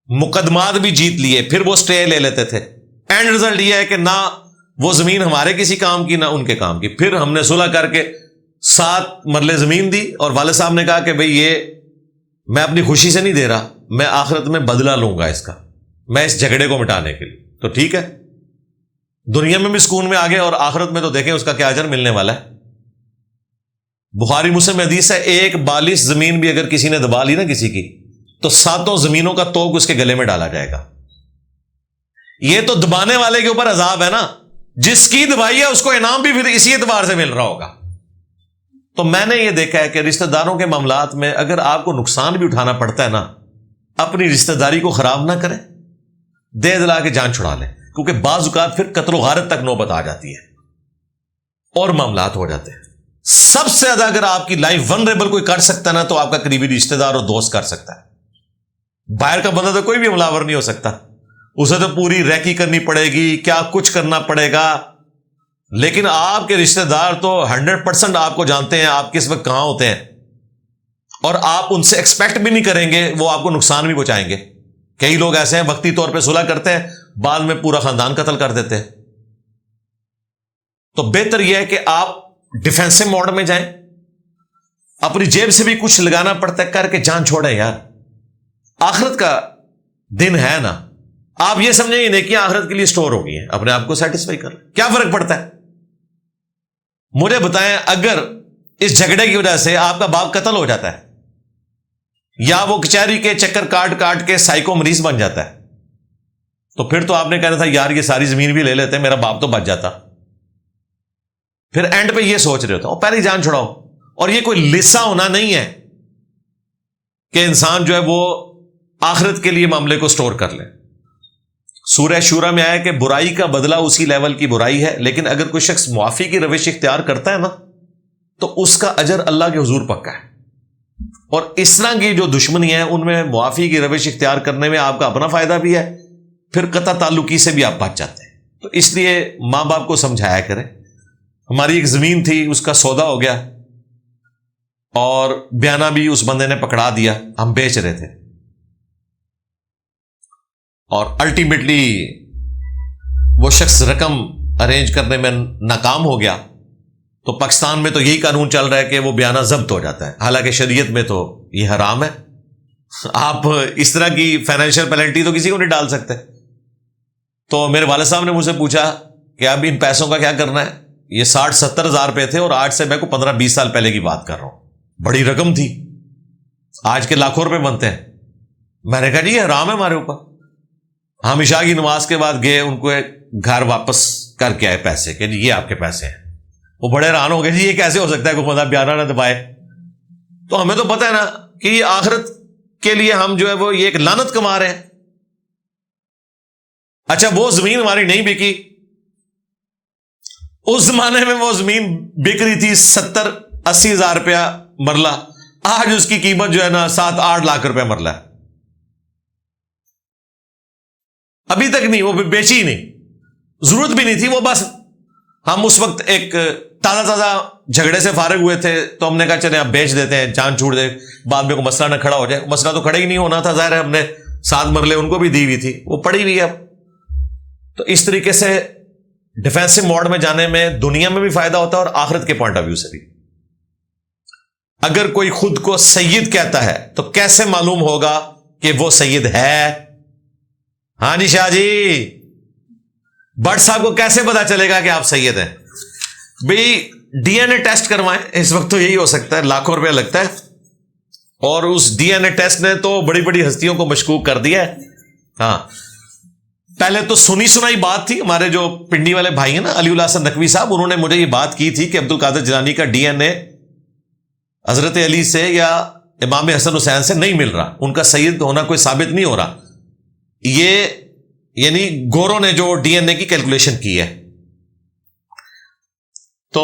مقدمات بھی جیت لیے, پھر وہ سٹے لے لیتے تھے. اینڈ رزلٹ یہ ہے کہ نہ وہ زمین ہمارے کسی کام کی نہ ان کے کام کی. پھر ہم نے صلح کر کے 7 مرلے زمین دی, اور والد صاحب نے کہا کہ بھئی یہ میں اپنی خوشی سے نہیں دے رہا, میں آخرت میں بدلہ لوں گا اس کا, میں اس جھگڑے کو مٹانے کے لیے. تو ٹھیک ہے, دنیا میں بھی سکون میں آگے, اور آخرت میں تو دیکھیں اس کا کیا اجر ملنے والا ہے. بخاری مسلم حدیث ہے, ایک 42 زمین بھی اگر کسی نے دبا لی نا کسی کی, تو 7 زمینوں کا توق اس کے گلے میں ڈالا جائے گا. یہ تو دبانے والے کے اوپر عذاب ہے نا, جس کی دبائی ہے اس کو انعام بھی پھر اسی اعتبار سے مل رہا ہوگا. تو میں نے یہ دیکھا ہے کہ رشتہ داروں کے معاملات میں اگر آپ کو نقصان بھی اٹھانا پڑتا ہے نا, اپنی رشتہ داری کو خراب نہ کریں, دے دلا کے جان چھڑا لیں, کیونکہ بعض اوقات پھر قتل و غارت تک نوبت آ جاتی ہے اور معاملات ہو جاتے ہیں. سب سے زیادہ اگر آپ کی لائف ونریبل کوئی کر سکتا ہے نا, تو آپ کا قریبی رشتہ دار اور دوست کر سکتا ہے. باہر کا بندہ تو کوئی بھی حملہ آور نہیں ہو سکتا, اسے تو پوری ریکی کرنی پڑے گی, کیا کچھ کرنا پڑے گا. لیکن آپ کے رشتہ دار تو 100% آپ کو جانتے ہیں, آپ کس وقت کہاں ہوتے ہیں, اور آپ ان سے ایکسپیکٹ بھی نہیں کریں گے وہ آپ کو نقصان بھی پہنچائیں گے. کئی لوگ ایسے ہیں وقتی طور پہ صلح کرتے ہیں, بعد میں پورا خاندان قتل کر دیتے ہیں. تو بہتر یہ ہے کہ آپ ڈیفینسو موڈ میں جائیں, اپنی جیب سے بھی کچھ لگانا پڑتا ہے کر کے جان چھوڑیں. یار آخرت کا دن ہے نا, آپ یہ سمجھیں یہ نیکیاں آخرت کے لیے سٹور ہو گئی ہیں, اپنے آپ کو سیٹسفائی کر, کیا فرق پڑتا ہے. مجھے بتائیں اگر اس جھگڑے کی وجہ سے آپ کا باپ قتل ہو جاتا ہے, یا وہ کچہری کے چکر کاٹ کاٹ کے سائیکو مریض بن جاتا ہے, تو پھر تو آپ نے کہنا تھا یار یہ ساری زمین بھی لے لیتے, میرا باپ تو بچ جاتا. پھر اینڈ پہ یہ سوچ رہے ہوتا ہوں پہلے جان چھڑاؤ. اور یہ کوئی لسا ہونا نہیں ہے کہ انسان جو ہے وہ آخرت کے لیے معاملے کو سٹور کر لے. سورہ شورا میں آیا کہ برائی کا بدلہ اسی لیول کی برائی ہے, لیکن اگر کوئی شخص معافی کی روش اختیار کرتا ہے نا, تو اس کا اجر اللہ کے حضور پکا ہے. اور اس طرح کی جو دشمنی ہے ان میں معافی کی روش اختیار کرنے میں آپ کا اپنا فائدہ بھی ہے, پھر قطع تعلقی سے بھی آپ بچ جاتے ہیں. تو اس لیے ماں باپ کو سمجھایا کریں. ہماری ایک زمین تھی, اس کا سودا ہو گیا, اور بیانہ بھی اس بندے نے پکڑا دیا, ہم بیچ رہے تھے, اور الٹیمیٹلی وہ شخص رقم ارینج کرنے میں ناکام ہو گیا. تو پاکستان میں تو یہی قانون چل رہا ہے کہ وہ بیانہ ضبط ہو جاتا ہے, حالانکہ شریعت میں تو یہ حرام ہے. آپ اس طرح کی فائنینشیل پینلٹی تو کسی کو نہیں ڈال سکتے. تو میرے والد صاحب نے مجھ سے پوچھا کہ اب ان پیسوں کا کیا کرنا ہے. یہ 60-70 ہزار روپے تھے, اور آج سے میں کو 15-20 سال پہلے کی بات کر رہا ہوں. بڑی رقم تھی, آج کے لاکھوں روپے بنتے ہیں. میں نے کہا جی یہ حرام ہے ہمارے اوپر. ہم عشاء کی نماز کے بعد گئے, ان کو گھر واپس کر کے آئے پیسے, کہ جی یہ آپ کے پیسے ہیں. وہ بڑے حیران ہو گئے, جی یہ کیسے ہو سکتا ہے, کوئی بندہ بیانہ نہ دبائے. تو ہمیں تو پتہ ہے نا کہ یہ آخرت کے لیے ہم جو ہے وہ یہ ایک لعنت کما رہے ہیں. اچھا وہ زمین ہماری نہیں بکی, اس زمانے میں وہ زمین بک رہی تھی 70-80 ہزار روپیہ مرلہ, آج اس کی قیمت جو ہے نا 7-8 لاکھ روپے مرلہ ہے. ابھی تک نہیں, وہ بیچی ہی نہیں, ضرورت بھی نہیں تھی. وہ بس ہم اس وقت ایک تازہ جھگڑے سے فارغ ہوئے تھے, تو ہم نے کہا چلیں آپ بیچ دیتے ہیں, جان چھوڑ دیں, بعد میں کوئی مسئلہ نہ کھڑا ہو جائے. مسئلہ تو کھڑا ہی نہیں ہونا تھا, ظاہر ہے ہم نے 7 مرلے ان کو بھی دی ہوئی تھی, وہ پڑی ہوئی ہے اب. تو اس طریقے سے ڈیفینسو موڈ میں جانے میں دنیا میں بھی فائدہ ہوتا ہے اور آخرت کے پوائنٹ آف ویو سے بھی. اگر کوئی خود کو سید کہتا ہے تو کیسے معلوم ہوگا کہ وہ سید ہے؟ ہاں جی شاہ جی, بٹ صاحب کو کیسے پتا چلے گا کہ آپ سید ہیں؟ بھئی ڈی این اے ٹیسٹ کروائیں. اس وقت تو یہی ہو سکتا ہے, لاکھوں روپیہ لگتا ہے, اور اس ڈی این اے ٹیسٹ نے تو بڑی بڑی ہستیوں کو مشکوک کر دیا ہے. ہاں پہلے تو سنی سنائی بات تھی. ہمارے جو پنڈی والے بھائی ہیں نا, علی اللہ حسن نقوی صاحب, انہوں نے مجھے یہ بات کی تھی کہ عبد القادر جیلانی کا ڈی این اے حضرت علی سے یا امام حسن حسین سے نہیں مل رہا، ان کا سید ہونا کوئی ثابت نہیں ہو رہا. یہ یعنی گوروں نے جو ڈی این اے کی کیلکولیشن کی ہے. تو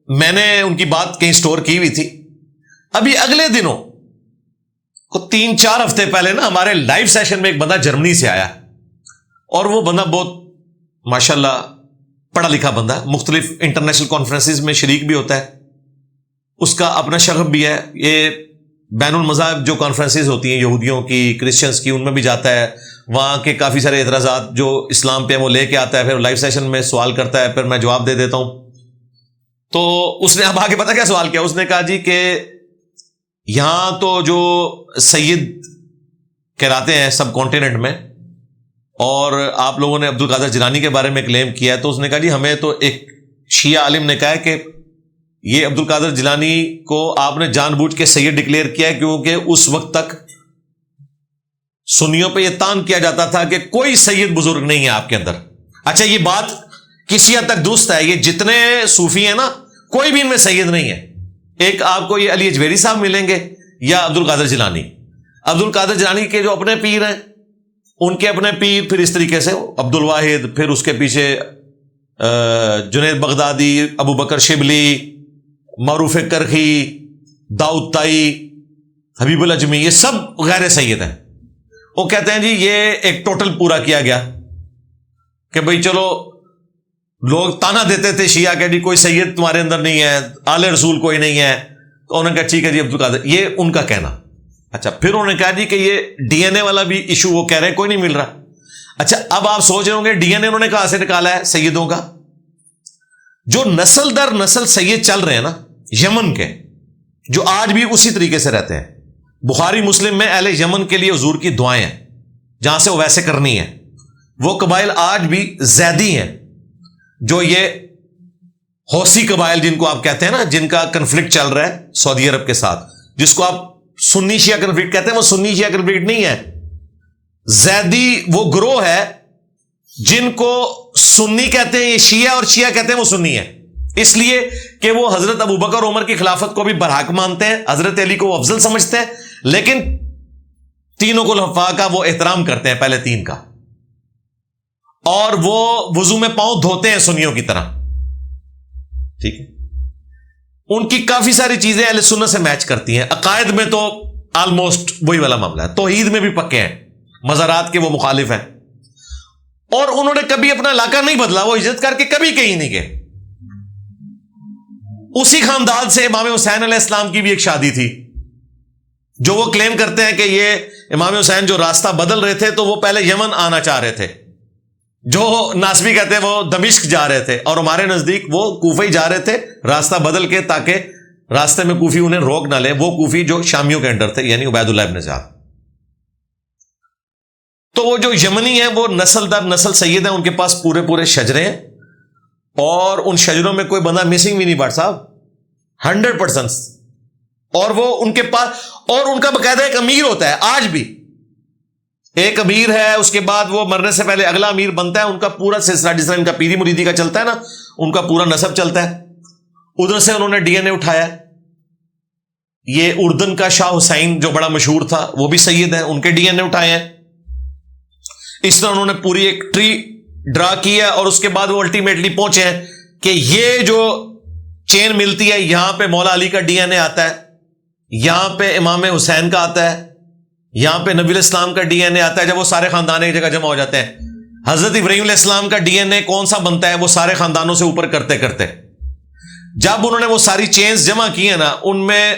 میں نے ان کی بات کہیں سٹور کی ہوئی تھی. ابھی اگلے دنوں کو 3-4 ہفتے پہلے نا ہمارے لائیو سیشن میں ایک بندہ جرمنی سے آیا، اور وہ بندہ بہت ماشاءاللہ پڑھا لکھا بندہ، مختلف انٹرنیشنل کانفرنسز میں شریک بھی ہوتا ہے، اس کا اپنا شغف بھی ہے. یہ بین المذاہب جو کانفرنسز ہوتی ہیں یہودیوں کی، کرسچنس کی، ان میں بھی جاتا ہے. وہاں کے کافی سارے اعتراضات جو اسلام پہ وہ لے کے آتا ہے، پھر لائیو سیشن میں سوال کرتا ہے، پھر میں جواب دے دیتا ہوں. تو اس نے اب آگے پتہ کیا سوال کیا، اس نے کہا جی کہ یہاں تو جو سید کہلاتے ہیں سب کانٹیننٹ میں، اور آپ لوگوں نے عبد القادر جیلانی کے بارے میں کلیم کیا ہے، تو اس نے کہا جی ہمیں تو ایک شیعہ عالم نے کہا ہے کہ یہ عبد القادر جیلانی کو آپ نے جان بوجھ کے سید ڈکلیئر کیا ہے، کیونکہ اس وقت تک سنیوں پہ یہ تان کیا جاتا تھا کہ کوئی سید بزرگ نہیں ہے آپ کے اندر. اچھا یہ بات کسی حد تک درست ہے، یہ جتنے صوفی ہیں نا کوئی بھی ان میں سید نہیں ہے. ایک آپ کو یہ علی اجویری صاحب ملیں گے یا عبد القادر جیلانی. عبد القادر جیلانی کے جو اپنے پیر ہیں، ان کے اپنے پیر پھر اس طریقے سے عبد الواحد، پھر اس کے پیچھے جنید بغدادی، ابو بکر شبلی، معروف کرخی، داؤد تائی، حبیب الاجمی، یہ سب غیر سید ہیں. وہ کہتے ہیں جی یہ ایک ٹوٹل پورا کیا گیا کہ بھئی چلو لوگ تانا دیتے تھے شیعہ کہ جی کوئی سید تمہارے اندر نہیں ہے، آل رسول کوئی نہیں ہے. تو انہوں نے کہا ٹھیک ہے جی عبد القادر، یہ ان کا کہنا. اچھا پھر انہوں نے کہا جی کہ یہ ڈی این اے والا بھی ایشو وہ کہہ رہے ہیں کوئی نہیں مل رہا. اچھا اب آپ سوچ رہے ہوں گے ڈی این اے انہوں نے کہاں سے نکالا ہے سیدوں کا؟ جو نسل در نسل سید چل رہے ہیں نا یمن کے، جو آج بھی اسی طریقے سے رہتے ہیں. بخاری مسلم میں اہل یمن کے لیے حضور کی دعائیں ہیں، جہاں سے وہ ویسے کرنی ہے. وہ قبائل آج بھی زیدی ہیں، جو یہ حوثی قبائل جن کو آپ کہتے ہیں نا، جن کا کنفلکٹ چل رہا ہے سعودی عرب کے ساتھ، جس کو آپ سنی شیعہ کنفلکٹ کہتے ہیں، وہ سنی شیعہ کنفلکٹ نہیں ہے. زیدی وہ گروہ ہے جن کو سنی کہتے ہیں یہ شیعہ، اور شیعہ کہتے ہیں وہ سنی ہے، اس لیے کہ وہ حضرت ابو بکر عمر کی خلافت کو بھی برحق مانتے ہیں، حضرت علی کو وہ افضل سمجھتے ہیں، لیکن تینوں خلفاء کا وہ احترام کرتے ہیں، پہلے 3 کا. اور وہ وضو میں پاؤں دھوتے ہیں سنیوں کی طرح. ٹھیک ہے، ان کی کافی ساری چیزیں اہل سنت سے میچ کرتی ہیں. عقائد میں تو آلموسٹ وہی والا معاملہ ہے، توحید میں بھی پکے ہیں، مزارات کے وہ مخالف ہیں. اور انہوں نے کبھی اپنا علاقہ نہیں بدلا، وہ ہجرت کر کے کبھی کہیں نہیں گئے. اسی خاندان سے امام حسین علیہ السلام کی بھی ایک شادی تھی، جو وہ کلیم کرتے ہیں کہ یہ امام حسین جو راستہ بدل رہے تھے تو وہ پہلے یمن آنا چاہ رہے تھے، جو ناسبی کہتے ہیں وہ دمشق جا رہے تھے، اور ہمارے نزدیک وہ کوفہ ہی جا رہے تھے راستہ بدل کے، تاکہ راستے میں کوفی انہیں روک نہ لے. وہ کوفی جو شامیوں کے انڈر تھے، یعنی عبید اللہ ابن زیاد. تو وہ جو یمنی ہیں وہ نسل در نسل سید ہیں، ان کے پاس پورے شجرے ہیں، اور ان شجروں میں کوئی بندہ مسنگ بھی نہیں بٹ صاحب، 100%. اور وہ ان کے پاس، اور ان کا باقاعدہ ایک امیر ہوتا ہے، آج بھی ایک امیر ہے، اس کے بعد وہ مرنے سے پہلے اگلا امیر بنتا ہے. ان کا پورا سلسلہ جس طرح ان کا پیری مریدی کا چلتا ہے نا، ان کا پورا نسب چلتا ہے. ادھر سے انہوں نے ڈی این اے اٹھایا. یہ اردن کا شاہ حسین جو بڑا مشہور تھا وہ بھی سید ہیں، ان کے ڈی این اے اٹھائے ہیں. اس طرح انہوں نے پوری ایک ٹری ڈرا کی ہے، اور اس کے بعد وہ الٹیمیٹلی پہنچے ہیں کہ یہ جو چین ملتی ہے، یہاں پہ مولا علی کا ڈی این اے آتا ہے، یہاں پہ امام حسین کا آتا ہے، یہاں پہ نبی علیہ السلام کا ڈی این اے آتا ہے. جب وہ سارے خاندان ایک جگہ جمع ہو جاتے ہیں، حضرت ابراہیم علیہ السلام کا ڈی این اے کون سا بنتا ہے، وہ سارے خاندانوں سے اوپر کرتے کرتے جب انہوں نے وہ ساری چینز جمع کی ہیں نا، ان میں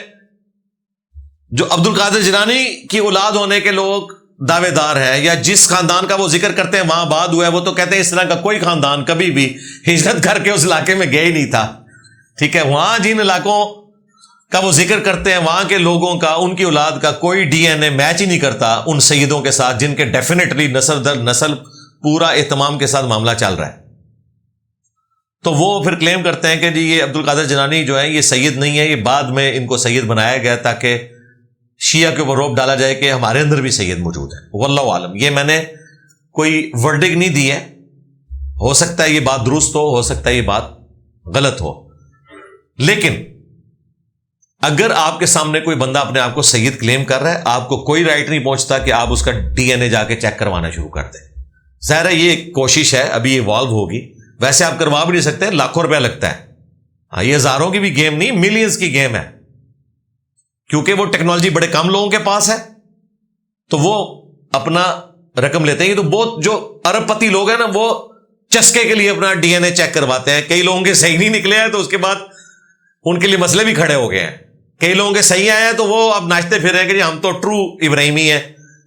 جو عبد القادر جیلانی کی اولاد ہونے کے لوگ دعوے دار ہیں، یا جس خاندان کا وہ ذکر کرتے ہیں وہاں بعد ہوا ہے، وہ تو کہتے ہیں اس طرح کا کوئی خاندان کبھی بھی ہجرت کر کے اس علاقے میں گئے ہی نہیں تھا. ٹھیک ہے، وہاں جن علاقوں کا وہ ذکر کرتے ہیں، وہاں کے لوگوں کا، ان کی اولاد کا کوئی ڈی این اے میچ ہی نہیں کرتا ان سیدوں کے ساتھ، جن کے ڈیفینیٹلی نسل در نسل پورا اہتمام کے ساتھ معاملہ چل رہا ہے. تو وہ پھر کلیم کرتے ہیں کہ جی یہ عبد القادر جیلانی جو ہے یہ سید نہیں ہے، یہ بعد میں ان کو سید بنایا گیا تاکہ شیعہ کے اوپر روب ڈالا جائے کہ ہمارے اندر بھی سید موجود ہے. واللہ عالم. یہ میں نے کوئی ورڈک نہیں دی ہے، ہو سکتا ہے یہ بات درست ہو سکتا ہے یہ بات غلط ہو، لیکن اگر آپ کے سامنے کوئی بندہ اپنے آپ کو سید کلیم کر رہا ہے، آپ کو کوئی رائٹ نہیں پہنچتا کہ آپ اس کا ڈی این اے جا کے چیک کروانا شروع کر دیں. ظاہر ہے یہ ایک کوشش ہے، ابھی ایوالو ہوگی. ویسے آپ کروا بھی نہیں سکتے، لاکھوں روپیہ لگتا ہے. ہاں، یہ ہزاروں کی بھی گیم نہیں، ملینز کی گیم ہے. کیونکہ وہ ٹیکنالوجی بڑے کم لوگوں کے پاس ہے تو وہ اپنا رقم لیتے ہیں. تو بہت جو ارب پتی لوگ ہیں نا، وہ چسکے کے لیے اپنا ڈی این اے چیک کرواتے ہیں. کئی لوگوں کے صحیح نہیں نکلے ہیں تو اس کے بعد ان کے لیے مسئلے بھی کھڑے ہو گئے ہیں. کئی لوگوں کے صحیح آئے ہیں تو وہ اب ناچتے پھر رہے ہیں کہ جی ہم تو ٹرو ابراہیمی ہیں،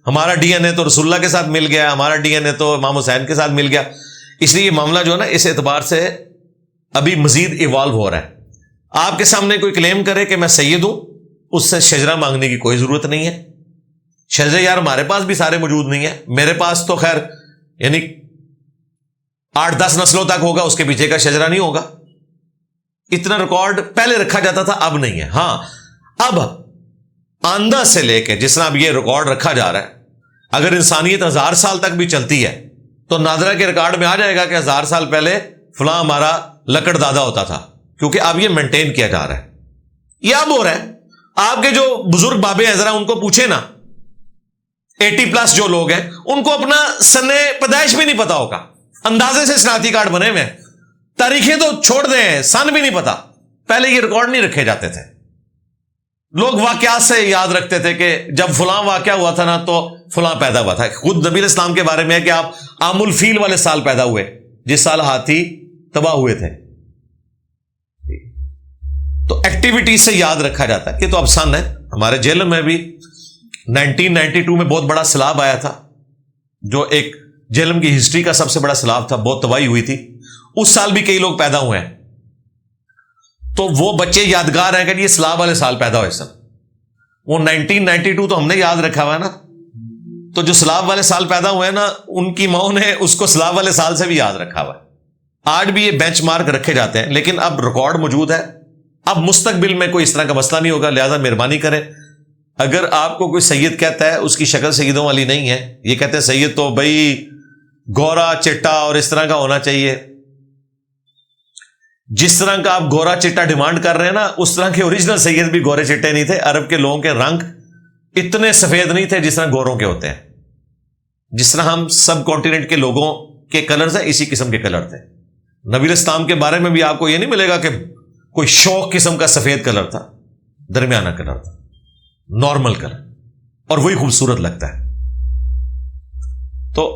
ہمارا ڈی این اے تو رسول اللہ کے ساتھ مل گیا، ہمارا ڈی این اے تو امام حسین کے ساتھ مل گیا. اس لیے یہ معاملہ جو ہے نا، اس اعتبار سے ابھی مزید ایوالو ہو رہا ہے. آپ کے سامنے کوئی کلیم کرے کہ میں سید ہوں، اس سے شجرہ مانگنے کی کوئی ضرورت نہیں ہے. شجرے یار ہمارے پاس بھی سارے موجود نہیں ہیں. میرے پاس تو خیر یعنی 8-10 نسلوں تک ہوگا، اس کے پیچھے کا شجرہ نہیں ہوگا. اتنا ریکارڈ پہلے رکھا جاتا تھا، اب نہیں ہے. ہاں، اب آندہ سے لے کے جس طرح اب یہ ریکارڈ رکھا جا رہا ہے، اگر انسانیت 1000 سال تک بھی چلتی ہے تو نادرا کے ریکارڈ میں آ جائے گا کہ 1000 سال پہلے فلاں ہمارا لکڑ دادا ہوتا تھا. کیونکہ اب یہ مینٹین کیا جا رہا ہے. یہ اب ہو رہا ہے. آپ کے جو بزرگ بابے ہیں ذرا ان کو پوچھیں نا، 80+ جو لوگ ہیں ان کو اپنا سن پیدائش بھی نہیں پتا ہوگا. اندازے سے شناختی کارڈ بنے ہوئے ہیں، تاریخیں تو چھوڑ دیں، سن بھی نہیں پتا. پہلے یہ ریکارڈ نہیں رکھے جاتے تھے. لوگ واقعات سے یاد رکھتے تھے کہ جب فلاں واقعہ ہوا تھا نا تو فلاں پیدا ہوا تھا. خود نبی علیہ السلام کے بارے میں ہے کہ آپ عام الفیل والے سال پیدا ہوئے، جس سال ہاتھی تباہ ہوئے تھے. تو ایکٹیویٹی سے یاد رکھا جاتا ہے. یہ تو اب سن ہے. ہمارے جیل میں بھی 1992 میں بہت بڑا سیلاب آیا تھا، جو ایک جیلم کی ہسٹری کا سب سے بڑا سیلاب تھا. بہت تباہی ہوئی تھی. اس سال بھی کئی لوگ پیدا ہوئے ہیں. تو وہ بچے یادگار ہیں کہ یہ سیلاب والے سال پیدا ہوئے سن. وہ 1992 تو ہم نے یاد رکھا ہوا ہے نا. تو جو سیلاب والے سال پیدا ہوئے ہیں نا، ان کی ماں نے اس کو سیلاب والے سال سے بھی یاد رکھا ہوا ہے. آج بھی یہ بینچ مارک رکھے جاتے ہیں، لیکن اب ریکارڈ موجود ہے. اب مستقبل میں کوئی اس طرح کا مسئلہ نہیں ہوگا. لہذا مہربانی کریں، اگر آپ کو کوئی سید کہتا ہے، اس کی شکل سیدوں والی نہیں ہے. یہ کہتے ہیں سید تو بھائی گورا چٹا اور اس طرح کا ہونا چاہیے. جس طرح کا آپ گورا چٹا ڈیمانڈ کر رہے ہیں نا، اس طرح کے اوریجنل سید بھی گورے چٹے نہیں تھے. عرب کے لوگوں کے رنگ اتنے سفید نہیں تھے جس طرح گوروں کے ہوتے ہیں. جس طرح ہم سب کانٹیننٹ کے لوگوں کے کلرز ہیں، اسی قسم کے کلر تھے. نبی علیہ السلام کے بارے میں بھی آپ کو یہ نہیں ملے گا کہ کوئی شوق قسم کا سفید کلر تھا. درمیانہ کلر تھا، نارمل کلر، اور وہی خوبصورت لگتا ہے. تو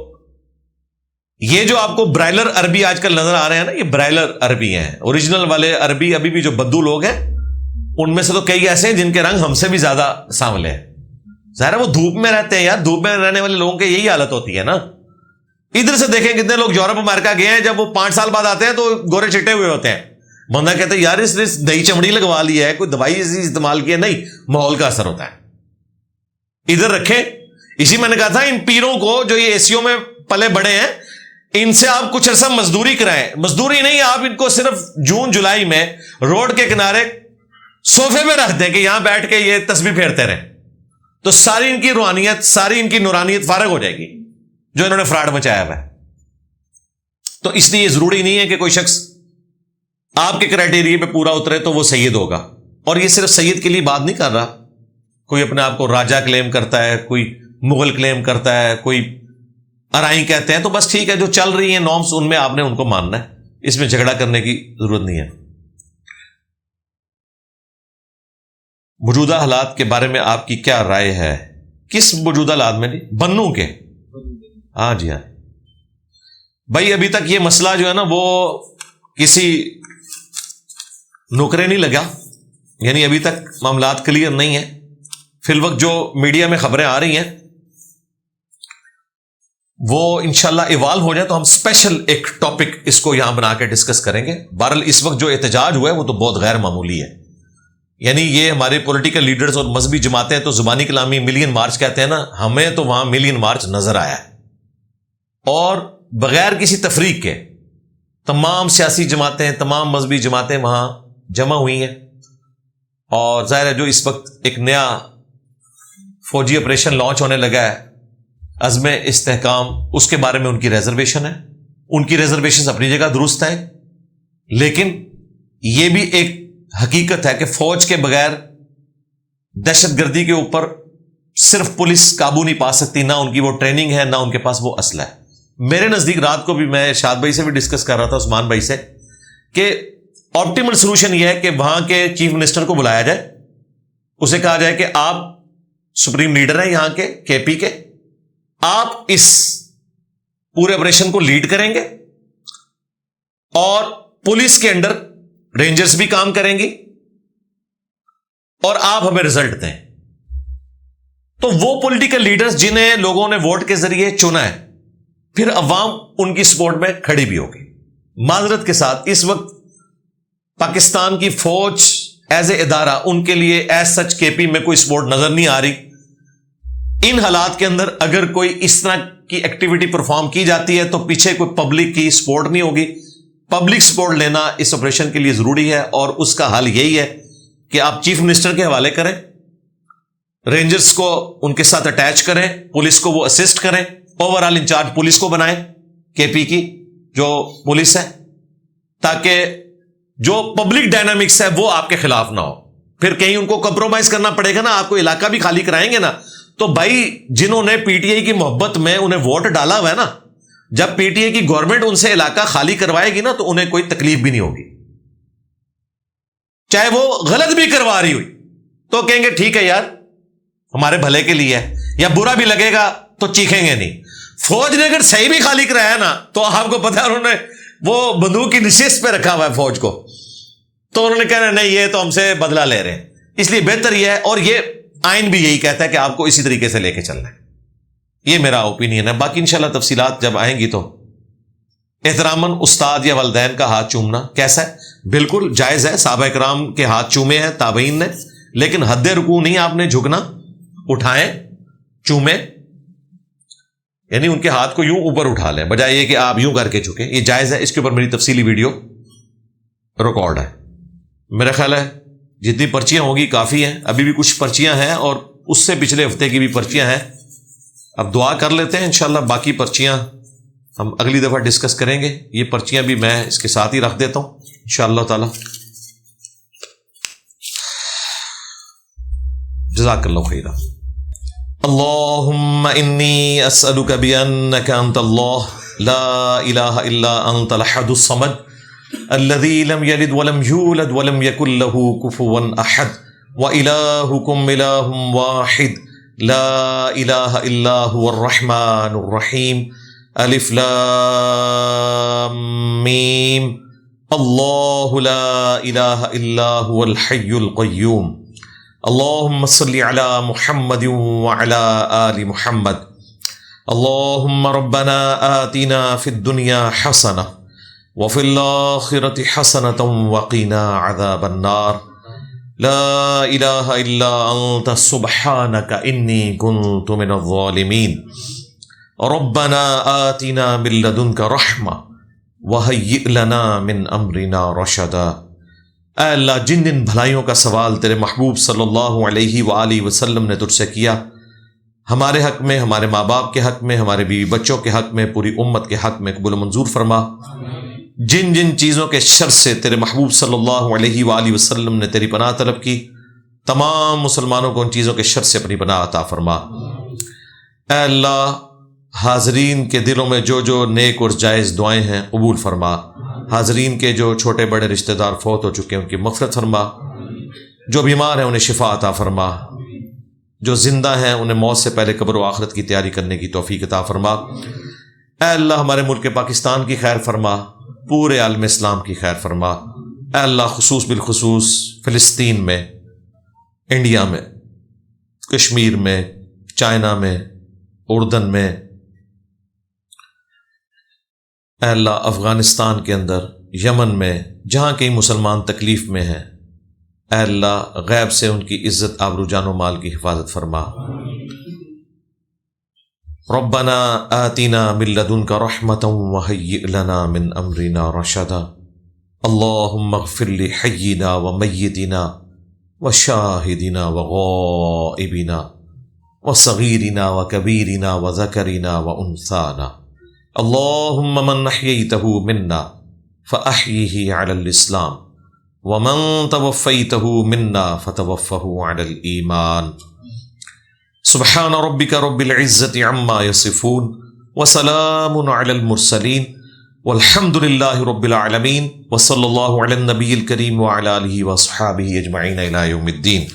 یہ جو آپ کو برائلر عربی آج کل نظر آ رہے ہیں نا، یہ برائلر عربی ہیں. اوریجنل والے عربی ابھی بھی جو بدو لوگ ہیں، ان میں سے تو کئی ایسے ہیں جن کے رنگ ہم سے بھی زیادہ سانولے ہیں. ظاہر ہے وہ دھوپ میں رہتے ہیں یار. دھوپ میں رہنے والے لوگوں کی یہی حالت ہوتی ہے نا. ادھر سے دیکھیں کتنے لوگ یورپ امریکہ گئے ہیں، جب وہ 5 سال بعد آتے ہیں تو گورے چٹے ہوئے ہوتے ہیں. بندہ کہتے ہیں یار اس نے دہی چمڑی لگوا لی ہے، کوئی دوائی استعمال کی ہے. نہیں، ماحول کا اثر ہوتا ہے. ادھر رکھیں. اسی میں نے کہا تھا ان پیروں کو جو یہ ایسیوں میں پلے بڑے ہیں، ان سے آپ کچھ عرصہ مزدوری کرائیں. مزدوری نہیں، آپ ان کو صرف جون جولائی میں روڈ کے کنارے صوفے میں رکھ دیں کہ یہاں بیٹھ کے یہ تسبیح پھیرتے رہیں، تو ساری ان کی روحانیت، ساری ان کی نورانیت فارغ ہو جائے گی جو انہوں نے فراڈ مچایا ہوا ہے. تو اس لیے یہ ضروری نہیں ہے کہ کوئی شخص آپ کے کرائٹیریا پہ پورا اترے تو وہ سید ہوگا. اور یہ صرف سید کے لیے بات نہیں کر رہا. کوئی اپنے آپ کو راجہ کلیم کرتا ہے، کوئی مغل کلیم کرتا ہے، کوئی ارائیں کہتے ہیں، تو بس ٹھیک ہے، جو چل رہی ہیں نارمس ان میں آپ نے ان کو ماننا ہے. اس میں جھگڑا کرنے کی ضرورت نہیں ہے. موجودہ حالات کے بارے میں آپ کی کیا رائے ہے؟ کس موجودہ حالات میں؟ بنوں کے؟ ہاں جی ہاں بھائی، ابھی تک یہ مسئلہ جو ہے نا وہ کسی نوکرے نہیں لگا. یعنی ابھی تک معاملات کلیئر نہیں ہیں. فی الوقت جو میڈیا میں خبریں آ رہی ہیں وہ انشاءاللہ ایوالو ہو جائے تو ہم اسپیشل ایک ٹاپک اس کو یہاں بنا کے ڈسکس کریں گے. بہرحال اس وقت جو احتجاج ہوا ہے وہ تو بہت غیر معمولی ہے. یعنی یہ ہمارے پولیٹیکل لیڈرز اور مذہبی جماعتیں تو زبانی کلامی ملین مارچ کہتے ہیں نا، ہمیں تو وہاں ملین مارچ نظر آیا ہے. اور بغیر کسی تفریق کے تمام سیاسی جماعتیں، تمام مذہبی جماعتیں وہاں جمع ہوئی ہیں. اور ظاہر ہے جو اس وقت ایک نیا فوجی آپریشن لانچ ہونے لگا ہے، عزم استحکام، اس کے بارے میں ان کی ریزرویشن ہے. ان کی ریزرویشن اپنی جگہ درست ہیں، لیکن یہ بھی ایک حقیقت ہے کہ فوج کے بغیر دہشت گردی کے اوپر صرف پولیس قابو نہیں پا سکتی، نہ ان کی وہ ٹریننگ ہے، نہ ان کے پاس وہ اسلحہ ہے۔ میرے نزدیک رات کو بھی میں ارشاد بھائی سے بھی ڈسکس کر رہا تھا، عثمان بھائی سے، کہ آپٹیمل سولوشن یہ ہے کہ وہاں کے چیف منسٹر کو بلایا جائے، اسے کہا جائے کہ آپ سپریم لیڈر ہیں یہاں کے کے پی کے، آپ اس پورے آپریشن کو لیڈ کریں گے اور پولیس کے انڈر رینجرز بھی کام کریں گی اور آپ ہمیں رزلٹ دیں۔ تو وہ پولیٹیکل لیڈرز جنہیں لوگوں نے ووٹ کے ذریعے چنا ہے، پھر عوام ان کی سپورٹ میں کھڑی بھی ہوگی۔ معذرت کے ساتھ اس وقت پاکستان کی فوج ایز اے ادارہ ان کے لیے ایز سچ کے پی میں کوئی سپورٹ نظر نہیں آ رہی۔ ان حالات کے اندر اگر کوئی اس طرح کی ایکٹیویٹی پرفارم کی جاتی ہے تو پیچھے کوئی پبلک کی سپورٹ نہیں ہوگی۔ پبلک سپورٹ لینا اس آپریشن کے لیے ضروری ہے، اور اس کا حل یہی ہے کہ آپ چیف منسٹر کے حوالے کریں، رینجرز کو ان کے ساتھ اٹیچ کریں، پولیس کو وہ اسسٹ کریں، اوور آل انچارج پولیس کو بنائیں، کے پی کی جو پولیس ہے، تاکہ جو پبلک ڈائنامکس ہے وہ آپ کے خلاف نہ ہو۔ پھر کہیں ان کو کمپرومائز کرنا پڑے گا نا، آپ کو علاقہ بھی خالی کرائیں گے نا، تو بھائی جنہوں نے پی ٹی آئی کی محبت میں انہیں ووٹ ڈالا ہوا ہے نا، جب پی ٹی آئی کی گورنمنٹ ان سے علاقہ خالی کروائے گی نا تو انہیں کوئی تکلیف بھی نہیں ہوگی، چاہے وہ غلط بھی کروا رہی ہوئی تو کہیں گے ٹھیک ہے یار ہمارے بھلے کے لیے ہے، یا برا بھی لگے گا تو چیخیں گے نہیں۔ فوج نے اگر صحیح بھی خالی کرایا نا تو آپ کو پتا ہے انہوں نے وہ بندوق کی نشست پہ رکھا ہوا ہے فوج کو، تو انہوں نے کہنا نہیں یہ تو ہم سے بدلہ لے رہے ہیں۔ اس لیے بہتر یہ ہے، اور یہ آئین بھی یہی کہتا ہے کہ آپ کو اسی طریقے سے لے کے چلنا ہے۔ یہ میرا اوپینین ہے، باقی انشاءاللہ تفصیلات جب آئیں گی تو۔ احتراماً استاد یا والدین کا ہاتھ چومنا کیسا ہے؟ بالکل جائز ہے، صحابہ کرام کے ہاتھ چومے ہیں تابعین نے، لیکن حد رکوع نہیں آپ نے جھکنا، اٹھائیں چومیں، یعنی ان کے ہاتھ کو یوں اوپر اٹھا لیں بجائے یہ کہ آپ یوں کر کے جھکیں، یہ جائز ہے۔ اس کے اوپر میری تفصیلی ویڈیو ریکارڈ ہے، میرا خیال ہے جتنی پرچیاں ہوگی کافی ہیں، ابھی بھی کچھ پرچیاں ہیں اور اس سے پچھلے ہفتے کی بھی پرچیاں ہیں۔ اب دعا کر لیتے ہیں انشاءاللہ، باقی پرچیاں ہم اگلی دفعہ ڈسکس کریں گے۔ یہ پرچیاں بھی میں اس کے ساتھ ہی رکھ دیتا ہوں انشاءاللہ تعالی۔ جزاک اللہ خیرا۔ اللہم انی اسألک بانک انت اللہ لا الہ الا انت الاحد الصمد الذی لم یلد ولم یولد ولم یکن له کفوا احد وإلہکم الہ واحد لا الہ الا هو الرحمن الرحیم الف لام میم اللہ لا الہ الا هو الحی القیوم اللہم صلی علی محمد وعلی آل محمد اللہم ربنا آتنا فی الدنیا حسنہ وفی الآخرۃ حسنۃ وقنا عذاب النار لا الہ الا انت سبحانک انی کنت من الظالمین ربنا آتنا من لدنک رحمہ وہیئ لنا من امرنا رشدا۔ اے اللہ جن جن بھلائیوں کا سوال تیرے محبوب صلی اللہ علیہ وآلہ وسلم نے تجھ سے کیا، ہمارے حق میں، ہمارے ماں باپ کے حق میں، ہمارے بیوی بچوں کے حق میں، پوری امت کے حق میں قبول و منظور فرما۔ جن جن چیزوں کے شر سے تیرے محبوب صلی اللہ علیہ وآلہ وسلم نے تیری پناہ طلب کی، تمام مسلمانوں کو ان چیزوں کے شر سے اپنی پناہ عطا فرما۔ اے اللہ حاضرین کے دلوں میں جو جو نیک اور جائز دعائیں ہیں قبول فرما۔ حاضرین کے جو چھوٹے بڑے رشتہ دار فوت ہو چکے ہیں ان کی مغفرت فرما، جو بیمار ہیں انہیں شفا عطا فرما، جو زندہ ہیں انہیں موت سے پہلے قبر و آخرت کی تیاری کرنے کی توفیق عطا فرما۔ اے اللہ ہمارے ملک پاکستان کی خیر فرما، پورے عالم اسلام کی خیر فرما۔ اے اللہ خصوص بالخصوص فلسطین میں، انڈیا میں، کشمیر میں، چائنا میں، اردن میں، اے اللہ افغانستان کے اندر، یمن میں، جہاں کئی مسلمان تکلیف میں ہیں، اے اللہ غیب سے ان کی عزت آبرو جان و مال کی حفاظت فرما۔ ربنا آتنا من لدنک رحمۃ وہیئ لنا من امرنا رشدا۔ اللہم اغفر لحینا ومیتنا وشاہدنا وغائبنا وصغیرنا وکبیرنا وذکرنا وانثانا، اللہم من احییتہ منا فاحیہ علی الاسلام ومن توفیتہ منا فتوفہ علی الایمان سبحان ربک رب العزت عما یصفون وسلام علی المرسلین والحمد للہ رب العالمین وصلی اللہ علی النبی الکریم وعلی آلہ واصحابہ اجمعین الی یوم الدین.